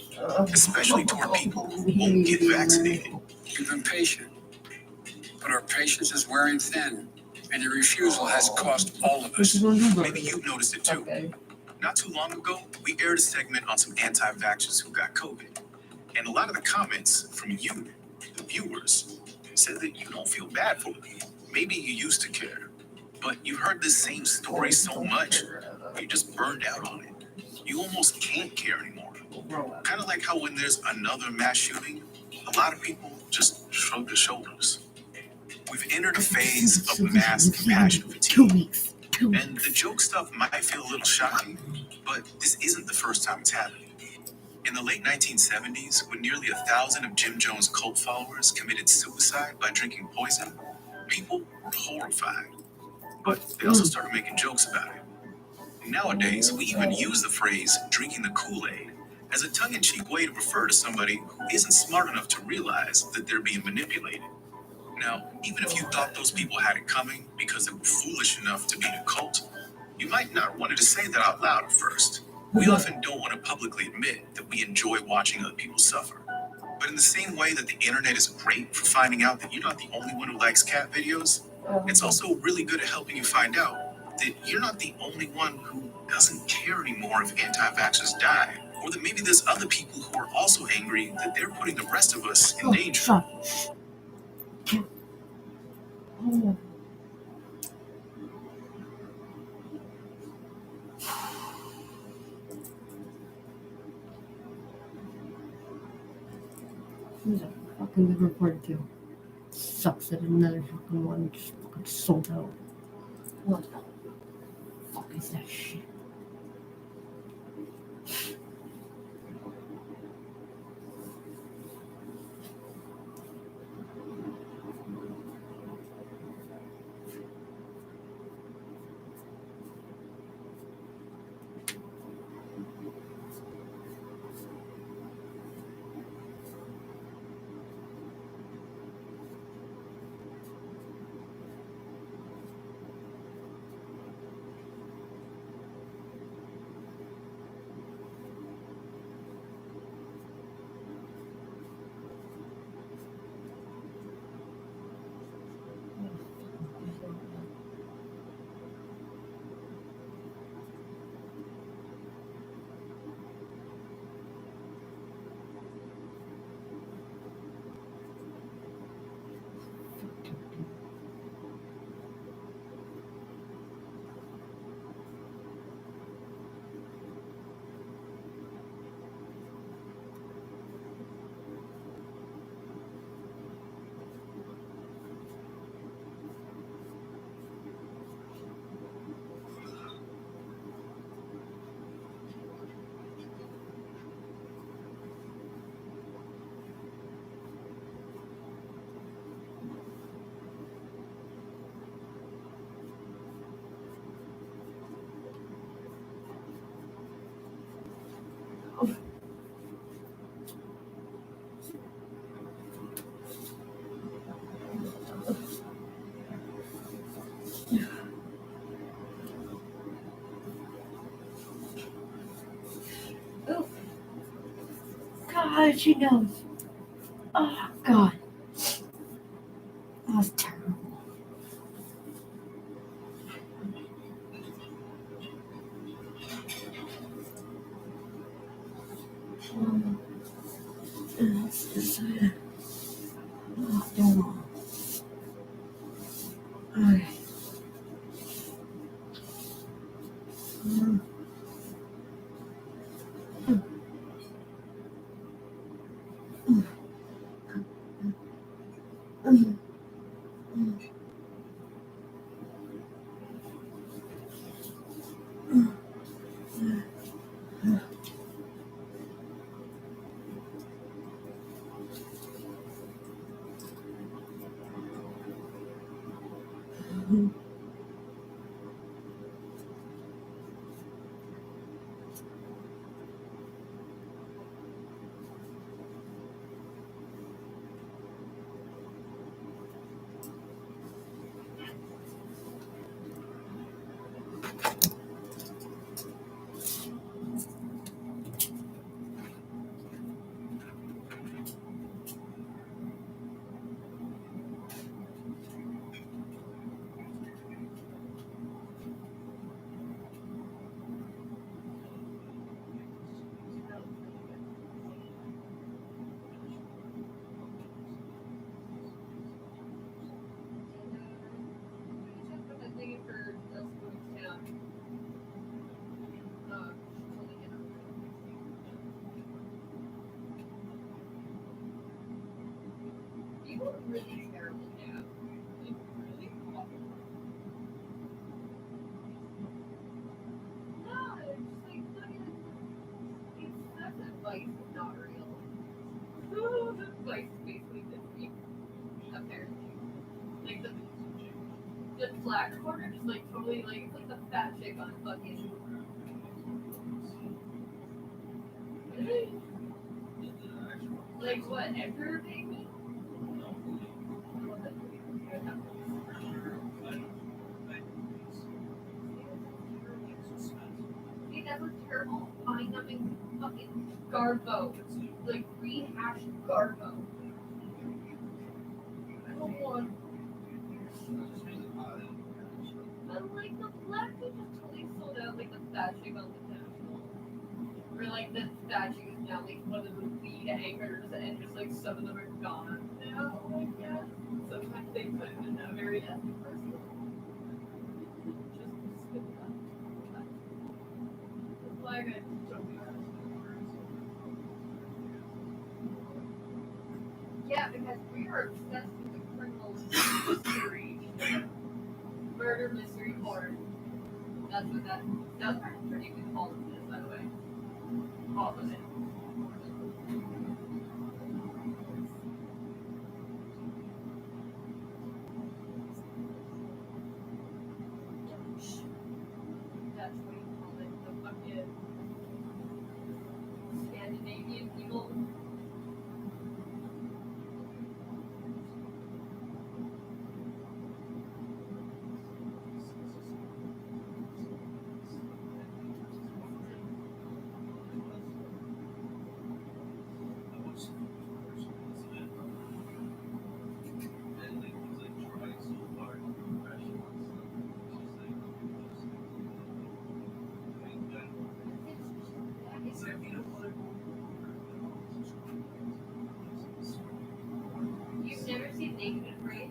especially toward people who won't get vaccinated. We've been patient, but our patience is wearing thin, and your refusal has cost all of us. Maybe you've noticed it too. Not too long ago, we aired a segment on some anti-vaxxers who got COVID. And a lot of the comments from you, the viewers, said that you don't feel bad for them. Maybe you used to care, but you've heard this same story so much, you just burned out on it. You almost can't care anymore. Kind of like how when there's another mass shooting, a lot of people just shrug their shoulders. We've entered a phase of mass compassion fatigue. And the joke stuff might feel a little shocking, but this isn't the first time it's happening. In the late 1970s, when nearly 1,000 of Jim Jones' cult followers committed suicide by drinking poison, people were horrified. But they also started making jokes about it. Nowadays, we even use the phrase drinking the Kool-Aid as a tongue-in-cheek way to refer to somebody who isn't smart enough to realize that they're being manipulated. Now, even if you thought those people had it coming because they were foolish enough to be in a cult, you might not have wanted to say that out loud at first. We often don't want to publicly admit that we enjoy watching other people suffer. But in the same way that the internet is great for finding out that you're not the only one who likes cat videos, it's also really good at helping you find out that you're not the only one who doesn't care anymore if anti-vaxxers die, or that maybe there's other people who are also angry that they're putting the rest of us in danger. Who's that fucking good report to? Sucks that another fucking one just fucking sold out. What the fuck is that shit? God, she knows. Oh, God. That was terrible. Oh, don't. Okay. People are really terrible now. Like, really awful. No, it's just like, it's that's advice is not real. Oh, the advice is basically Disney, apparently. Like the black corner just like totally like it's like the fat chick on fucking. Like what, Emperor baby? See, that's a terrible mind-numbing fucking garbo. Like rehashed garbo. I don't want. But like the black dude just totally sold out like the fat chick on the national. Or like the fat chick is now like one of the lead anchors and just like some of them are gone now, I guess. Sometimes they put it in a very ethnic person. Just spit it out. The black guy don't be honest. Yeah, because we are obsessed with the criminal mystery. Murder mystery porn. That's what that's pretty good all of this, by the way. All of it. That's what you call it, the fucking Scandinavian people. You've never seen Naked and Afraid?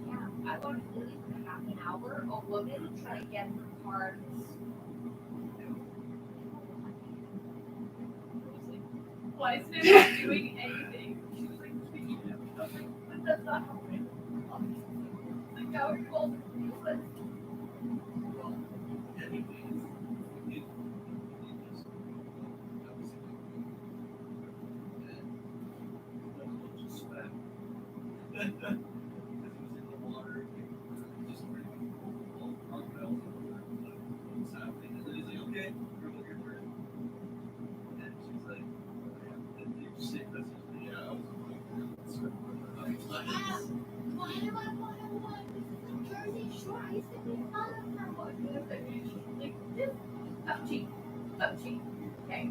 Yeah, I watched Lily for half an hour. A woman try to get her cards. Why is she not doing anything? She was like, I was like, but that's not how it like, how are you all useless? Upcheap. Okay.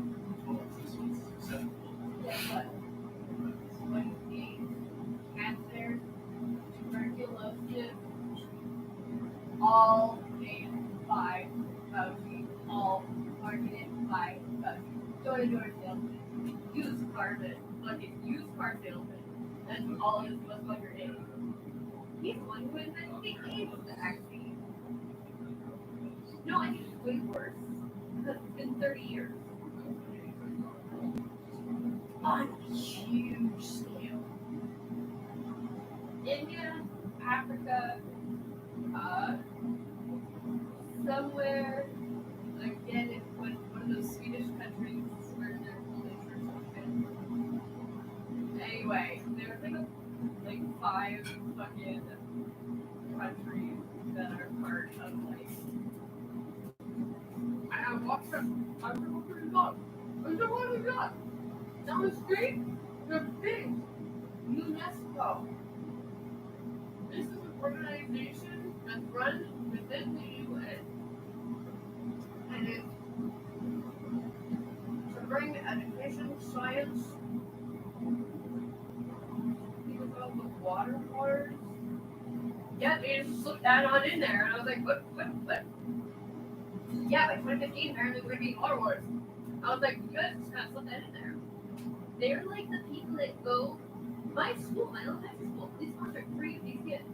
Guess what? What you eat? Cancer, tuberculosis, all made by Fauci, all marketed by Fauci. Door-to-door salesman, used car fucking used car salesman. That's all this motherfucker is. He's the one who invented the AIDS vaccine. No, I think it's way worse. Because it's been 30 years. On a huge scale. India, Africa, somewhere, again, it's one of those Swedish countries where they're Polish or something. Anyway, there's like 5 fucking countries that are part of like. I walked from. I was like, what got? I was like, what we got? Down the street, the big UNESCO organization that's run within the UN, and it's to bring education, science, people about the water wars. Yeah, they just slipped that on in there, and I was like, what? Yeah, by 2015, apparently we're gonna be water wars. I was like, you guys just kind of slipped that in there. They're like the people that go, my school, my elementary school, they sponsor 3 of these kids.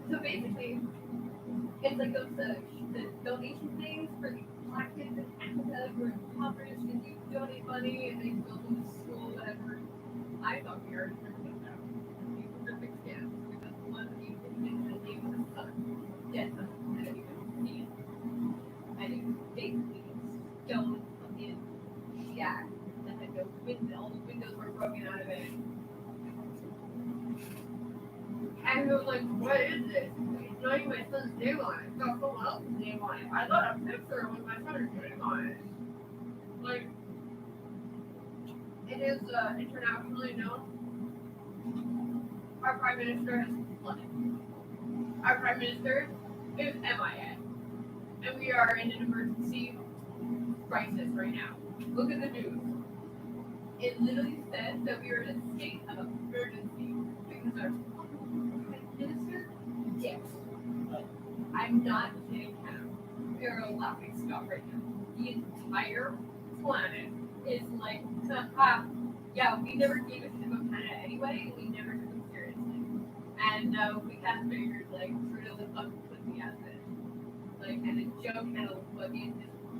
So basically, it's like those the donation things for the black kids in Africa who are impoverished, and you donate money and they go to the school, whatever. I thought we already figured this out. These were big scams because one of these kids had named his son, dead son, and you couldn't see it. And it was basically stone fucking shack that had no window, all the windows were broken out of it. And we were like, what is this? It's not even my son's name on it. It's got someone else's name on it. I got a picture with my son's name on it. Like, it is internationally known. Our Prime Minister has flooded. Our Prime Minister is MIA. And we are in an emergency crisis right now. Look at the news. It literally says that we are in a state of emergency because our minister dicks. I'm not kidding him. We are a laughing stock right now. The entire planet is like, yeah, we never gave a shit about Canada anyway, and we never took them seriously. And we kind of figured, like, Trudeau the fucking pussy ass bitch. Like, and the joke kind of fucking,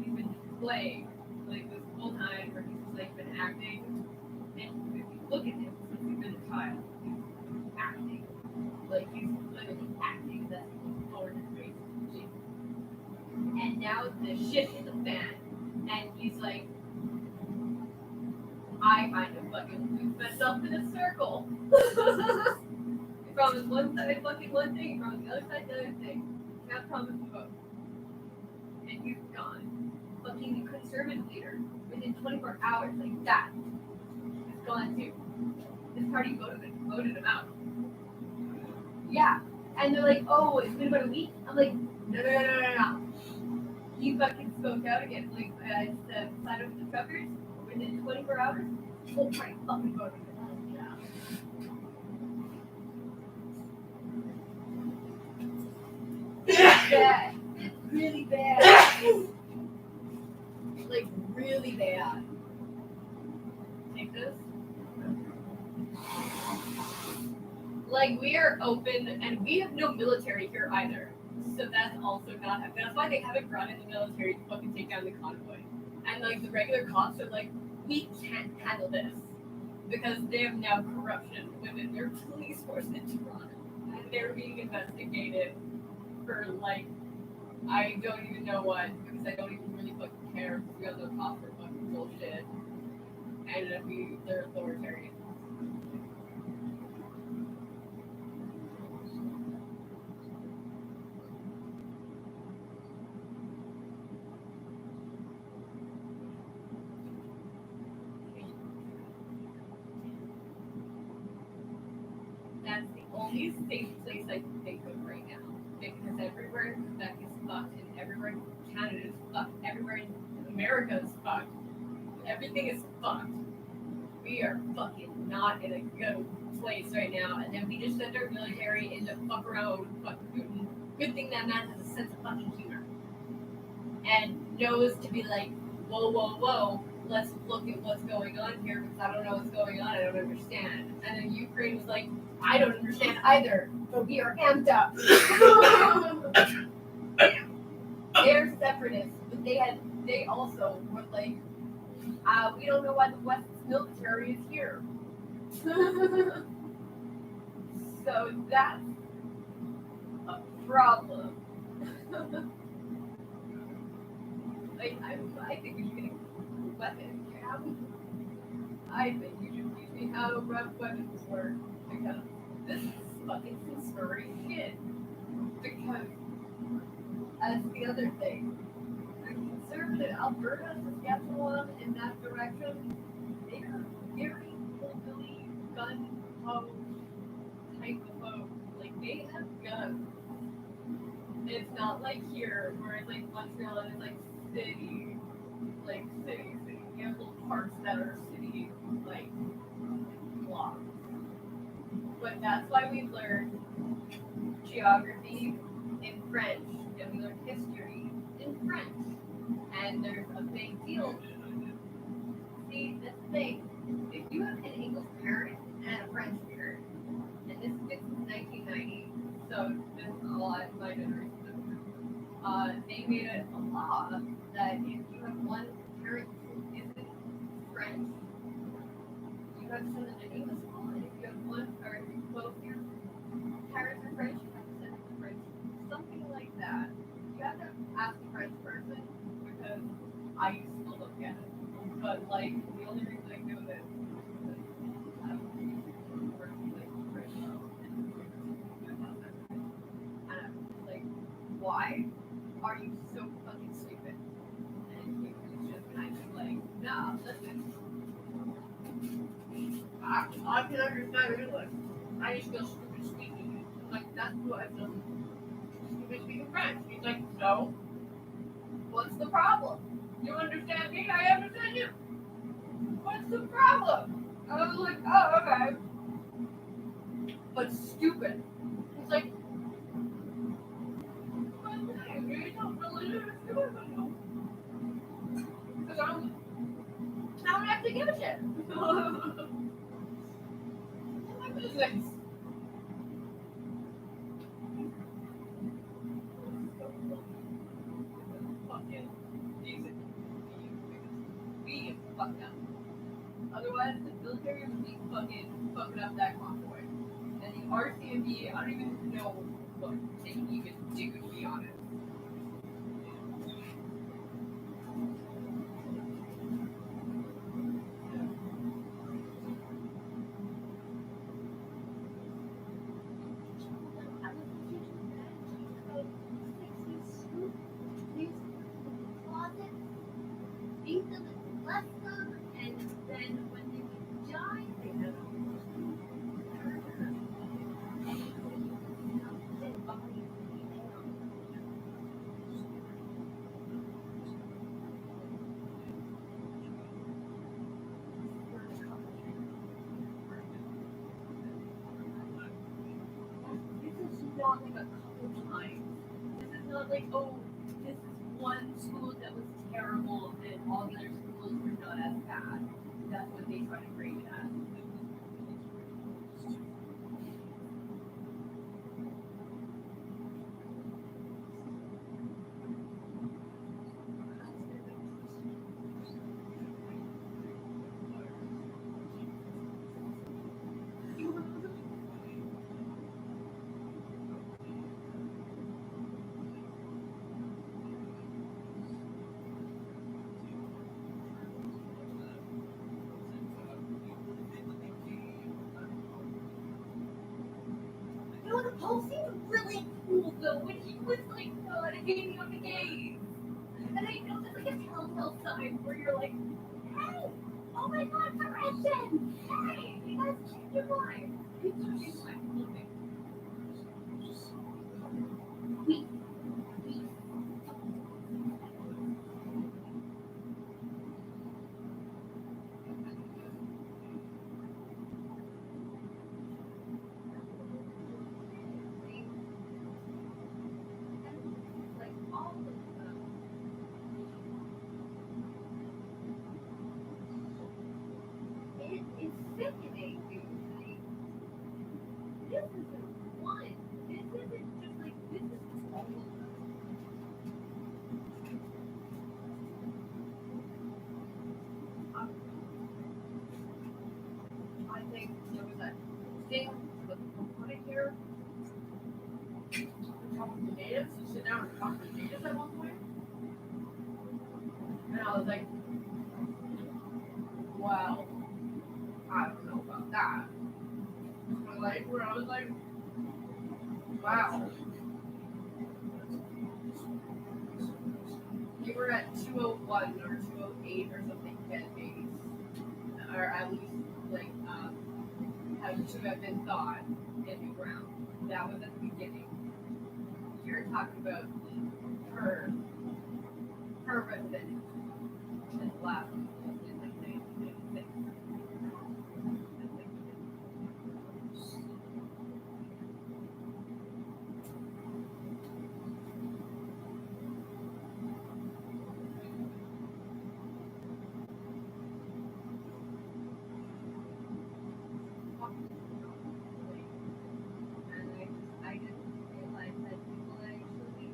he's been displaying, like, this whole time where he's just, like, been acting. And if you look at him since he's been a child, he's acting. Like, he's literally acting that forward his face. And now the shit hit the fan, and he's like, I kind of fucking moved myself in a circle. He promised one side fucking one thing, he promised the other side the other thing. Now promised both. And he's gone. Fucking conservative leader within 24 hours like that is gone too. His party voted him out. Yeah. And they're like, oh, it's been about a week? I'm like, no. He fucking spoke out again. Like, side of the truckers, within 24 hours, whole party fucking voted him out. It's bad. It's really bad. Like, really bad. Take this. Like, we are open, and we have no military here either. So that's also not happening. That's why they haven't brought in the military to fucking take down the convoy. And, like, the regular cops are like, we can't handle this. Because they have now corruption within their police force in Toronto. And they're being investigated for, like, I don't even know what, because I don't even really fucking care, because we all know cops are fucking bullshit. And they're authoritarian. That's the only safe place I can think of right now. Because everywhere in Quebec is fucked, and everywhere in Canada is fucked, everywhere in America is fucked. Everything is fucked. We are fucking not in a good place right now, and then we just send our military in to fuck around with fucking Putin. Good thing that man has a sense of fucking humor. And knows to be like, whoa, let's look at what's going on here, because I don't know what's going on, I don't understand. And then Ukraine was like, I don't understand either, but we are amped up. They're separatists, but they also were like, we don't know why the West's military is here. So that's a problem. Like, I think we should get a weapon cam. I think you should teach me how rough weapons work, because this is fucking conspiracy. Because, as the other thing, the conservative Alberta, Saskatchewan, in that direction, they're very hillbilly, gun-ho type of vote. Like, Ain't that good? It's not like here where it's like Montreal and it's like city. You have little parts that are city, like, blocks. But that's why we learn geography in French, and we learn history in French. And there's a big deal. See, this thing, if you have an English parent and a French parent, and this is 1990, so this is a lot of my generation. They made it a law that if you have one parent who isn't French, you have to send them to English school. And if you have one, or if both your parents are French, you have to send them to French. Something like that. You have to ask a French person because I still don't get it. But like the only reason I know this is because I don't French. And I'm like, why are you so fucking stupid? And it's just kind of like, no, listen. I can understand English. I just feel stupid speaking it. Like, that's what I feel stupid speaking French. He's like, no. What's the problem? You understand me? I understand you. What's the problem? I was like, oh, okay. But stupid. He's like, you don't really understand me. Because I don't have to give a shit. My business. Fucking decent. We fucked up. Otherwise, the military would be fucking up that convoy. And the RCMP, I don't even know what they even do, to be honest. Not like a couple times. This is not like, oh, this is one school that was terrible and all the other schools were not as bad. That's what they try to frame it as. Paul seemed really cool though when he was like hanging on the gates. And I know there's like a telltale sign where you're like, hey, oh my god, correction! Hey, you guys changed your mind. It's like, okay. I think there was that thing with the here. Talking to natives, to sit down and talk to natives at one point. And I was like, well, I don't know about that. But like, where I was like, wow. You were at 201 or 208 or something dead base. Or at least, like, had to have been thought in the ground. that was at the beginning. You're talking about her resident and last in like 1996. I didn't realize that people actually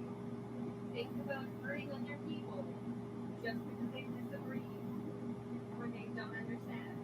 think about hurting other people just because they disagree or they don't understand.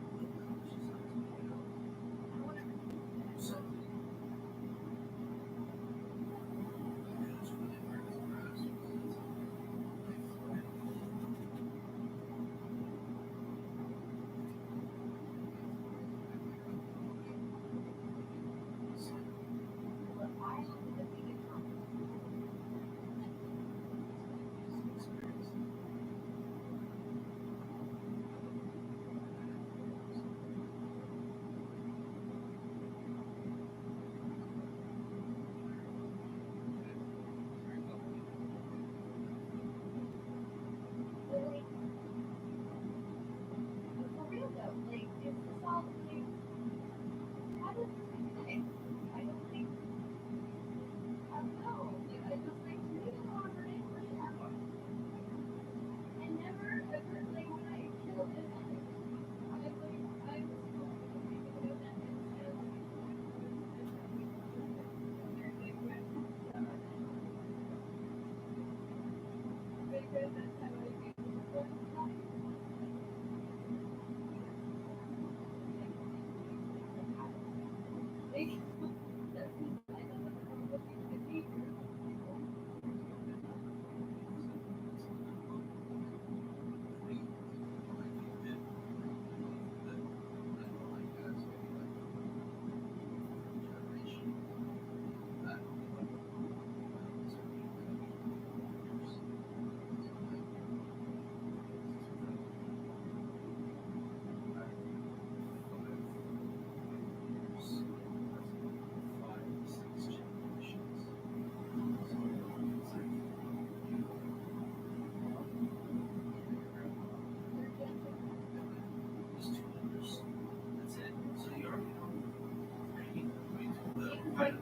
For real though, like, is this all like, how does this connect? I don't think, I don't know. Like, I just like, to me, I don't remember it for sure. I never ever, like, when I killed it, I was because that's how I feel.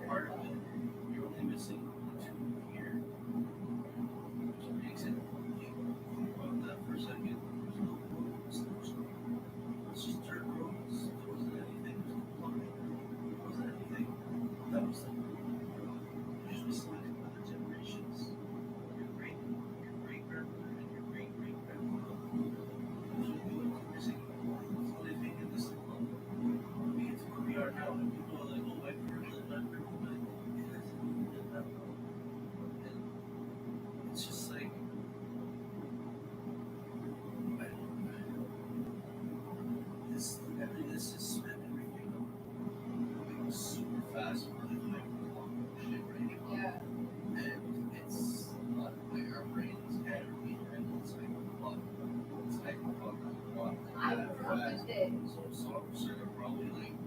Part of it, you're only missing the 2 here, which makes it, about that for a second, there's no roads, it's just dirt roads, there wasn't anything, there's no plumbing, there wasn't anything, that was the road, you're just missing like other generations, your great-grandmother and your great-great-grandmother, you're missing, it's only thing in this alone, we get to where we are now, and people are like, oh, my parents live that river, but it hasn't even been that long. And it's just like, I don't know. This is spent everything moving super fast, really quick, shit right now. Yeah. And it's not like our brains can't read it, and it's like, fuck, I fast. So are probably like,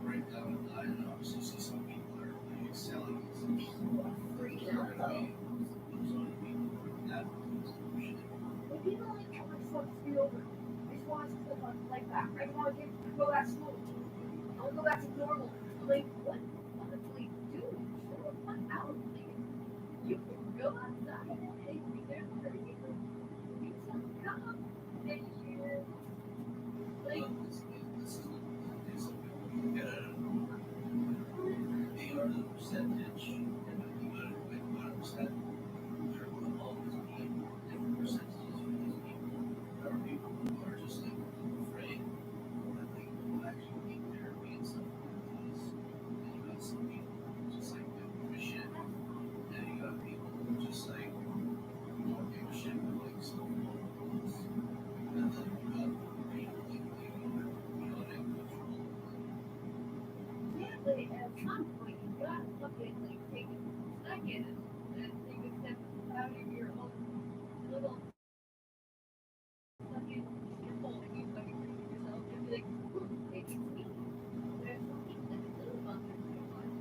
break down and die, and obviously see some people are like excelling in some shit. There's not gonna be people who are that shit. When people like how much fucks me over, I just want to click on like that. I want to go back to school. I want to go back to normal. I'm like, what? Honestly, dude, chill the fuck out. Like, you can go outside and there's 30 people. You can come and you like. They are the percentage, and you gotta understand there will always be different percentages of these people. There are people who are just like afraid that they will actually need therapy and stuff like this. And you got some people who just like don't give a shit. And you got people who just like don't give a shit with like some rules. And then you got people like chaotic control. Yeah, but at some point you gotta fucking like take a second and take a step out of your own little fucking shithole that you fucking create yourself and be like, maybe it's me. There's something that I live on in my life.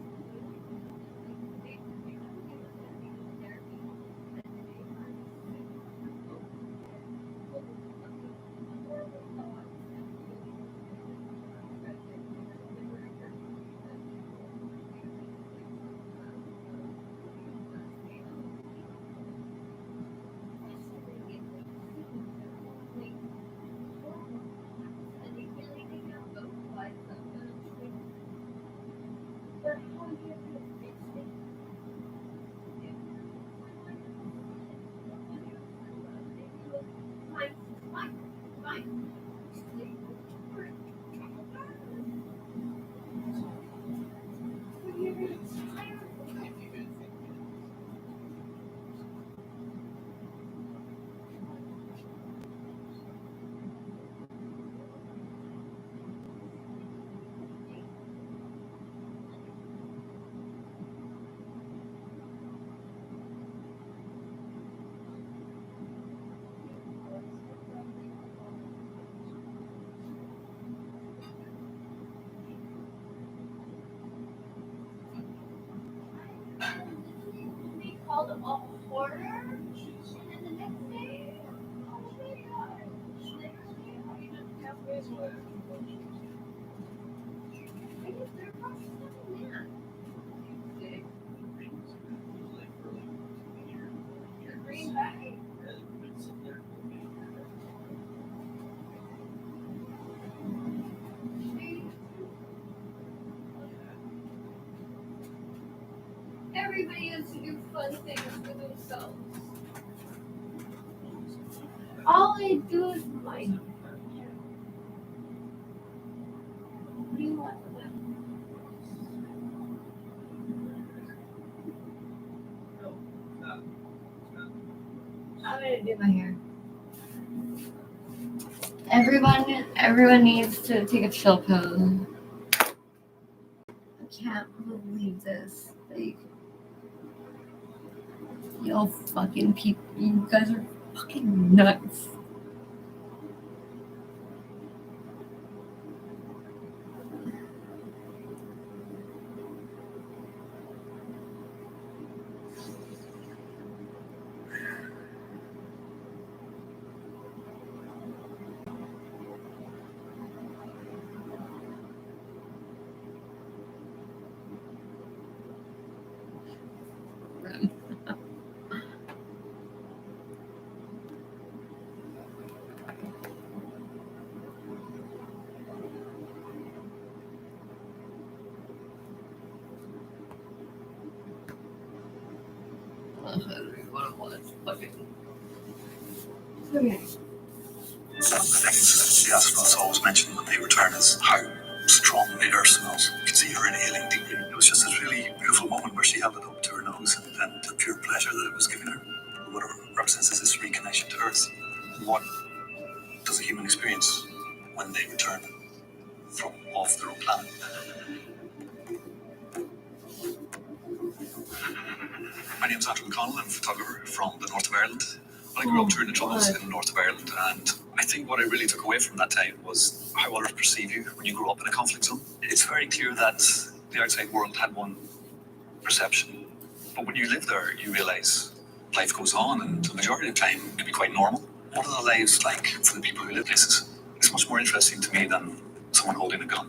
They called a hoarder, and then the next day, oh my god. They're probably something mad. Green Bay. Everybody has to do fun things for themselves. All I do is like. What do you want from them? I'm gonna do my hair. Everyone needs to take a chill pill. I can't believe this. Like, y'all fucking people, you guys are fucking nuts. Okay. One of the things the astronauts always mention when they return is how strong the air smells. You can see her inhaling deeply. It was just this really beautiful moment where she held it up to her nose and the pure pleasure that it was giving her. What it represents is this reconnection to Earth. What does a human experience when they return from off their own planet? My name's Andrew McConnell. I'm a photographer from the north of Ireland. I grew up during the Troubles in the north of Ireland, and I think what I really took away from that time was how others perceive you when you grow up in a conflict zone. It's very clear that the outside world had one perception, but when you live there, you realise life goes on, and the majority of the time it can be quite normal. What are the lives like for the people who live places? It's much more interesting to me than someone holding a gun.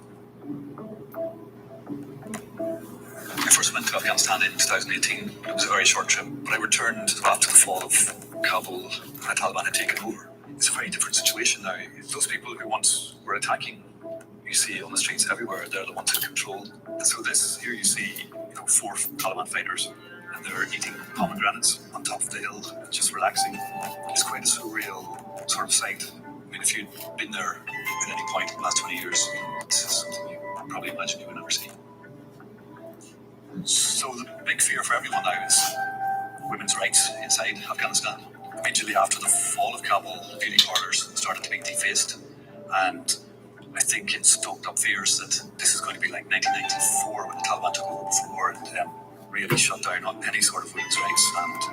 I first went to Afghanistan in 2018. It was a very short trip, but I returned after the fall of Kabul and the Taliban had taken over. It's a very different situation now. Those people who once were attacking, you see on the streets everywhere, they're the ones in control. And so here you see 4 Taliban fighters, and they're eating pomegranates on top of the hill, just relaxing. It's quite a surreal sort of sight. I mean, if you'd been there at any point in the last 20 years, this is something you probably imagine you would never see. So the big fear for everyone now is women's rights inside Afghanistan. Immediately after the fall of Kabul, beauty parlours started to be defaced, and I think it stoked up fears that this is going to be like 1994 when the Taliban took over before and really shut down on any sort of women's rights, and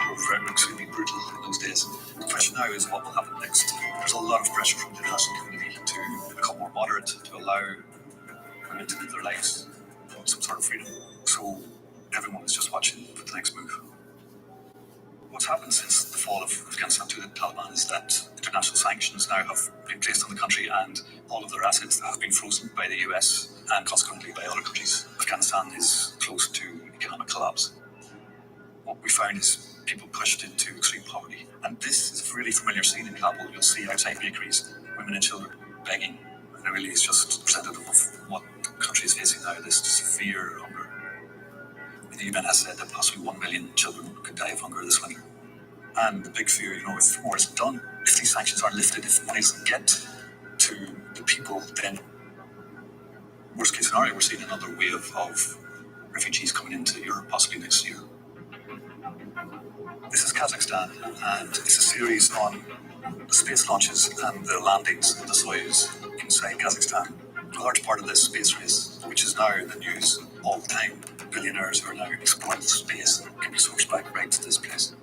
it was extremely brutal in those days. The question now is what will happen next. There's a lot of pressure from the international community to become more moderate, to allow women to live their lives with some sort of freedom. So everyone is just watching for the next move. What's happened since the fall of Afghanistan to the Taliban is that international sanctions now have been placed on the country, and all of their assets have been frozen by the US and consequently by other countries. Afghanistan is close to economic collapse. What we found is people pushed into extreme poverty, and this is a really familiar scene in Kabul. You'll see outside bakeries women and children begging, and it really is just representative of what the country is facing now, this severe hunger. The UN has said that possibly 1 million children could die of hunger this winter. And the big fear, if more isn't done, if these sanctions are lifted, if money doesn't get to the people, then worst case scenario, we're seeing another wave of refugees coming into Europe possibly next year. This is Kazakhstan, and it's a series on the space launches and the landings of the Soyuz inside Kazakhstan. A large part of this space race, which is now in the news all the time, billionaires who are now exploring space can be sourced back right to this place.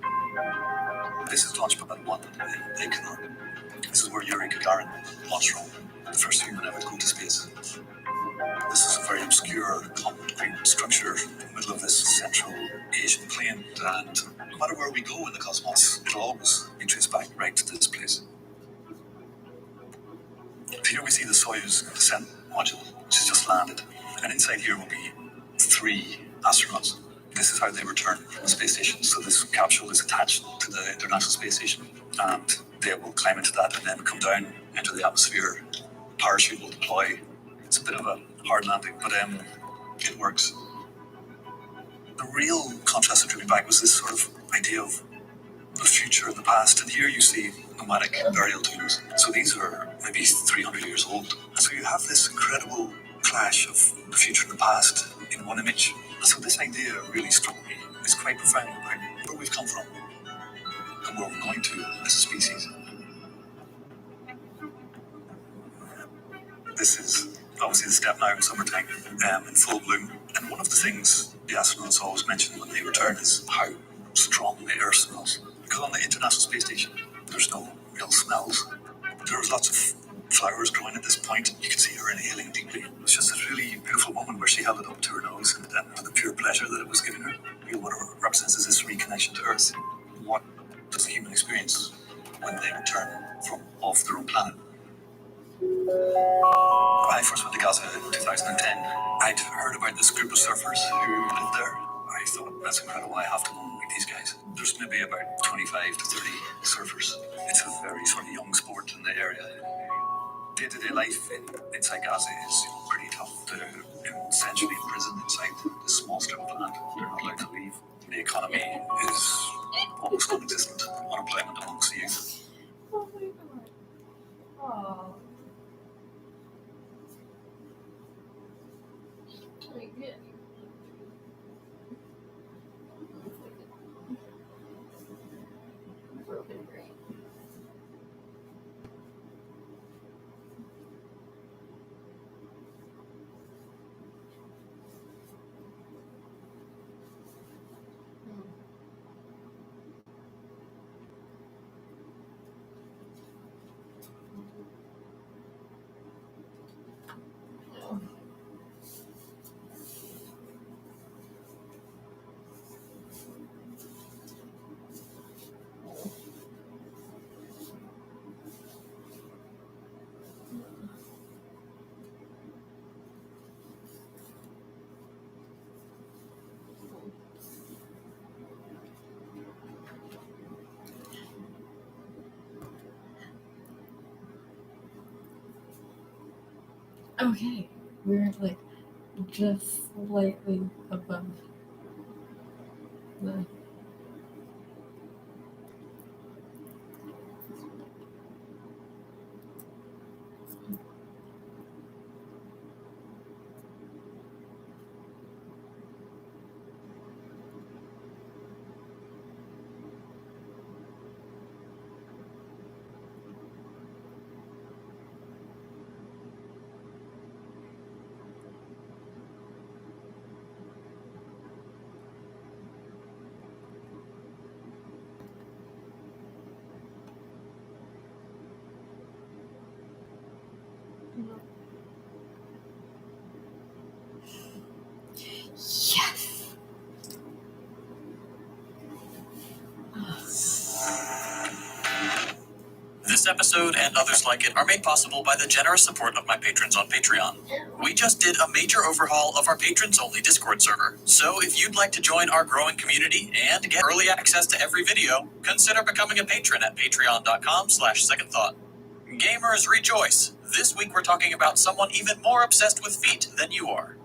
This is Launch Pad 1 in Baikonur. This is where Yuri Gagarin launched from, the first human ever to go to space. This is a very obscure concrete structure in the middle of this central Asian plain, and no matter where we go in the cosmos, it'll always be traced back right to this place. Here we see the Soyuz descent module, which has just landed, and inside here will be 3 astronauts. This is how they return from the space station. So this capsule is attached to the International Space Station, and they will climb into that and then come down into the atmosphere. Parachute will deploy. It's a bit of a hard landing, but it works. The real contrast that drew me back was this sort of idea of the future and the past. And here you see nomadic burial tombs. So these are maybe 300 years old. And so you have this incredible clash of the future and the past in one image. And so this idea really struck me. It's quite profound about where we've come from and where we're going to as a species. This is obviously the Step Now summertime in full bloom. And one of the things the astronauts always mention when they return is how strong the air smells. Because on the International Space Station, there's no real smells. There was lots of flowers growing at this point. You could see her inhaling deeply. It was just this really beautiful moment where she held it up to her nose and for the pure pleasure that it was giving her. What it represents is this reconnection to Earth. What does the human experience when they return from off their own planet? When I first went to Gaza in 2010, I'd heard about this group of surfers who lived there. I thought, that's incredible, I have to go and meet these guys. There's maybe about 25 to 30 surfers. It's a very sort of young sport in the area. Day-to-day life inside Gaza is pretty tough. They're essentially imprisoned inside this small strip of land. They're not allowed to leave. The economy is almost non-existent. Unemployment amongst the youth. Oh my god. Oh. I did. Broken brain. Okay, we're like just slightly above the. Yes. This episode and others like it are made possible by the generous support of my patrons on Patreon. We just did a major overhaul of our patrons-only Discord server, so if you'd like to join our growing community and get early access to every video, consider becoming a patron at patreon.com/secondthought. Gamers rejoice! This week we're talking about someone even more obsessed with feet than you are.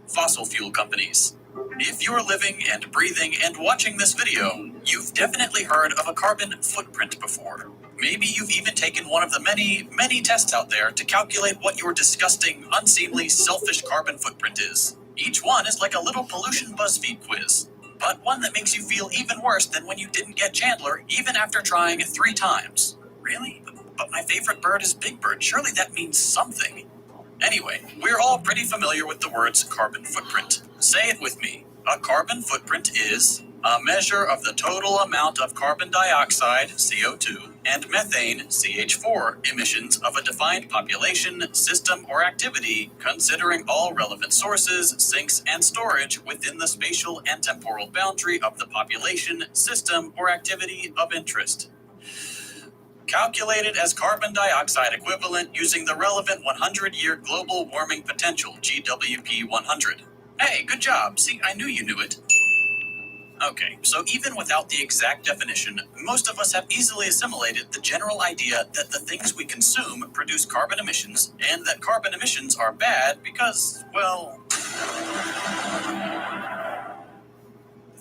Fossil fuel companies. If you're living and breathing and watching this video, you've definitely heard of a carbon footprint before. Maybe you've even taken one of the many, many tests out there to calculate what your disgusting, unseemly, selfish carbon footprint is. Each one is like a little pollution BuzzFeed quiz, but one that makes you feel even worse than when you didn't get Chandler even after trying 3 times. Really? But my favorite bird is Big Bird. Surely that means something. Anyway, we're all pretty familiar with the words carbon footprint. Say it with me. A carbon footprint is a measure of the total amount of carbon dioxide, CO2, and methane, CH4, emissions of a defined population, system, or activity, considering all relevant sources, sinks, and storage within the spatial and temporal boundary of the population, system, or activity of interest. Calculated as carbon dioxide equivalent using the relevant 100-year global warming potential, GWP 100. Hey, good job. See, I knew you knew it. Okay, so even without the exact definition, most of us have easily assimilated the general idea that the things we consume produce carbon emissions, and that carbon emissions are bad because, well,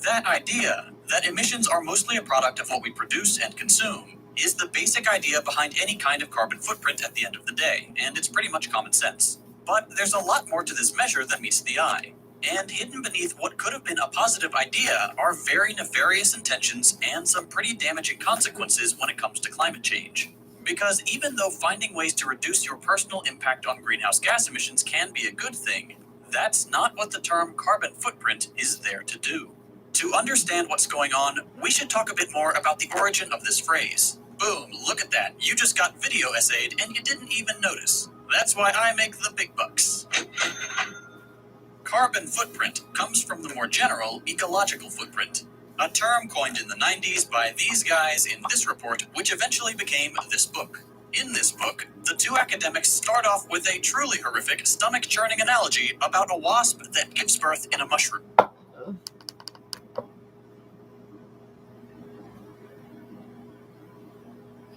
that idea, that emissions are mostly a product of what we produce and consume, is the basic idea behind any kind of carbon footprint at the end of the day, and it's pretty much common sense. But there's a lot more to this measure than meets the eye. And hidden beneath what could have been a positive idea are very nefarious intentions and some pretty damaging consequences when it comes to climate change. Because even though finding ways to reduce your personal impact on greenhouse gas emissions can be a good thing, that's not what the term carbon footprint is there to do. To understand what's going on, we should talk a bit more about the origin of this phrase. Boom, look at that. You just got video essayed and you didn't even notice. That's why I make the big bucks. Carbon footprint comes from the more general ecological footprint, a term coined in the 90s by these guys in this report, which eventually became this book. In this book, the 2 academics start off with a truly horrific, stomach-churning analogy about a wasp that gives birth in a mushroom.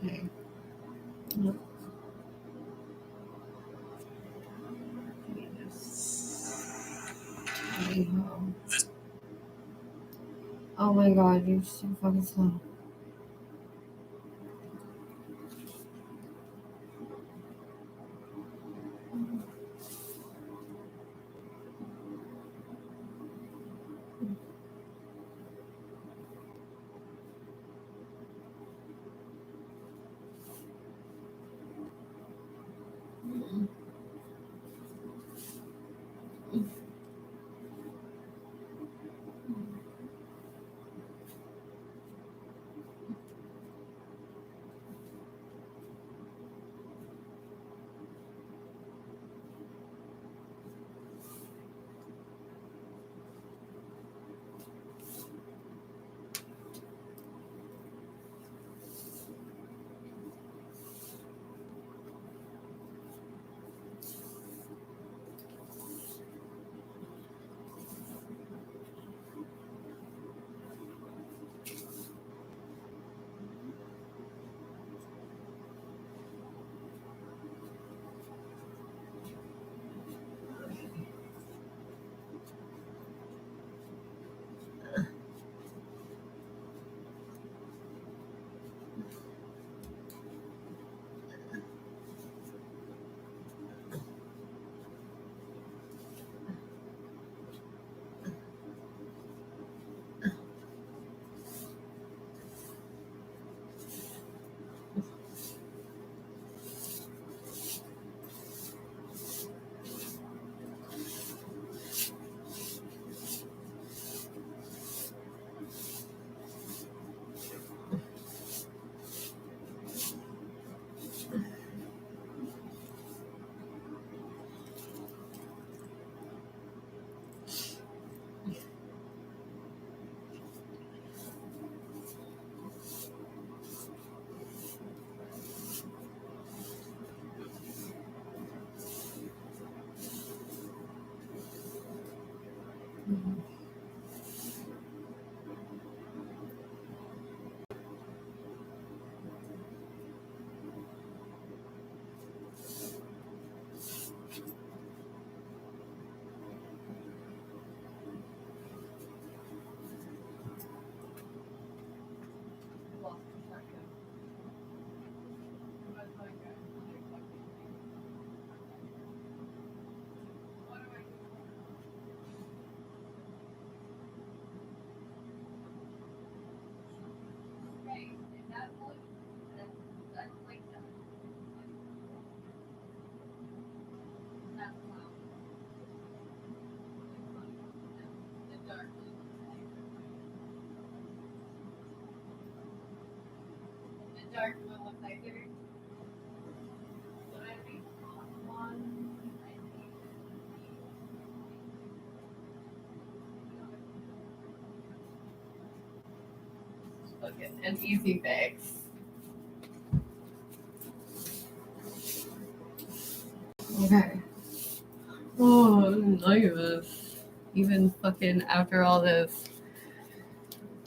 Okay. Yep. Oh my god, you're so fucking slow. Okay, an easy fix. Okay. Oh, I'm nervous. Even fucking after all this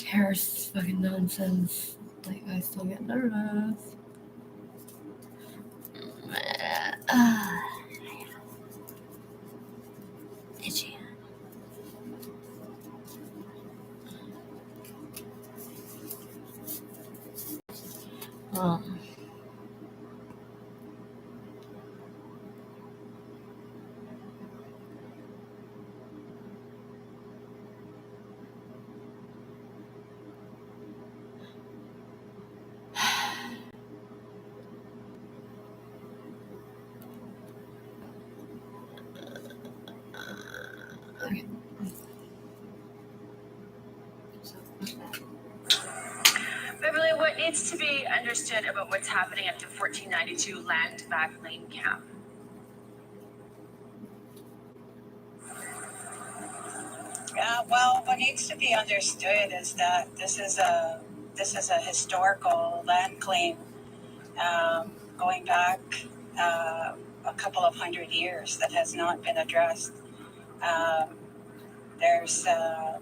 Harris fucking nonsense, like I still get nervous. Itchy. Oh. Okay. Beverly, what needs to be understood about what's happening at the 1492 Land Back Lane camp? Well, what needs to be understood is that this is a historical land claim going back a couple of hundred years that has not been addressed. There's a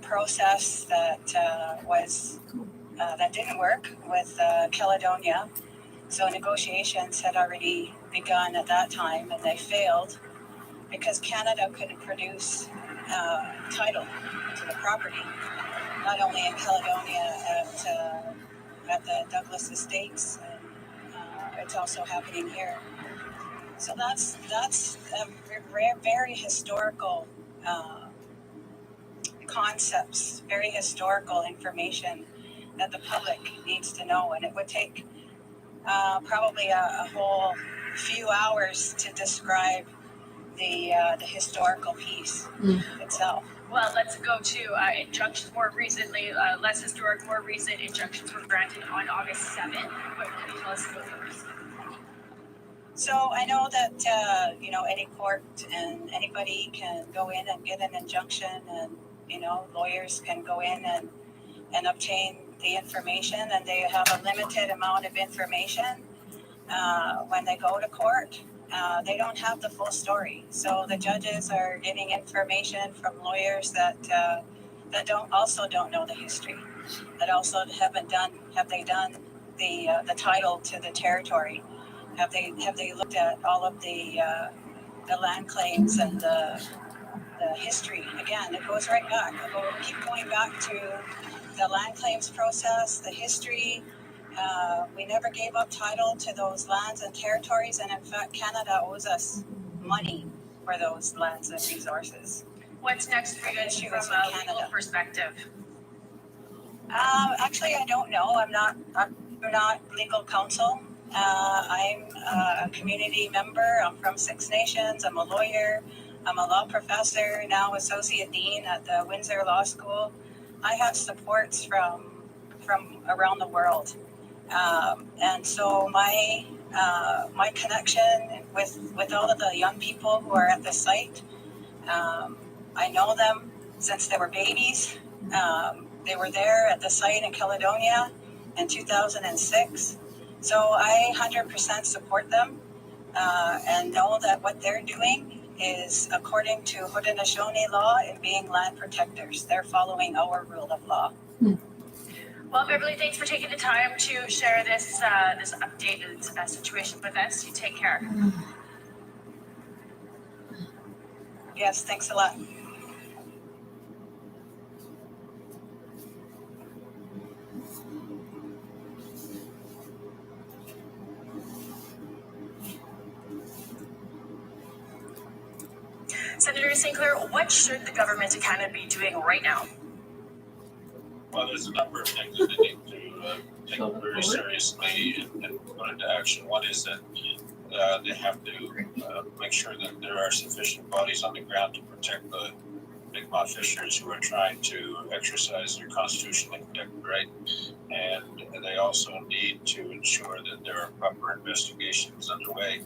process that that didn't work with Caledonia, so negotiations had already begun at that time, and they failed because Canada couldn't produce title to the property, not only in Caledonia at the Douglas Estates, and it's also happening here. So that's a very historical concepts, very historical information that the public needs to know, and it would take probably a whole few hours to describe the historical piece itself. Well, let's go to injunctions more recently, less historic, more recent injunctions were granted on August 7th. What can you tell us about those? So I know that, any court and anybody can go in and get an injunction, and, lawyers can go in and obtain the information, and they have a limited amount of information when they go to court. They don't have the full story. So the judges are getting information from lawyers that don't know the history, that also have they done the title to the territory? Have they looked at all of the land claims and the history? Again, it goes right back. Keep going back to the land claims process, the history. We never gave up title to those lands and territories, and in fact, Canada owes us money for those lands and resources. What's next for you from a legal perspective? Actually, I don't know. I'm not legal counsel. I'm a community member. I'm from Six Nations. I'm a lawyer. I'm a law professor, now associate dean at the Windsor Law School. I have supports from around the world. And so my connection with all of the young people who are at the site, I know them since they were babies. They were there at the site in Caledonia in 2006. So I 100% support them and know that what they're doing is according to Haudenosaunee law and being land protectors. They're following our rule of law. Well, Beverly, thanks for taking the time to share this updated situation with us. You take care. Yes, thanks a lot. Senator Sinclair, what should the government of Canada be doing right now? Well, there's a number of things that they need to take very seriously and put into action. One is that they have to make sure that there are sufficient bodies on the ground to protect the Mi'kmaq fishers who are trying to exercise their constitutionally protected right, and they also need to ensure that there are proper investigations underway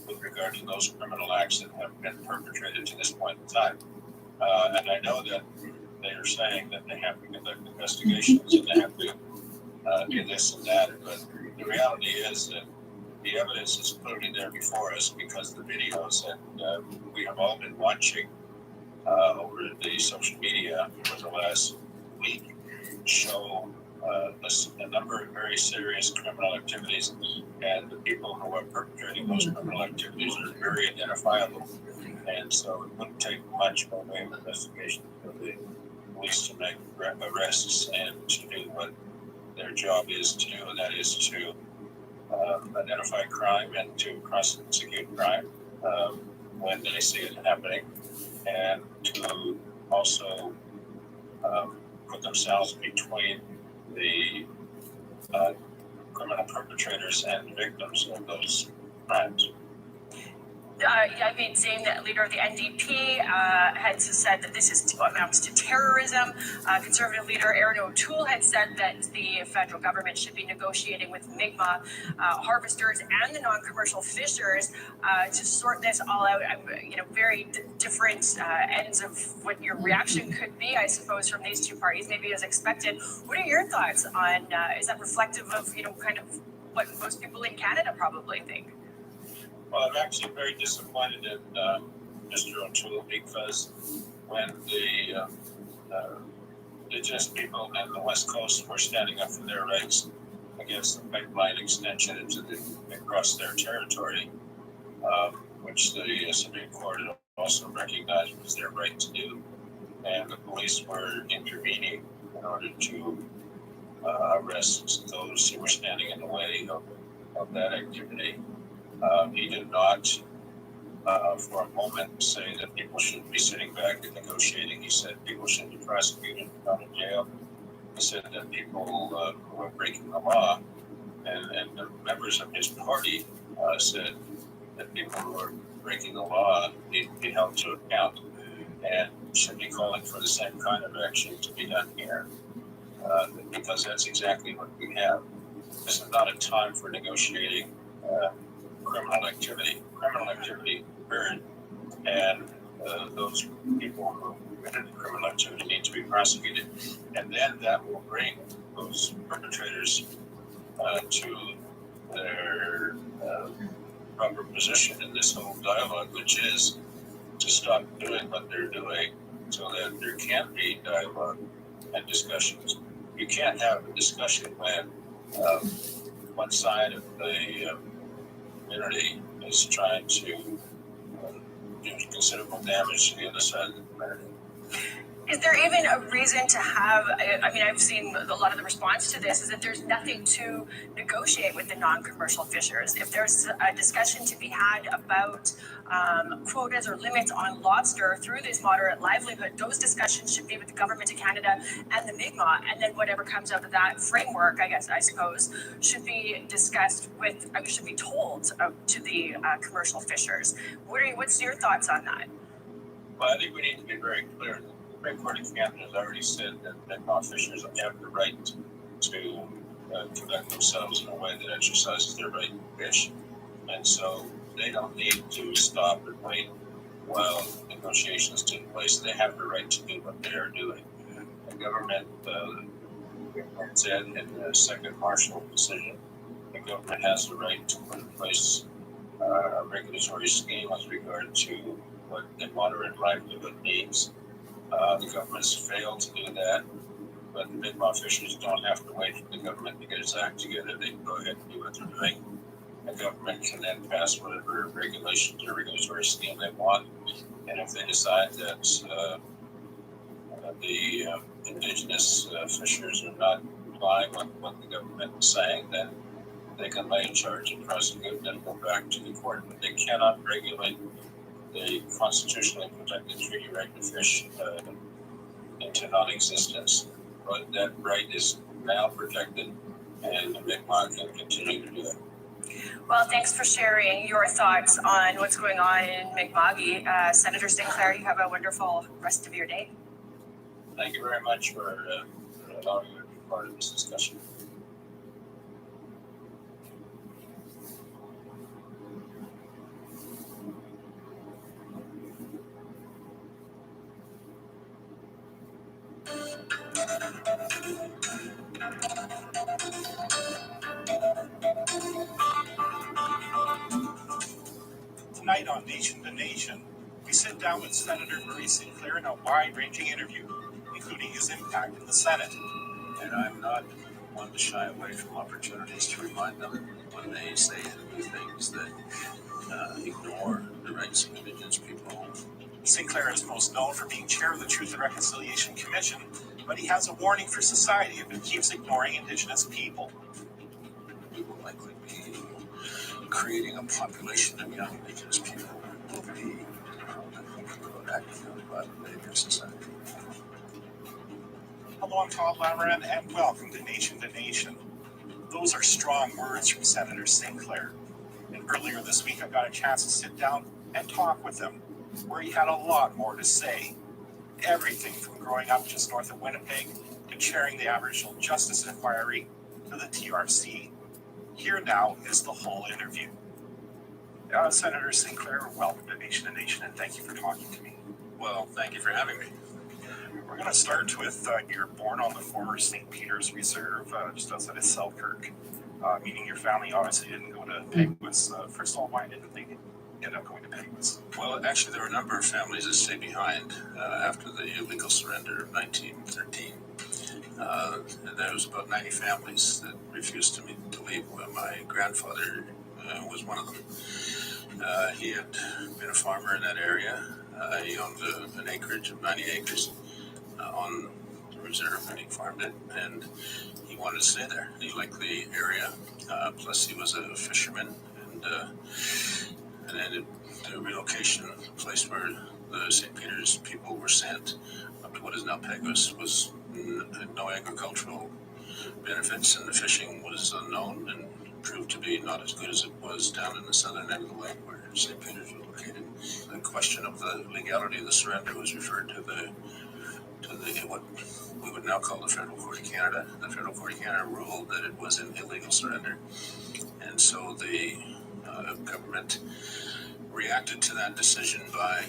with regard to those criminal acts that have been perpetrated to this point in time. And I know that they are saying that they have to conduct investigations and they have to do this and that, but the reality is that the evidence is clearly there before us because the videos that we have all been watching over the social media for the last week show a number of very serious criminal activities, and the people who are perpetrating those criminal activities are very identifiable. And so it wouldn't take much by way of investigation for the police to make arrests and to do what their job is to do, and that is to identify crime and to prosecute crime when they see it happening, and to also put themselves between the criminal perpetrators and victims of those crimes. Yavin Singh, the leader of the NDP, had said that this is amounts to terrorism. Conservative leader Aaron O'Toole had said that the federal government should be negotiating with Mi'kmaq harvesters and the non-commercial fishers to sort this all out. Very different ends of what your reaction could be, I suppose, from these two parties, maybe as expected. What are your thoughts on? Is that reflective of kind of what most people in Canada probably think? Well, I'm actually very disappointed in Mr. O'Toole because when the Indigenous people in the West Coast were standing up for their rights against the pipeline extension across their territory, which the Supreme Court had also recognized was their right to do, and the police were intervening in order to arrest those who were standing in the way of that activity. He did not, for a moment, say that people shouldn't be sitting back and negotiating. He said people should be prosecuted and gone to jail. He said that people who are breaking the law, and the members of his party said that people who are breaking the law need to be held to account and should be calling for the same kind of action to be done here, because that's exactly what we have. This is not a time for negotiating criminal activity. Criminal activity occurred, and those people who committed the criminal activity need to be prosecuted, and then that will bring those perpetrators to their proper position in this whole dialogue, which is to stop doing what they're doing so that there can be dialogue and discussions. You can't have a discussion when one side of the community is trying to do considerable damage to the other side of the community. Is there even a reason to have, I've seen a lot of the response to this is that there's nothing to negotiate with the non-commercial fishers. If there's a discussion to be had about quotas or limits on lobster through this moderate livelihood, those discussions should be with the Government of Canada and the Mi'kmaq, and then whatever comes out of that framework, I suppose, should be discussed with, should be told to the commercial fishers. What's your thoughts on that? Well, I think we need to be very clear. The Supreme Court of Canada has already said that Mi'kmaq fishers have the right to conduct themselves in a way that exercises their right to fish. And so they don't need to stop and wait while negotiations take place. They have the right to do what they are doing. The government said in the second Marshall decision, the government has the right to put in place a regulatory scheme with regard to what the moderate livelihood needs. The government's failed to do that, but the Mi'kmaq fishers don't have to wait for the government to get its act together. They can go ahead and do what they're doing. The government can then pass whatever regulations or regulatory scheme they want, and if they decide that the Indigenous fishers are not complying with what the government is saying, then they can lay in charge and prosecute and go back to the court. But they cannot regulate the constitutionally protected treaty right to fish into non-existence. But that right is now protected, and the Mi'kmaq can continue to do it. Well, thanks for sharing your thoughts on what's going on in Mi'kma'ki. Senator Sinclair, you have a wonderful rest of your day. Thank you very much for allowing me to be part of this discussion. Tonight on Nation to Nation, we sit down with Senator Murray Sinclair in a wide-ranging interview, including his impact in the Senate. And I'm not one to shy away from opportunities to remind them when they say and do things that ignore the rights of Indigenous people. Sinclair is most known for being chair of the Truth and Reconciliation Commission, but he has a warning for society if it keeps ignoring Indigenous people. We will likely be creating a population of young Indigenous people who will be acting on violent behavior in society. Hello, I'm Todd Lamoran, and welcome to Nation. Those are strong words from Senator Sinclair. And earlier this week, I got a chance to sit down and talk with him, where he had a lot more to say. Everything from growing up just north of Winnipeg to chairing the Aboriginal Justice Inquiry to the TRC. Here now is the whole interview. Senator Sinclair, welcome to Nation, and thank you for talking to me. Well, thank you for having me. We're going to start with you're born on the former St. Peter's Reserve, just outside of Selkirk, meaning your family obviously didn't go to Peguis. First of all, why didn't they end up going to Peguis? Well, actually, there were a number of families that stayed behind after the illegal surrender of 1913. There was about 90 families that refused to leave. My grandfather was one of them. He had been a farmer in that area. He owned an acreage of 90 acres on the reserve, and he farmed it, and he wanted to stay there. He liked the area, plus he was a fisherman, and then the relocation, the place where the St. Peter's people were sent up to what is now Peguis, was no agricultural benefits, and the fishing was unknown and proved to be not as good as it was down in the southern end of the lake where St. Peter's was located. The question of the legality of the surrender was referred to what we would now call the Federal Court of Canada. The Federal Court of Canada ruled that it was an illegal surrender, and so the government reacted to that decision by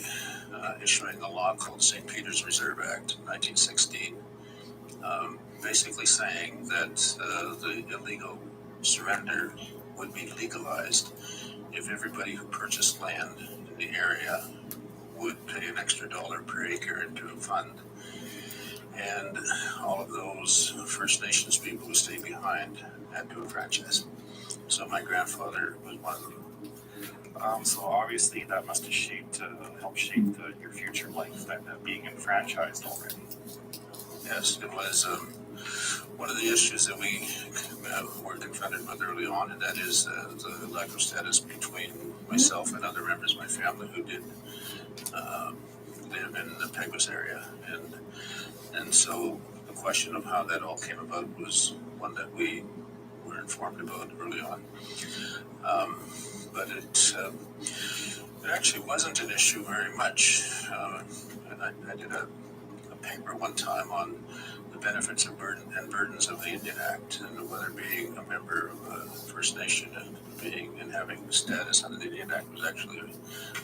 issuing a law called St. Peter's Reserve Act in 1916, basically saying that the illegal surrender would be legalized if everybody who purchased land in the area would pay an extra $1 per acre into a fund. And all of those First Nations people who stayed behind had to enfranchise. So my grandfather was one of them. So obviously that must have helped shape your future life, that being enfranchised already. Yes, it was one of the issues that we were confronted with early on, and that is the lack of status between myself and other members of my family who did live in the Peguis area. And so the question of how that all came about was one that we were informed about early on. But it actually wasn't an issue very much. And I did a paper one time on the benefits and burdens of the Indian Act, and whether being a member of a First Nation and having status under the Indian Act was actually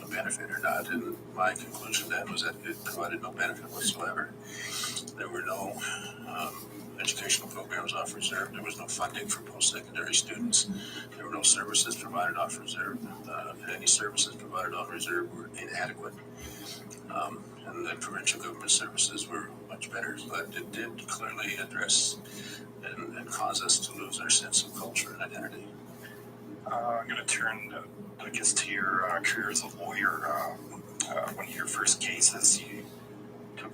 a benefit or not. And my conclusion then was that it provided no benefit whatsoever. There were no educational programs off reserve. There was no funding for post-secondary students. There were no services provided off reserve. Any services provided off reserve were inadequate. And the provincial government services were much better, but it did clearly address and cause us to lose our sense of culture and identity. I'm going to turn, to your career as a lawyer. One of your first cases,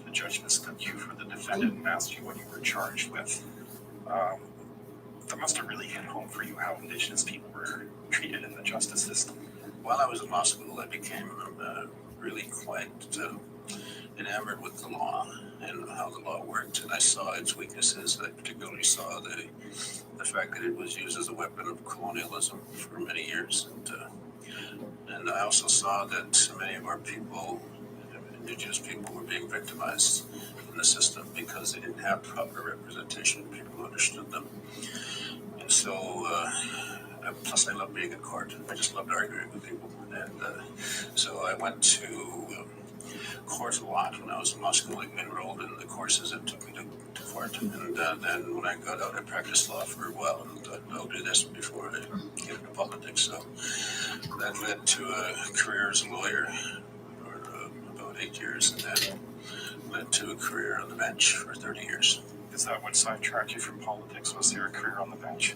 the judge mistook you for the defendant and asked you what you were charged with. That must have really hit home for you how Indigenous people were treated in the justice system. While I was in law school, I became really quite enamored with the law and how the law worked, and I saw its weaknesses. I particularly saw the fact that it was used as a weapon of colonialism for many years, and I also saw that many of our people, Indigenous people, were being victimized in the system because they didn't have proper representation. People who understood them, and so. Plus, I love being in court. I just loved arguing with people, and so I went to court a lot when I was in law school. I enrolled in the courses that took me to court, and then when I got out, I practiced law for a while, and thought, I'll do this before I get into politics. So that led to a career as a lawyer for about 8 years, and then led to a career on the bench for 30 years. Is that what sidetracked you from politics? Was there a career on the bench?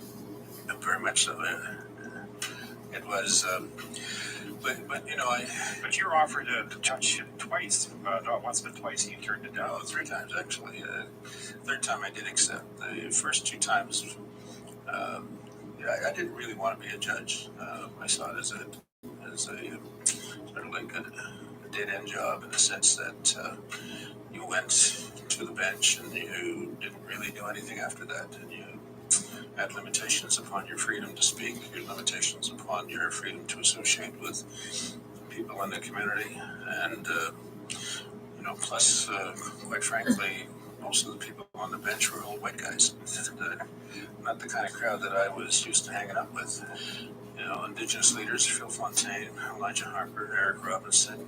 Very much so. It was, but you know, But you were offered a judgeship twice, not once but twice, and you turned it down. 3 times actually. Third time I did accept. The first 2 times, I didn't really want to be a judge. I saw it as a sort of like a dead-end job in the sense that you went to the bench and you didn't really do anything after that, and you had limitations upon your freedom to speak, your limitations upon your freedom to associate with people in the community, and plus, quite frankly, most of the people on the bench were old white guys. Not the kind of crowd that I was used to hanging out with. You know, Indigenous leaders, Phil Fontaine, Elijah Harper, Eric Robinson,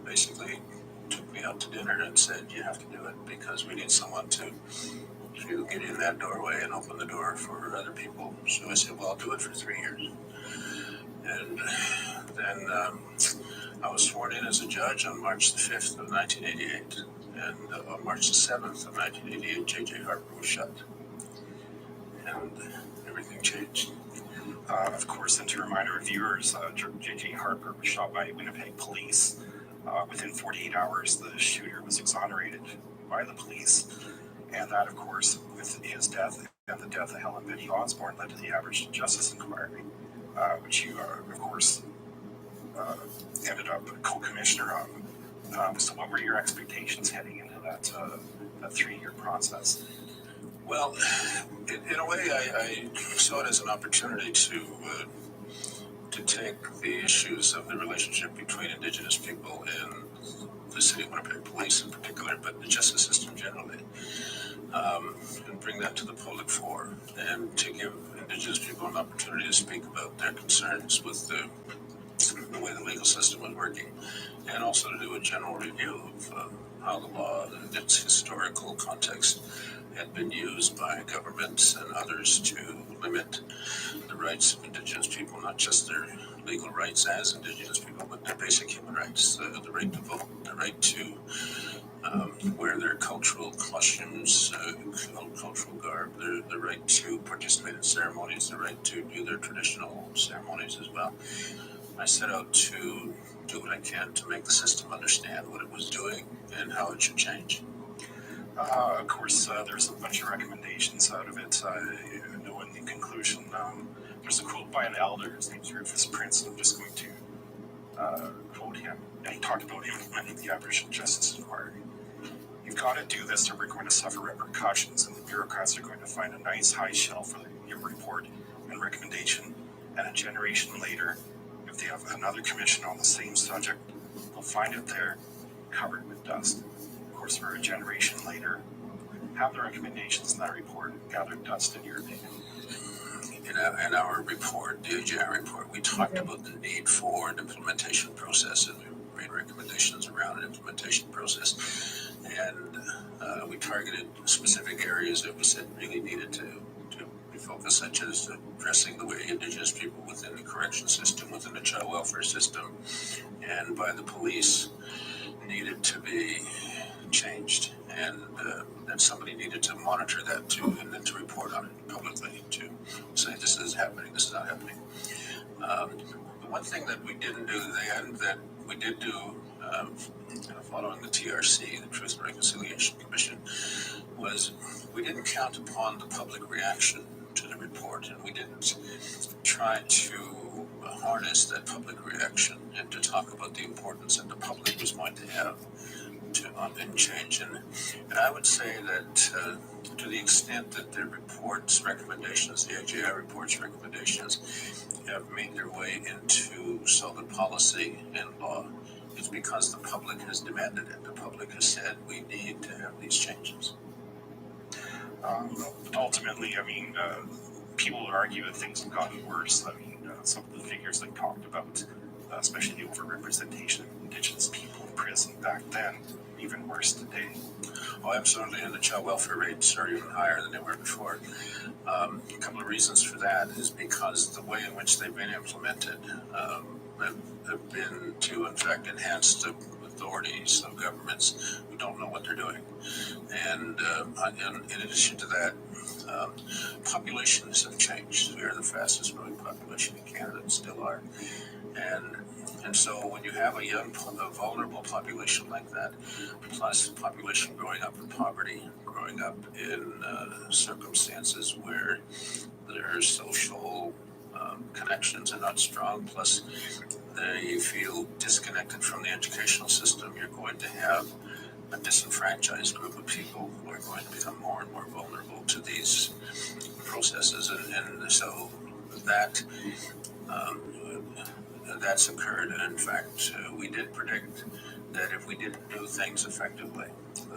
basically took me out to dinner and said, you have to do it because we need someone to get in that doorway and open the door for other people. So I said, well, I'll do it for 3 years. And then I was sworn in as a judge on March the 5th of 1988. And on March the 7th of 1988, J.J. Harper was shot. And everything changed. Of course, and to remind our viewers, J.J. Harper was shot by Winnipeg police. Within 48 hours, the shooter was exonerated by the police. And that, of course, with his death and the death of Helen Betty Osborne, led to the Aboriginal Justice Inquiry, which you, of course, ended up a co-commissioner on. So what were your expectations heading into that 3-year process? Well, in a way, I saw it as an opportunity to take the issues of the relationship between Indigenous people and the City of Winnipeg Police in particular, but the justice system generally, and bring that to the public fore, and to give Indigenous people an opportunity to speak about their concerns with the way the legal system was working, and also to do a general review of how the law and its historical context had been used by governments and others to limit the rights of Indigenous people, not just their legal rights as Indigenous people, but their basic human rights, the right to vote, the right to wear their cultural costumes, cultural garb, the right to participate in ceremonies, the right to do their traditional ceremonies as well. I set out to do what I can to make the system understand what it was doing and how it should change. Of course, there's a bunch of recommendations out of it. In conclusion, there's a quote by an elder. His name's Rufus Prince. I'm just going to quote him. And he talked about implementing the Aboriginal Justice Inquiry. You've got to do this or we're going to suffer repercussions, and the bureaucrats are going to find a nice high shelf for your report and recommendation, and a generation later, if they have another commission on the same subject, they'll find it there covered with dust. Of course, we're a generation later. Have the recommendations in that report gathered dust, in your opinion? In our report, the AGI report, we talked about the need for an implementation process, and we made recommendations around an implementation process. And we targeted specific areas that we said really needed to be focused, such as addressing the way Indigenous people within the correction system, within the child welfare system, and by the police needed to be changed, and that somebody needed to monitor that too, and then to report on it publicly, to say this is happening, this is not happening. The one thing that we didn't do then, that we did do following the TRC, the Truth and Reconciliation Commission, was we didn't count upon the public reaction to the report, and we didn't try to harness that public reaction and to talk about the importance that the public was going to have ongoing change. And I would say that to the extent that the report's recommendations, the AGI report's recommendations, have made their way into solid policy and law, it's because the public has demanded it. The public has said we need to have these changes. Ultimately, I mean, people would argue that things have gotten worse. I mean, some of the figures they talked about, especially the overrepresentation of Indigenous people in prison back then, even worse today. Oh, absolutely, and the child welfare rates are even higher than they were before. A couple of reasons for that is because the way in which they've been implemented have been to, in fact, enhance the authorities of governments who don't know what they're doing. And in addition to that, populations have changed. We are the fastest growing population in Canada, and still are. And so when you have a vulnerable population like that, plus a population growing up in poverty, growing up in circumstances where their social connections are not strong, plus they feel disconnected from the educational system, you're going to have a disenfranchised group of people who are going to become more and more vulnerable to these processes. And so that that's occurred. And in fact, we did predict that if we didn't do things effectively,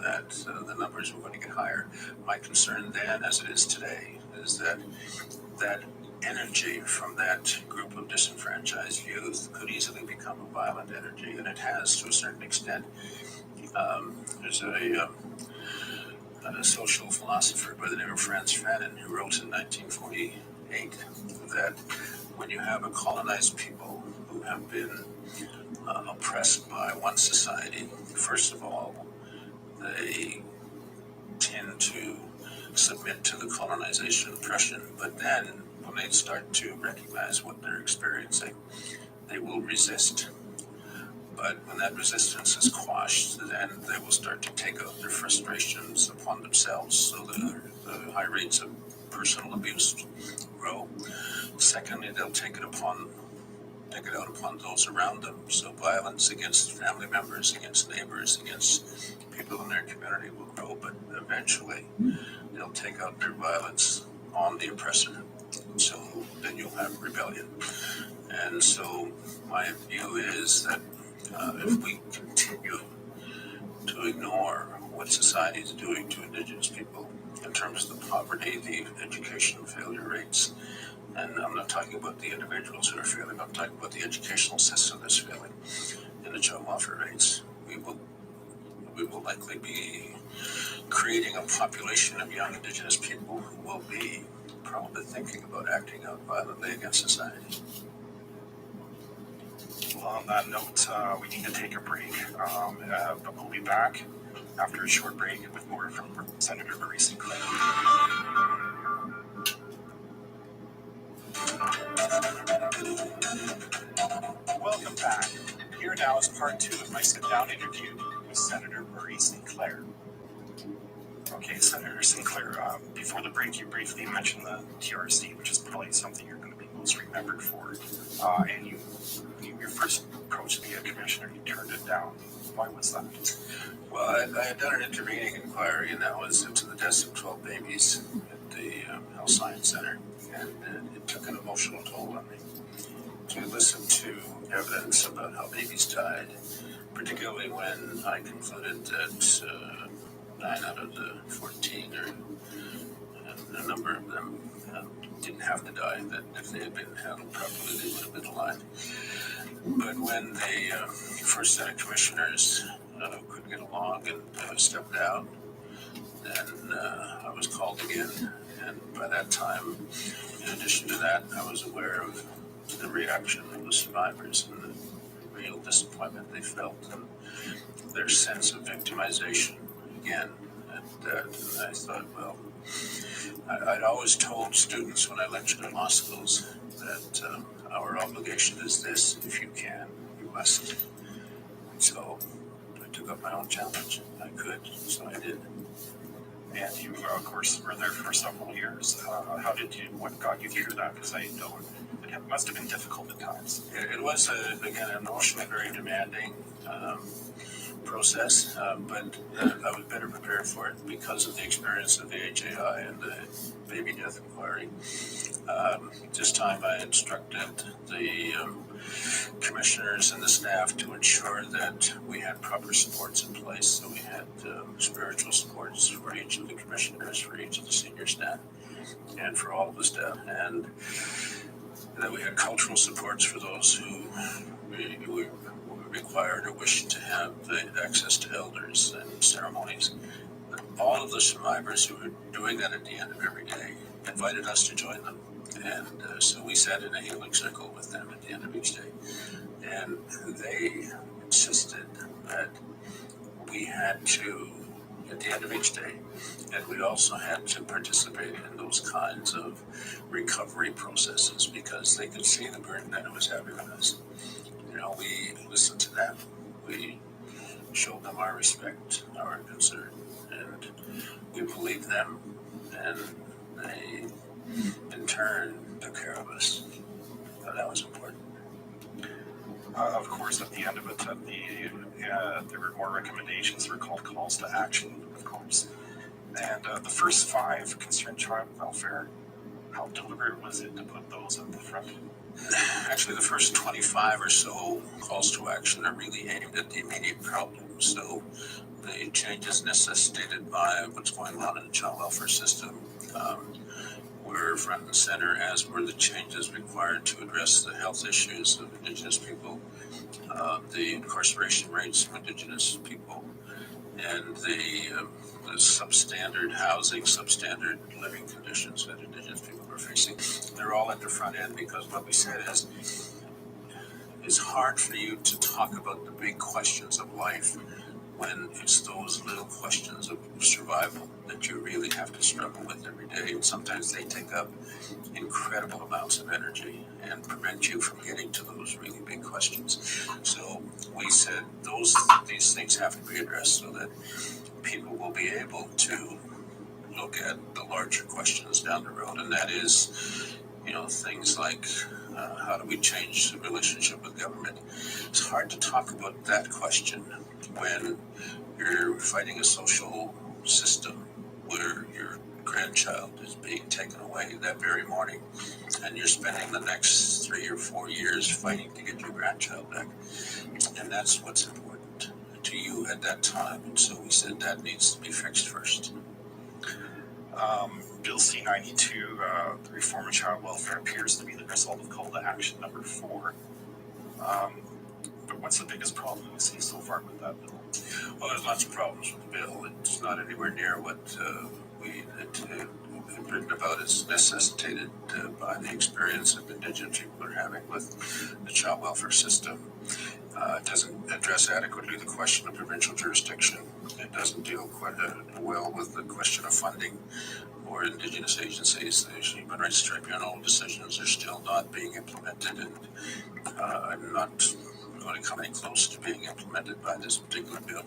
that the numbers were going to get higher. My concern then, as it is today, is that energy from that group of disenfranchised youth could easily become a violent energy, and it has to a certain extent. There's a social philosopher by the name of Frantz Fanon who wrote in 1948 that when you have a colonized people who have been oppressed by one society, first of all, they tend to submit to the colonization oppression, but then when they start to recognize what they're experiencing, they will resist. But when that resistance is quashed, then they will start to take out their frustrations upon themselves, so the high rates of personal abuse grow. Secondly, they'll take it out upon those around them. So violence against family members, against neighbors, against people in their community will grow, but eventually they'll take out their violence on the oppressor. So then you'll have rebellion. And so my view is that if we continue to ignore what society is doing to Indigenous people in terms of the poverty, the educational failure rates, and I'm not talking about the individuals who are failing, I'm talking about the educational system that's failing, and the child welfare rates, we will likely be creating a population of young Indigenous people who will be probably thinking about acting out violently against society. Well, on that note, we need to take a break, but we'll be back after a short break with more from Senator Murray Sinclair. Welcome back. Here now is part 2 of my sit-down interview with Senator Murray Sinclair. Okay, Senator Sinclair, before the break, you briefly mentioned the TRC, which is probably something you're going to be most remembered for. And your first approach to be a commissioner, you turned it down. Why was that? Well, I had done an intervening inquiry, and that was into the deaths of 12 babies at the Health Science Center, and it took an emotional toll on me to listen to evidence about how babies died, particularly when I concluded that 9 out of the 14, or a number of them, didn't have to die, that if they had been handled properly, they would have been alive. But when the first set of commissioners couldn't get along and stepped down, then I was called again. And by that time, in addition to that, I was aware of the reaction of the survivors and the real disappointment they felt and their sense of victimization again. And I thought, well, I'd always told students when I lectured in law schools that our obligation is this: if you can, you must. So I took up my own challenge. I could, so I did. And you, of course, were there for several years. What got you through that? Because I know it must have been difficult at times. It was, again, emotionally very demanding. process, but I was better prepared for it because of the experience of the HAI and the baby death inquiry. This time I instructed the commissioners and the staff to ensure that we had proper supports in place. So we had spiritual supports for each of the commissioners, for each of the senior staff, and for all of the staff, and that we had cultural supports for those who we required or wished to have the access to elders and ceremonies. All of the survivors who were doing that at the end of every day invited us to join them. And so we sat in a healing circle with them at the end of each day. And they insisted that we had to, at the end of each day, and we also had to participate in those kinds of recovery processes because they could see the burden that it was having on us. You know, we listened to them. We showed them our respect, our concern, and we believed them, and they, in turn, took care of us. So that was important. Of course, at the end of it, there were more recommendations. They were called calls to action, of course. And the first 5 concerned child welfare. How deliberate was it to put those at the front? Actually, the first 25 or so calls to action are really aimed at the immediate problem. So the changes necessitated by what's going on in the child welfare system were front and center, as were the changes required to address the health issues of Indigenous people, the incarceration rates of Indigenous people, and the substandard housing, substandard living conditions that Indigenous people are facing. They're all at the front end because what we said is it's hard for you to talk about the big questions of life when it's those little questions of survival that you really have to struggle with every day. And sometimes they take up incredible amounts of energy and prevent you from getting to those really big questions. So we said these things have to be addressed so that people will be able to look at the larger questions down the road, and that is, you know, things like how do we change the relationship with government? It's hard to talk about that question when you're fighting a social system where your grandchild is being taken away that very morning, and you're spending the next 3 or 4 years fighting to get your grandchild back, and that's what's important to you at that time. And so we said that needs to be fixed first. Bill C-92, the reform of child welfare, appears to be the result of call to action number 4. But what's the biggest problem you see so far with that bill? Well, there's lots of problems with the bill. It's not anywhere near what we had written about. It's necessitated by the experience that Indigenous people are having with the child welfare system. It doesn't address adequately the question of provincial jurisdiction. It doesn't deal quite well with the question of funding or Indigenous agencies. The Human Rights Tribunal decisions are still not being implemented, and I'm not going to come any close to being implemented by this particular bill.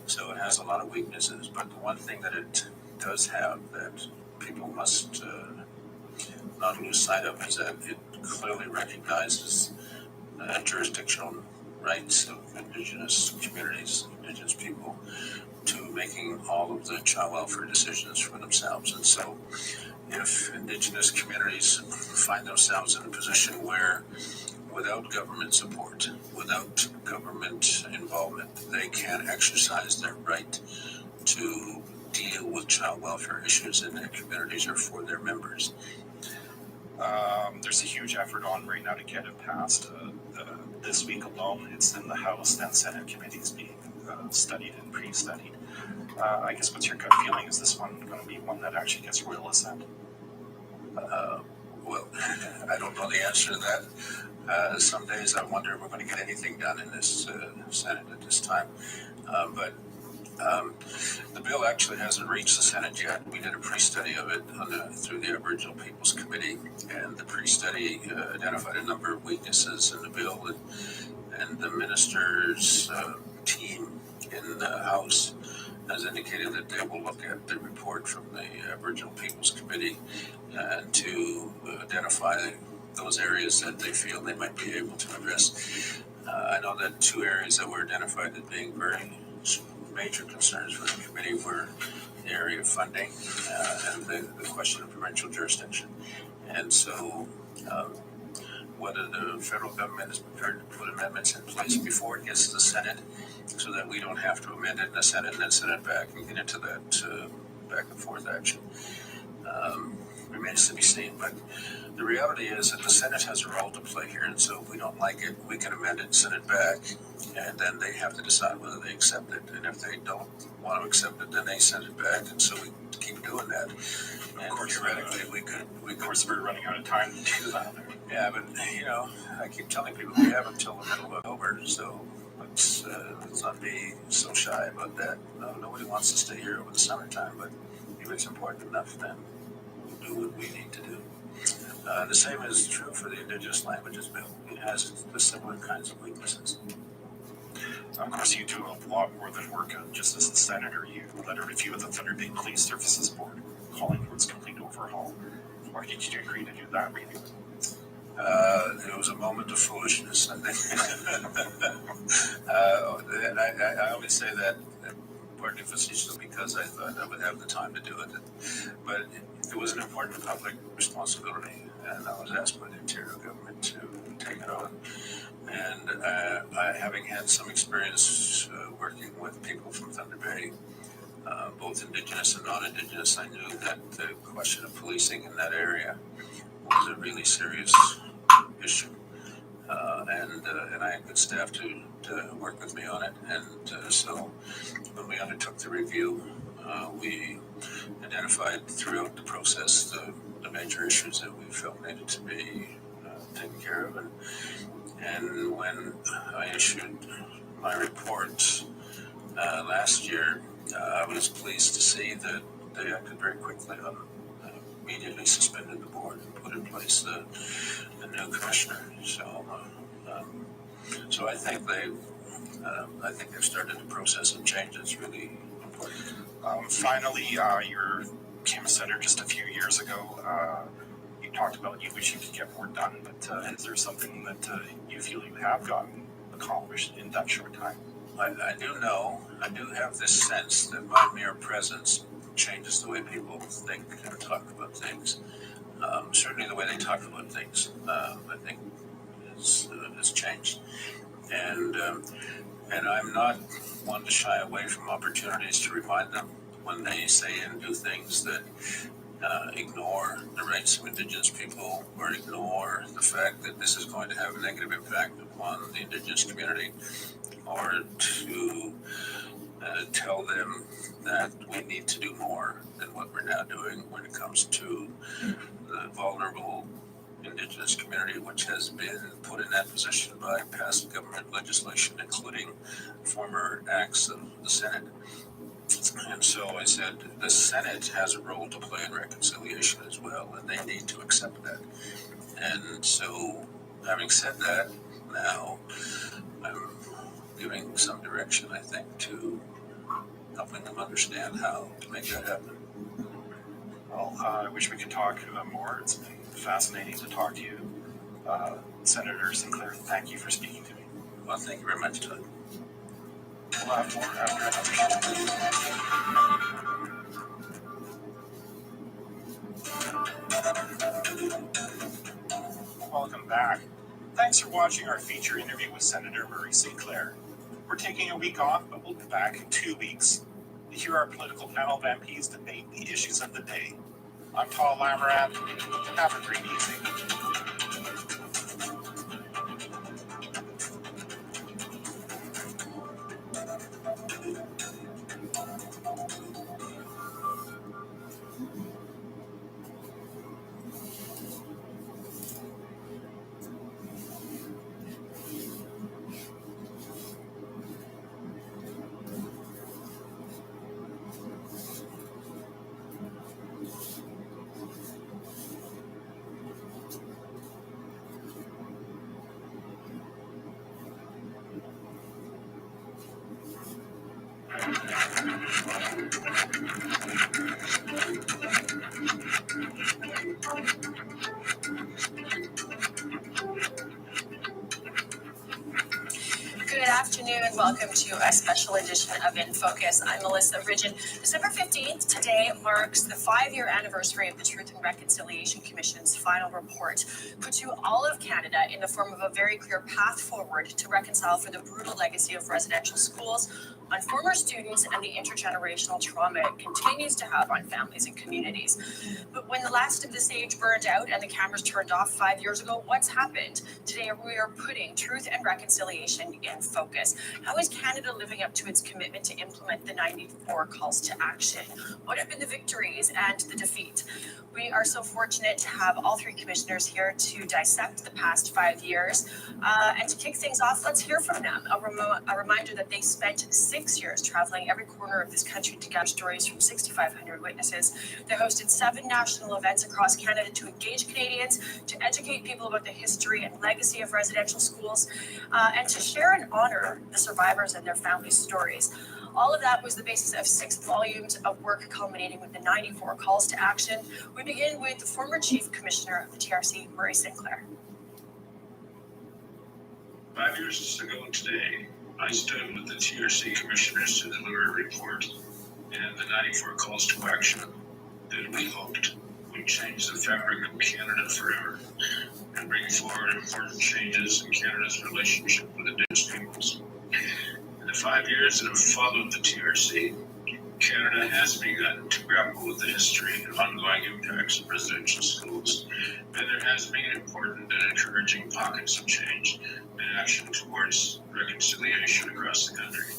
So it has a lot of weaknesses, but the one thing that it does have that people must not lose sight of is that it clearly recognizes jurisdictional rights of Indigenous communities, Indigenous people, to making all of the child welfare decisions for themselves. And so if Indigenous communities find themselves in a position where without government support, without government involvement, they can exercise their right to deal with child welfare issues in their communities or for their members. There's a huge effort on right now to get it passed. This week alone, it's in the House and Senate committees being studied and pre-studied. I guess what's your gut feeling? Is this one going to be one that actually gets royal assent? Well, I don't know the answer to that. Some days I wonder if we're going to get anything done in this Senate at this time. But the bill actually hasn't reached the Senate yet. We did a pre-study of it through the Aboriginal Peoples Committee, and the pre-study identified a number of weaknesses in the bill, and the minister's team in the House has indicated that they will look at the report from the Aboriginal Peoples Committee to identify those areas that they feel they might be able to address. I know that 2 areas that were identified as being very some major concerns for the committee were the area of funding and the question of provincial jurisdiction. And so whether the federal government is prepared to put amendments in place before it gets to the Senate so that we don't have to amend it in the Senate and then send it back and get into that back and forth action remains to be seen. But the reality is that the Senate has a role to play here, and so if we don't like it, we can amend it and send it back, and then they have to decide whether they accept it. And if they don't want to accept it, then they send it back, and so we keep doing that. And of course, theoretically, we could. Of course, we're running out of time to do that. Yeah, but you know, I keep telling people we have until the middle of October, so let's not be so shy about that. No, nobody wants to stay here over the summertime, but if it's important enough, then we'll do what we need to do. The same is true for the Indigenous Languages Bill. It has the similar kinds of weaknesses. Of course, you do a lot more than work just as the senator. You led a review of the Thunder Bay Police Services Board, calling for its complete overhaul. Why did you agree to do that review? It was a moment of foolishness, I think. I always say that partly facetiously because I thought I would have the time to do it. But it was an important public responsibility, and I was asked by the Ontario government to take it on. And I, having had some experience working with people from Thunder Bay, both Indigenous and non-Indigenous, I knew that the question of policing in that area was a really serious issue. And I had good staff to work with me on it. And so when we undertook the review, we identified throughout the process the major issues that we felt needed to be taken care of. And when I issued my report last year, I was pleased to see that they acted very quickly on immediately suspended the board and put in place the new commissioner. So I think they've started the process of change that's really important. Finally, you became a senator just a few years ago. You talked about you wish you could get more done, but is there something that you feel you have gotten accomplished in that short time? I do have this sense that my mere presence changes the way people think and talk about things. Certainly the way they talk about things, I think has changed. And I'm not one to shy away from opportunities to remind them when they say and do things that ignore the rights of Indigenous people or ignore the fact that this is going to have a negative impact upon the Indigenous community, or to tell them that we need to do more than what we're now doing when it comes to the vulnerable Indigenous community, which has been put in that position by past government legislation, including former acts of the Senate. And so I said the Senate has a role to play in reconciliation as well, and they need to accept that. And so, having said that, now I'm giving some direction, I think, to helping them understand how to make that happen. Well, I wish we could talk more. It's been fascinating to talk to you. Senator Sinclair, thank you for speaking to me. Well, thank you very much, Doug. We'll have more after another. Welcome back. Thanks for watching our feature interview with Senator Murray Sinclair. We're taking a week off, but we'll be back in 2 weeks to hear our political panel of MPs debate the issues of the day. I'm Paul Lamarat. Have a great evening. afternoon. Welcome to a special edition of In Focus. I'm Melissa Ridgen. December 15th, today marks the 5-year anniversary of the Truth and Reconciliation Commission's final report, put to all of Canada in the form of a very clear path forward to reconcile for the brutal legacy of residential schools on former students and the intergenerational trauma it continues to have on families and communities. But when the last of this age burned out and the cameras turned off 5 years ago, what's happened? Today we are putting truth and reconciliation in focus. How is Canada living up to its commitment to implement the 94 calls to action? What have been the victories and the defeat? We are so fortunate to have all 3 commissioners here to dissect the past 5 years. And to kick things off, let's hear from them. A reminder that they spent 6 years traveling every corner of this country to gather stories from 6,500 witnesses. They hosted 7 national events across Canada to engage Canadians, to educate people about the history and legacy of residential schools, and to share and honor the survivors and their families' stories. All of that was the basis of 6 volumes of work culminating with the 94 calls to action. We begin with the former Chief Commissioner of the TRC, Murray Sinclair. 5 years ago today, I stood with the TRC commissioners to deliver a report and the 94 calls to action that we hoped would change the fabric of Canada forever and bring forward important changes in Canada's relationship with Indigenous peoples. In the 5 years that have followed the TRC, Canada has begun to grapple with the history and ongoing impacts of residential schools, and there has been important and encouraging pockets of change and action towards reconciliation across the country.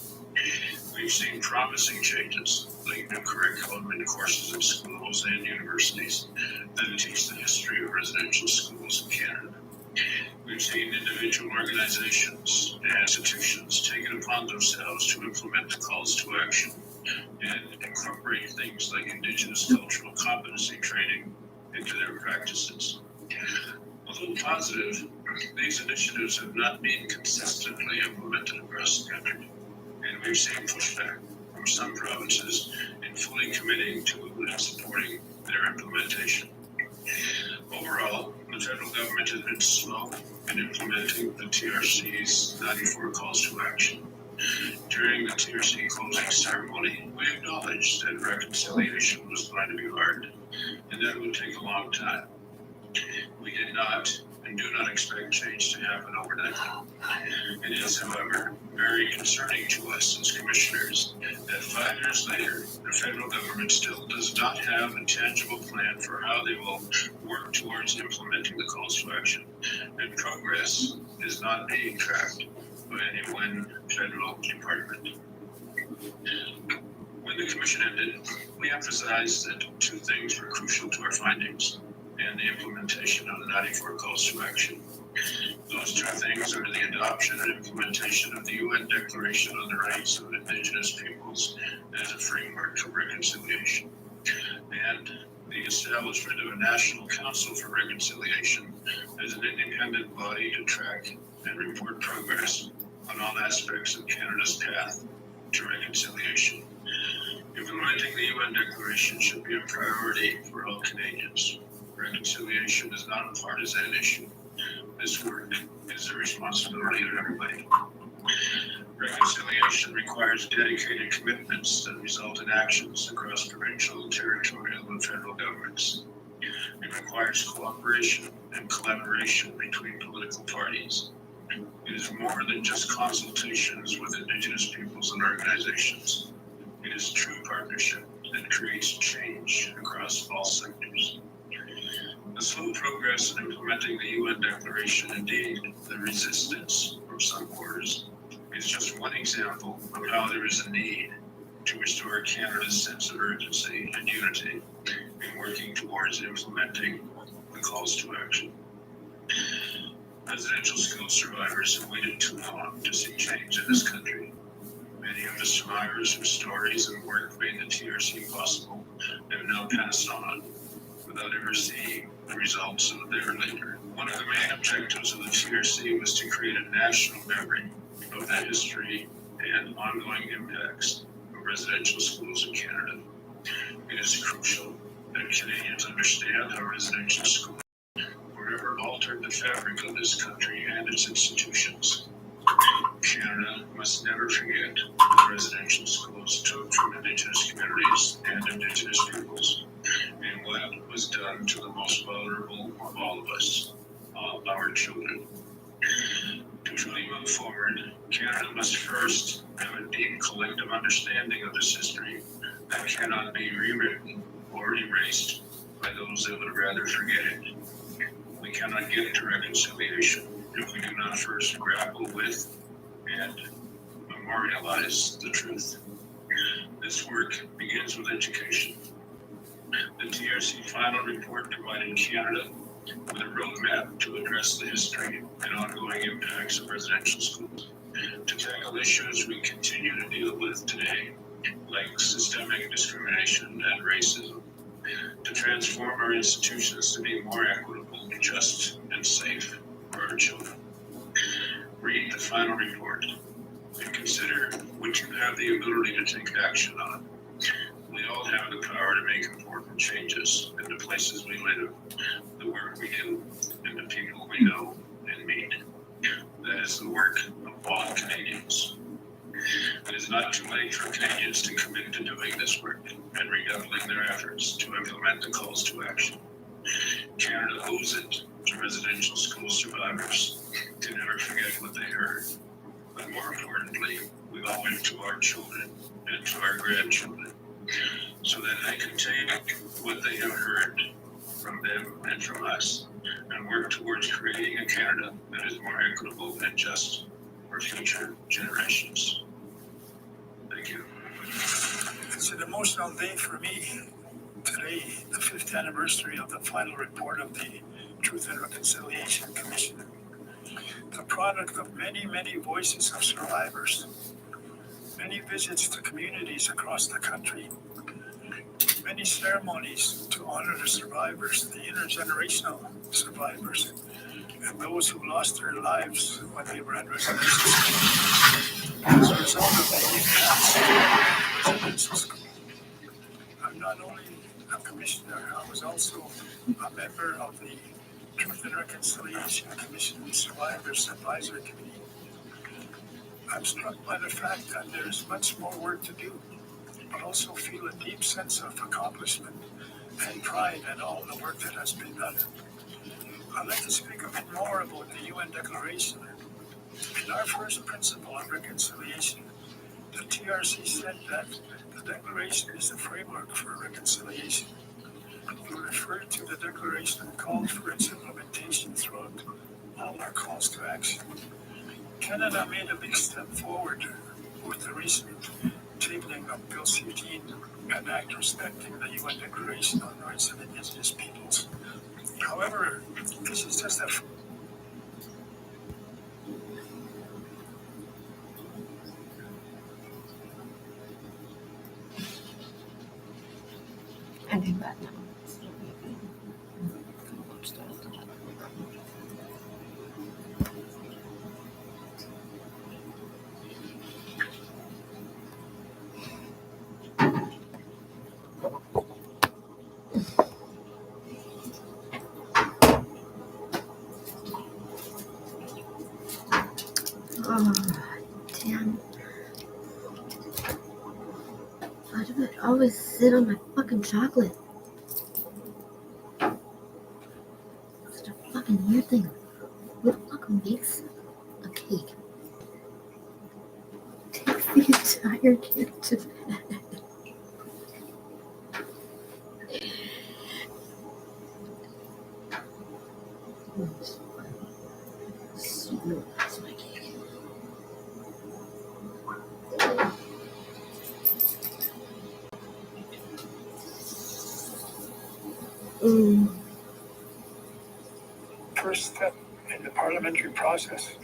We've seen promising changes, like new curriculum in courses in schools and universities that teach the history of residential schools in Canada. We've seen individual organizations and institutions take it upon themselves to implement the calls to action and incorporate things like Indigenous cultural competency training into their practices. Although positive, these initiatives have not been consistently implemented across the country, and we've seen pushback from some provinces in fully committing to and supporting their implementation. Overall, the federal government has been slow in implementing the TRC's 94 calls to action. During the TRC closing ceremony, we acknowledged that reconciliation was going to be hard and that it would take a long time. We did not and do not expect change to happen overnight. It is, however, very concerning to us as commissioners that 5 years later, the federal government still does not have a tangible plan for how they will work towards implementing the calls to action, and progress is not being tracked by any one federal department. When the commission ended, we emphasized that 2 things were crucial to our findings and the implementation of the 94 calls to action. Those 2 things are the adoption and implementation of the UN Declaration on the Rights of Indigenous Peoples as a framework for reconciliation, and the establishment of a National Council for Reconciliation as an independent body to track and report progress on all aspects of Canada's path to reconciliation. Implementing the UN Declaration should be a priority for all Canadians. Reconciliation is not a partisan issue. This work is the responsibility of everybody. Reconciliation requires dedicated commitments that result in actions across provincial, territorial, and federal governments. It requires cooperation and collaboration between political parties. It is more than just consultations with Indigenous peoples and organizations. It is true partnership that creates change across all sectors. The slow progress in implementing the UN Declaration, indeed the resistance from some quarters, is just one example of how there is a need to restore Canada's sense of urgency and unity in working towards implementing the calls to action. Residential school survivors have waited too long to see change in this country. Many of the survivors whose stories and work made the TRC possible have now passed on without ever seeing the results of their labor. One of the main objectives of the TRC was to create a national memory of the history and ongoing impacts of residential schools in Canada. It is crucial that Canadians understand how residential schools forever altered the fabric of this country and its institutions. Canada must never forget the residential schools took from Indigenous communities and Indigenous peoples and what was done to the most vulnerable of all of us, our children. To truly move forward, Canada must first have a deep collective understanding of this history that cannot be rewritten or erased by those that would rather forget it. We cannot get to reconciliation if we do not first grapple with and memorialize the truth. This work begins with education. The TRC final report provided Canada with a roadmap to address the history and ongoing impacts of residential schools, to tackle issues we continue to deal with today, like systemic discrimination and racism, to transform our institutions to be more equitable, just, and safe for our children. Read the final report and consider what you have the ability to take action on. We all have the power to make important changes in the places we live, the work we do, and the people we know and meet. That is the work of all Canadians. It is not too late for Canadians to commit to doing this work and redoubling their efforts to implement the calls to action. Canada owes it to residential school survivors to never forget what they heard. But more importantly, we owe it to our children and to our grandchildren, so that they can take what they have heard from them and from us and work towards creating a Canada that is more equitable and just for future generations. Thank you. It's an emotional day for me today, the 5th anniversary of the final report of the Truth and Reconciliation Commission, the product of many, many voices of survivors, many visits to communities across the country, many ceremonies to honor the survivors, the intergenerational survivors, and those who lost their lives when they were at residential school as a result of the impacts of residential school. I'm not only a commissioner, I was also a member of the Truth and Reconciliation Commission Survivors Advisory Committee. I'm struck by the fact that there is much more work to do, but also feel a deep sense of accomplishment and pride in all the work that has been done. I'd like to speak a bit more about the UN Declaration. In our first principle of reconciliation, the TRC said that the Declaration is the framework for reconciliation. We referred to the Declaration and called for its implementation throughout all our calls to action. Canada made a big step forward with the recent tabling of Bill C-18, an act respecting the UN Declaration on the Rights of Indigenous Peoples. However, this is just a I think that now. Oh, damn. Why do I always sit on my fucking chocolate? Such a fucking weird thing. Who the fuck makes a cake? Takes the entire cake to bed. That's my cake. first step in the parliamentary process.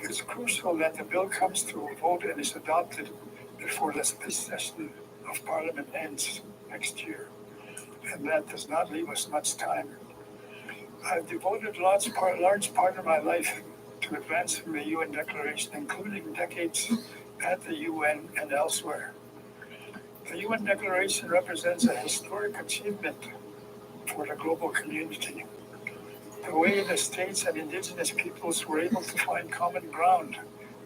It's crucial that the bill comes to a vote and is adopted before this session of Parliament ends next year, and that does not leave us much time. I've devoted a large part of my life to advancing the UN Declaration, including decades at the UN and elsewhere. The UN Declaration represents a historic achievement for the global community. The way the states and indigenous peoples were able to find common ground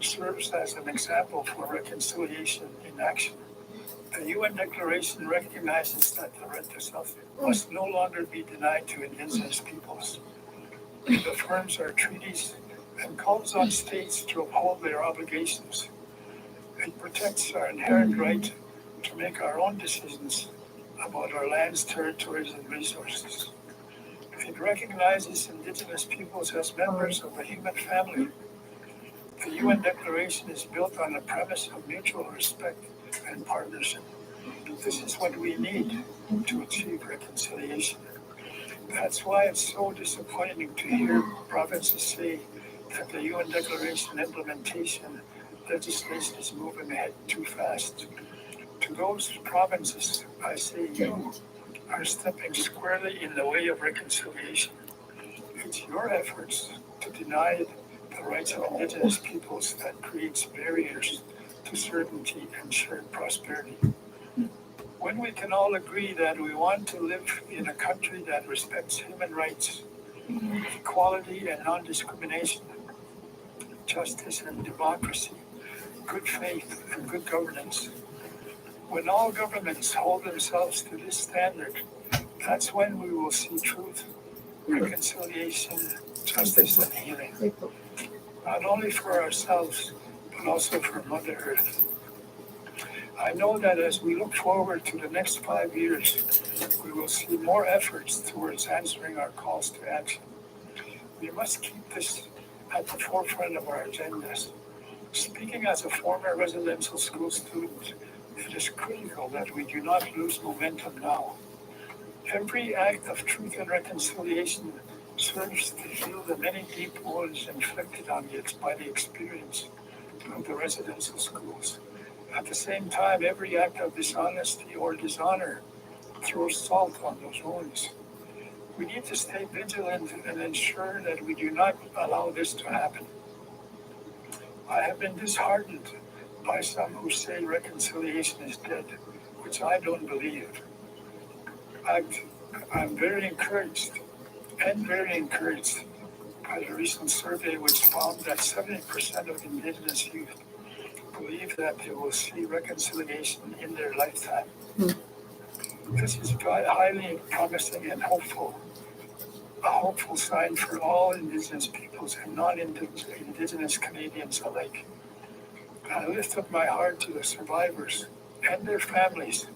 serves as an example for reconciliation in action. The UN Declaration recognizes that the right to self must no longer be denied to indigenous peoples. It affirms our treaties and calls on states to uphold their obligations. It protects our inherent right to make our own decisions about our lands, territories, and resources. It recognizes indigenous peoples as members of the human family. The UN Declaration is built on a premise of mutual respect and partnership. This is what we need to achieve reconciliation. That's why it's so disappointing to hear provinces say that the UN Declaration implementation legislation is moving ahead too fast. To those provinces, I say you are stepping squarely in the way of reconciliation. It's your efforts to deny the rights of indigenous peoples that creates barriers to certainty and shared prosperity. When we can all agree that we want to live in a country that respects human rights, equality and non-discrimination, justice and democracy, good faith and good governance, when all governments hold themselves to this standard, that's when we will see truth, reconciliation, justice and healing. Not only for ourselves, but also for Mother Earth. I know that as we look forward to the next 5 years, we will see more efforts towards answering our calls to action. We must keep this at the forefront of our agendas. Speaking as a former residential school student, it is critical that we do not lose momentum now. Every act of truth and reconciliation serves to heal the many deep wounds inflicted on it by the experience of the residential schools. At the same time, every act of dishonesty or dishonor throws salt on those wounds. We need to stay vigilant and ensure that we do not allow this to happen. I have been disheartened by some who say reconciliation is dead, which I don't believe. I'm very encouraged by the recent survey which found that 70% of Indigenous youth believe that they will see reconciliation in their lifetime. This is highly promising and hopeful, a hopeful sign for all Indigenous peoples and non-Indigenous Canadians alike. I lift up my heart to the survivors and their families,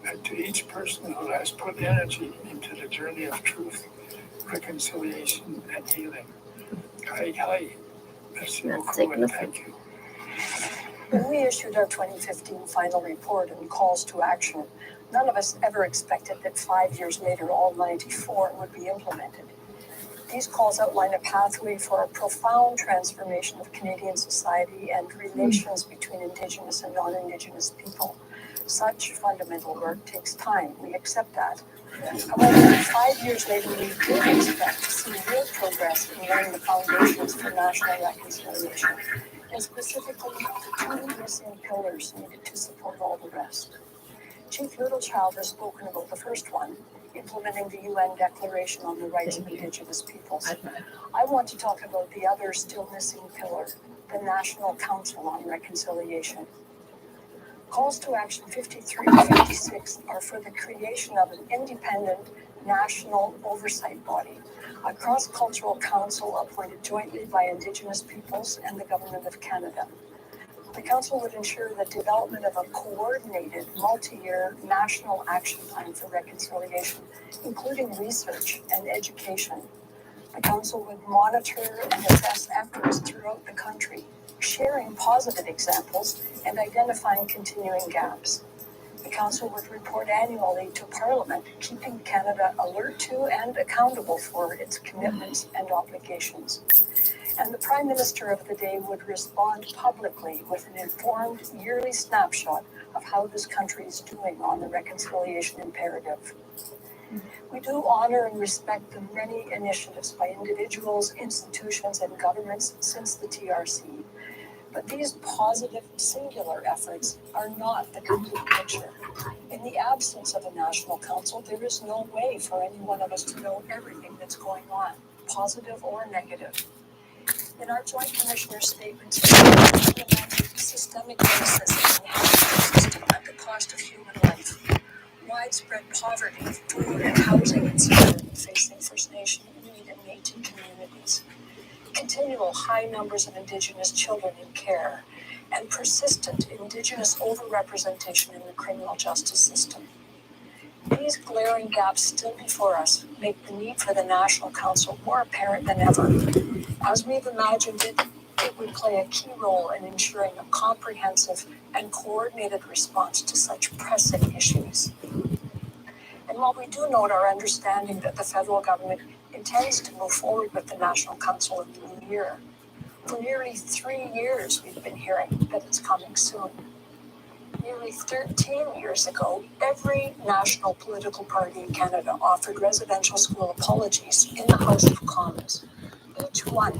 and to each person who has put energy into the journey of truth, reconciliation, and healing. Hi. Merci beaucoup, and thank you. When we issued our 2015 final report and calls to action, none of us ever expected that 5 years later all 94 would be implemented. These calls outline a pathway for a profound transformation of Canadian society and relations between Indigenous and non-Indigenous people. Such fundamental work takes time. We accept that. However, 5 years later, we do expect to see real progress in laying the foundations for national reconciliation, and specifically the two missing pillars needed to support all the rest. Chief Littlechild has spoken about the first one, implementing the UN Declaration on the Rights of Indigenous Peoples. I want to talk about the other still missing pillar, the National Council on Reconciliation. Calls to Action 53 and 56 are for the creation of an independent national oversight body, a cross-cultural council appointed jointly by Indigenous peoples and the Government of Canada. The council would ensure the development of a coordinated, multi-year national action plan for reconciliation, including research and education. The council would monitor and assess efforts throughout the country, sharing positive examples and identifying continuing gaps. The council would report annually to Parliament, keeping Canada alert to and accountable for its commitments and obligations. And the Prime Minister of the day would respond publicly with an informed yearly snapshot of how this country is doing on the reconciliation imperative. We do honor and respect the many initiatives by individuals, institutions, and governments since the TRC. But these positive singular efforts are not the complete picture. In the absence of a national council, there is no way for any one of us to know everything that's going on, positive or negative. In our Joint Commissioner's statement, systematic, systemic racism in the healthcare system at the cost of human life, widespread poverty, food and housing insecurity facing First Nation, Inuit and Métis communities, continual high numbers of Indigenous children in care, and persistent Indigenous overrepresentation in the criminal justice system. These glaring gaps still before us make the need for the National Council more apparent than ever. As we've imagined it, it would play a key role in ensuring a comprehensive and coordinated response to such pressing issues. And while we do note our understanding that the federal government intends to move forward with the National Council in the new year, for nearly 3 years we've been hearing that it's coming soon. Nearly 13 years ago, every national political party in Canada offered residential school apologies in the House of Commons. Each one.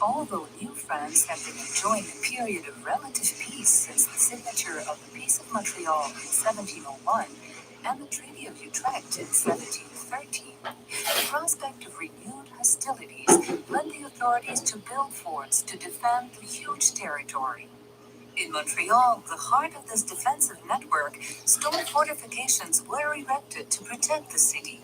Although new France had been enjoying a period of relative peace since the signature of the Peace of Montreal in 1701 and the Treaty of Utrecht in 1713, the prospect of renewed hostilities led the authorities to build forts to defend the huge territory. In Montreal, the heart of this defensive network, stone fortifications were erected to protect the city.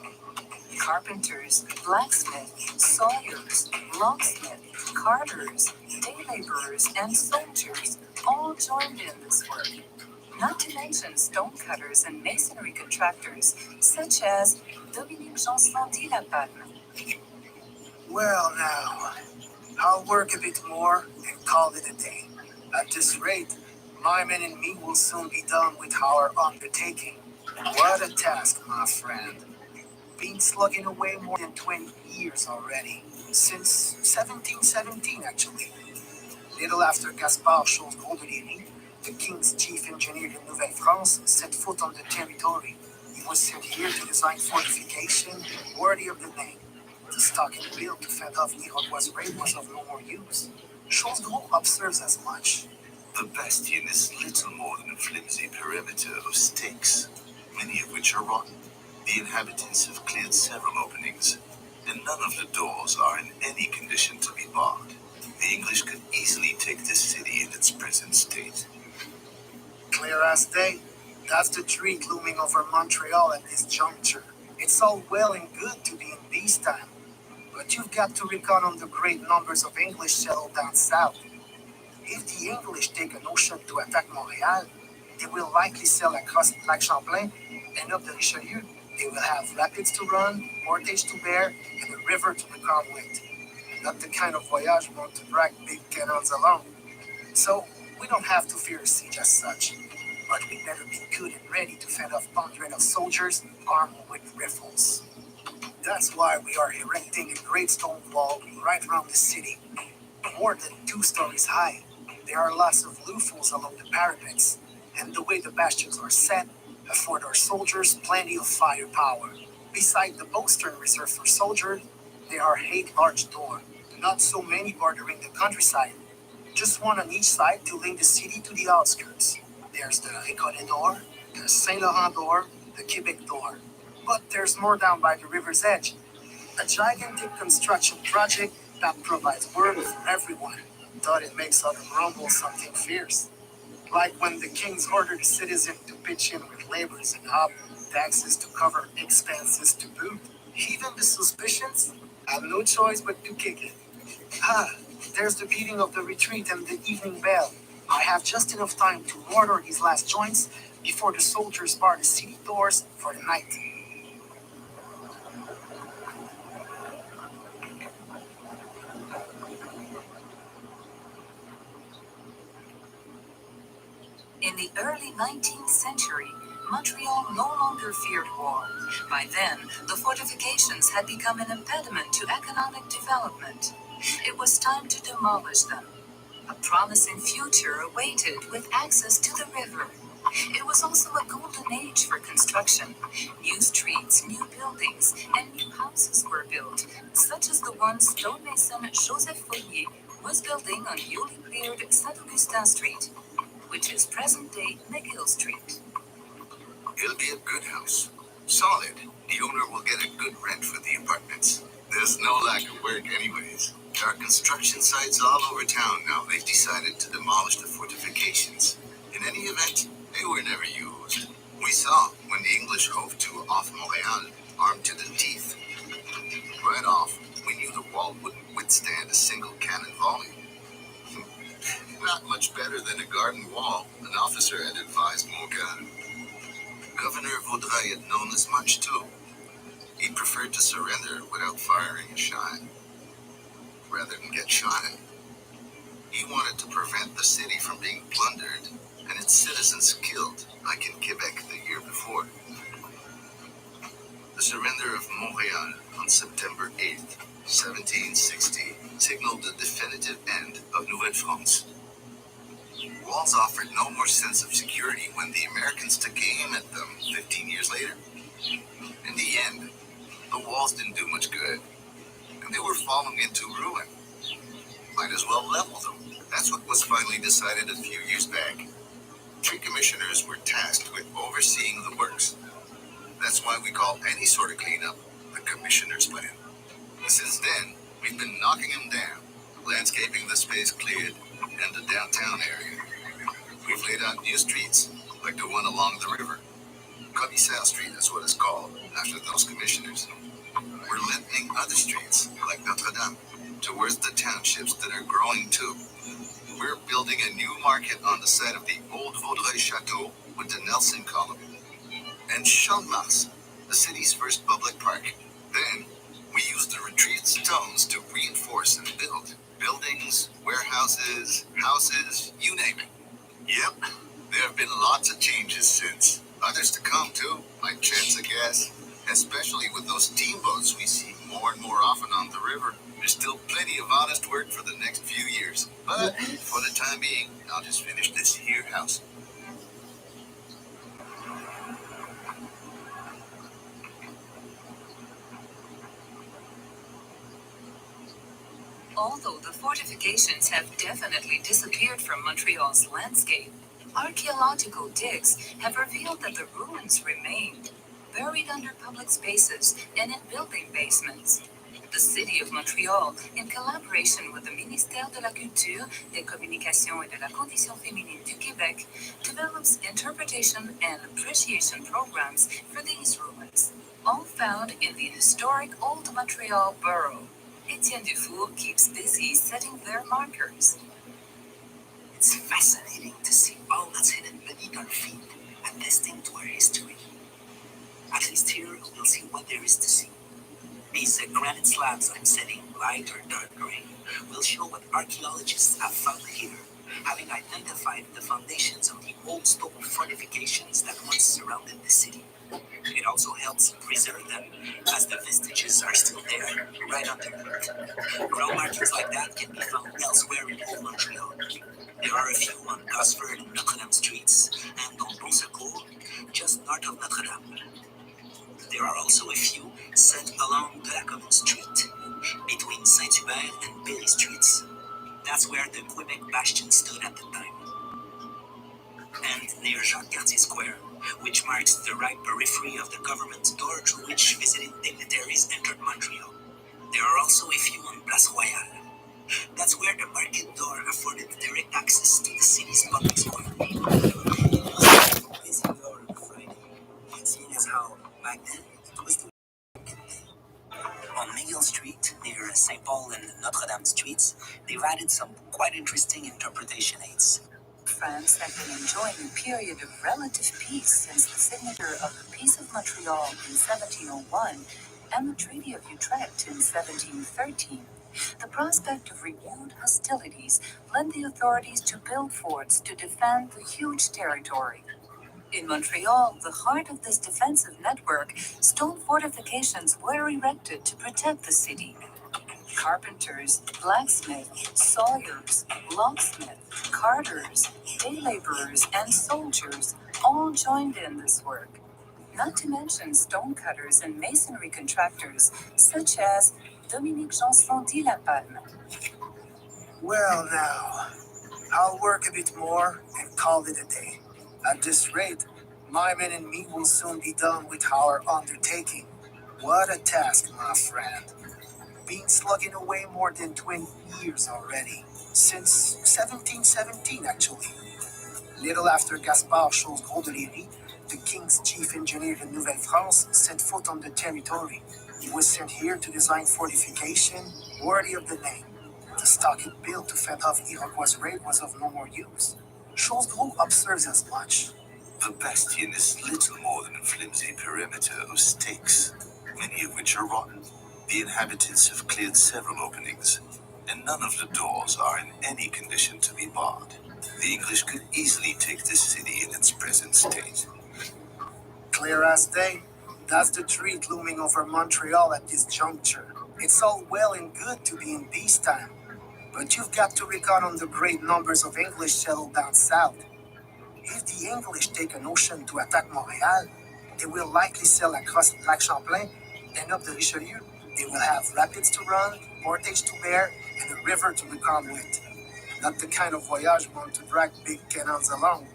Carpenters, blacksmiths, sawyers, locksmiths, carters, day laborers, and soldiers all joined in this work. Not to mention stonecutters and masonry contractors, such as Dominique Janson d'Ilapalme. Well now, I'll work a bit more and call it a day. At this rate, my men and me will soon be done with our undertaking. What a task, my friend. Been slugging away more than 20 years already. Since 1717, actually. Little after Gaspard Chose-Gros de Léry, the king's chief engineer in Nouvelle-France, set foot on the territory. He was sent here to design fortification worthy of the name. The stock and build to fend off Iroquois' raid was of no more use. Chose-Gros observes as much. The bastion is little more than a flimsy perimeter of stakes, many of which are rotten. The inhabitants have cleared several openings, and none of the doors are in any condition to be barred. The English could easily take this city in its present state. Clear as day. That's the treat looming over Montreal at this juncture. It's all well and good to be in peacetime, but you've got to reckon on the great numbers of English settled down south. If the English take a notion to attack Montreal, they will likely sail across Lac Champlain and up the Richelieu. They will have rapids to run, portage to bear, and a river to become with. Not the kind of voyage we want to drag big cannons along. So we don't have to fear a siege as such. but we better be good and ready to fend off hundreds of soldiers armed with rifles. That's why we are erecting a great stone wall right around the city, more than 2 stories high. There are lots of loopholes along the parapets, and the way the bastions are set afford our soldiers plenty of firepower. Beside the postern reserved for soldiers, there are 8 large doors, not so many bordering the countryside, just one on each side to link the city to the outskirts. There's the Récollet door, the Saint Laurent door, the Quebec door. But there's more down by the river's edge, a gigantic construction project that provides work for everyone. Thought it makes us rumble something fierce. Like when the kings ordered the citizens to pitch in with labors and hop taxes to cover expenses to boot. Even the suspicions have no choice but to kick it. There's the beating of the retreat and the evening bell. I have just enough time to mortar these last joints before the soldiers bar the city doors for the night. In the early 19th century, Montreal no longer feared war. By then, the fortifications had become an impediment to economic development. It was time to demolish them. A promising future awaited with access to the river. It was also a golden age for construction. New streets, new buildings, and new houses were built, such as the one stonemason Joseph Fourier was building on newly cleared Saint-Augustin Street, which is present-day McGill Street. It'll be a good house. Solid. The owner will get a good rent for the apartments. There's no lack of work anyways. There are construction sites all over town now. They've decided to demolish the fortifications. In any event, they were never used. We saw when the English hove to off Montreal, armed to the teeth. Right off, we knew the wall wouldn't withstand a single cannon volley. Not much better than a garden wall, an officer had advised Montcalm. Governor Vaudreuil had known as much too. He preferred to surrender without firing a shot, rather than get shot at. He wanted to prevent the city from being plundered and its citizens killed, like in Quebec the year before. The surrender of Montreal on September 8th, 1760, signaled the definitive end of Nouvelle-France. Walls offered no more sense of security when the Americans took aim at them 15 years later. In the end, the walls didn't do much good, and they were falling into ruin. Might as well level them. That's what was finally decided a few years back. 3 commissioners were tasked with overseeing the works. That's why we call any sort of cleanup the commissioner's plan. Since then, we've been knocking them down, landscaping the space cleared, and the downtown area. We've laid out new streets, like the one along the river. Commissaire Street is what it's called, after those commissioners. We're lengthening other streets, like Notre Dame, towards the townships that are growing too. We're building a new market on the site of the old Vaudreuil Chateau with the Nelson column. And Champ-Mars, the city's first public park. Then, we use the retrieved stones to reinforce and build. Buildings, warehouses, houses, you name it. Yep, there have been lots of changes since. Others to come too, like chance of gas. Especially with those steamboats we see more and more often on the river. There's still plenty of honest work for the next few years. But for the time being, I'll just finish this here house. Although the fortifications have definitely disappeared from Montreal's landscape, archaeological digs have revealed that the ruins remained, buried under public spaces and in building basements. The City of Montreal, in collaboration with the Ministère de la Culture, des Communications et de la Condition Féminine du Québec, develops interpretation and appreciation programs for these ruins, all found in the historic Old Montreal Borough. Etienne Dufour keeps busy setting their markers. It's fascinating to see all that's hidden beneath our feet and distinct to our history. At least here, we'll see what there is to see. These granite slabs I'm setting, light or dark gray, will show what archaeologists have found here. having identified the foundations of the old stone fortifications that once surrounded the city. It also helps preserve them, as the vestiges are still there, right underneath. Ground markings like that can be found elsewhere in Old Montreal. There are a few on Gosford and Notre Dame streets, and on Bon Secours, just north of Notre Dame. There are also a few set along De la Commune Street, between Saint-Hubert and Berry Streets. That's where the Quebec Bastion stood at the time. And near Jacques-Cartier Square, which marks the right periphery of the government door through which visiting dignitaries entered Montreal. There are also a few on Place Royale. That's where the market door afforded direct access to the city's public square. It was a busy door on Friday, seeing as how, back then, it was the on McGill Street, near St. Paul and Notre Dame streets, they've added some quite interesting interpretation aids. France had been enjoying a period of relative peace since the signature of the Peace of Montreal in 1701 and the Treaty of Utrecht in 1713. The prospect of renewed hostilities led the authorities to build forts to defend the huge territory. In Montreal, the heart of this defensive network, stone fortifications were erected to protect the city. Carpenters, blacksmiths, sawyers, locksmiths, carters, day laborers, and soldiers all joined in this work. Not to mention stonecutters and masonry contractors, such as Dominique Janson de la Palme. Well, now, I'll work a bit more and call it a day. At this rate, my men and me will soon be done with our undertaking. What a task, my friend. Been slugging away more than 20 years already. Since 1717, actually. Little after Gaspard Chose-Gros de Léry, the king's chief engineer in Nouvelle-France, set foot on the territory. He was sent here to design fortification worthy of the name. The stock it built to fend off Iroquois' raid was of no more use. Chose-Gros observes as much. The bastion is little more than a flimsy perimeter of stakes, many of which are rotten. The inhabitants have cleared several openings, and none of the doors are in any condition to be barred. The English could easily take this city in its present state. Clear as day. That's the treat looming over Montreal at this juncture. It's all well and good to be in peacetime, but you've got to reckon on the great numbers of English settled down south. If the English take an ocean to attack Montreal, they will likely sail across Lac Champlain and up the Richelieu. They will have rapids to run, portage to bear, and a river to become with. Not the kind of voyage one to drag big cannons along.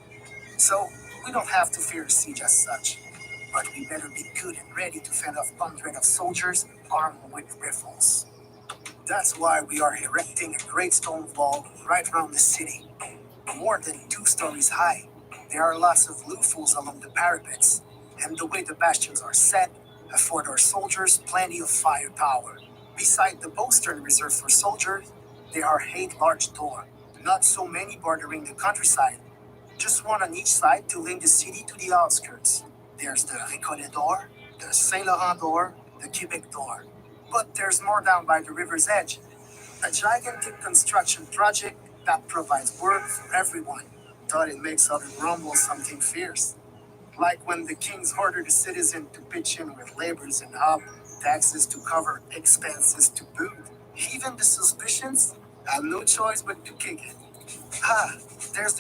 So, we don't have to fear a siege as such. But we better be good and ready to fend off hundreds of soldiers armed with rifles. That's why we are erecting a great stone wall right around the city. More than 2 stories high. There are lots of loopholes along the parapets, and the way the bastions are set afford our soldiers plenty of firepower. Beside the postern reserved for soldiers, there are 8 large doors, not so many bordering the countryside, just one on each side to link the city to the outskirts. There's the Récollet door, the Saint Laurent door, the Quebec door. But there's more down by the river's edge. A gigantic construction project that provides work for everyone. Thought it makes other grumble something fierce. Like when the kings ordered the citizen to pitch in with labors and up, taxes to cover, expenses to boot. Even the suspicions had no choice but to kick it. Ah, there's the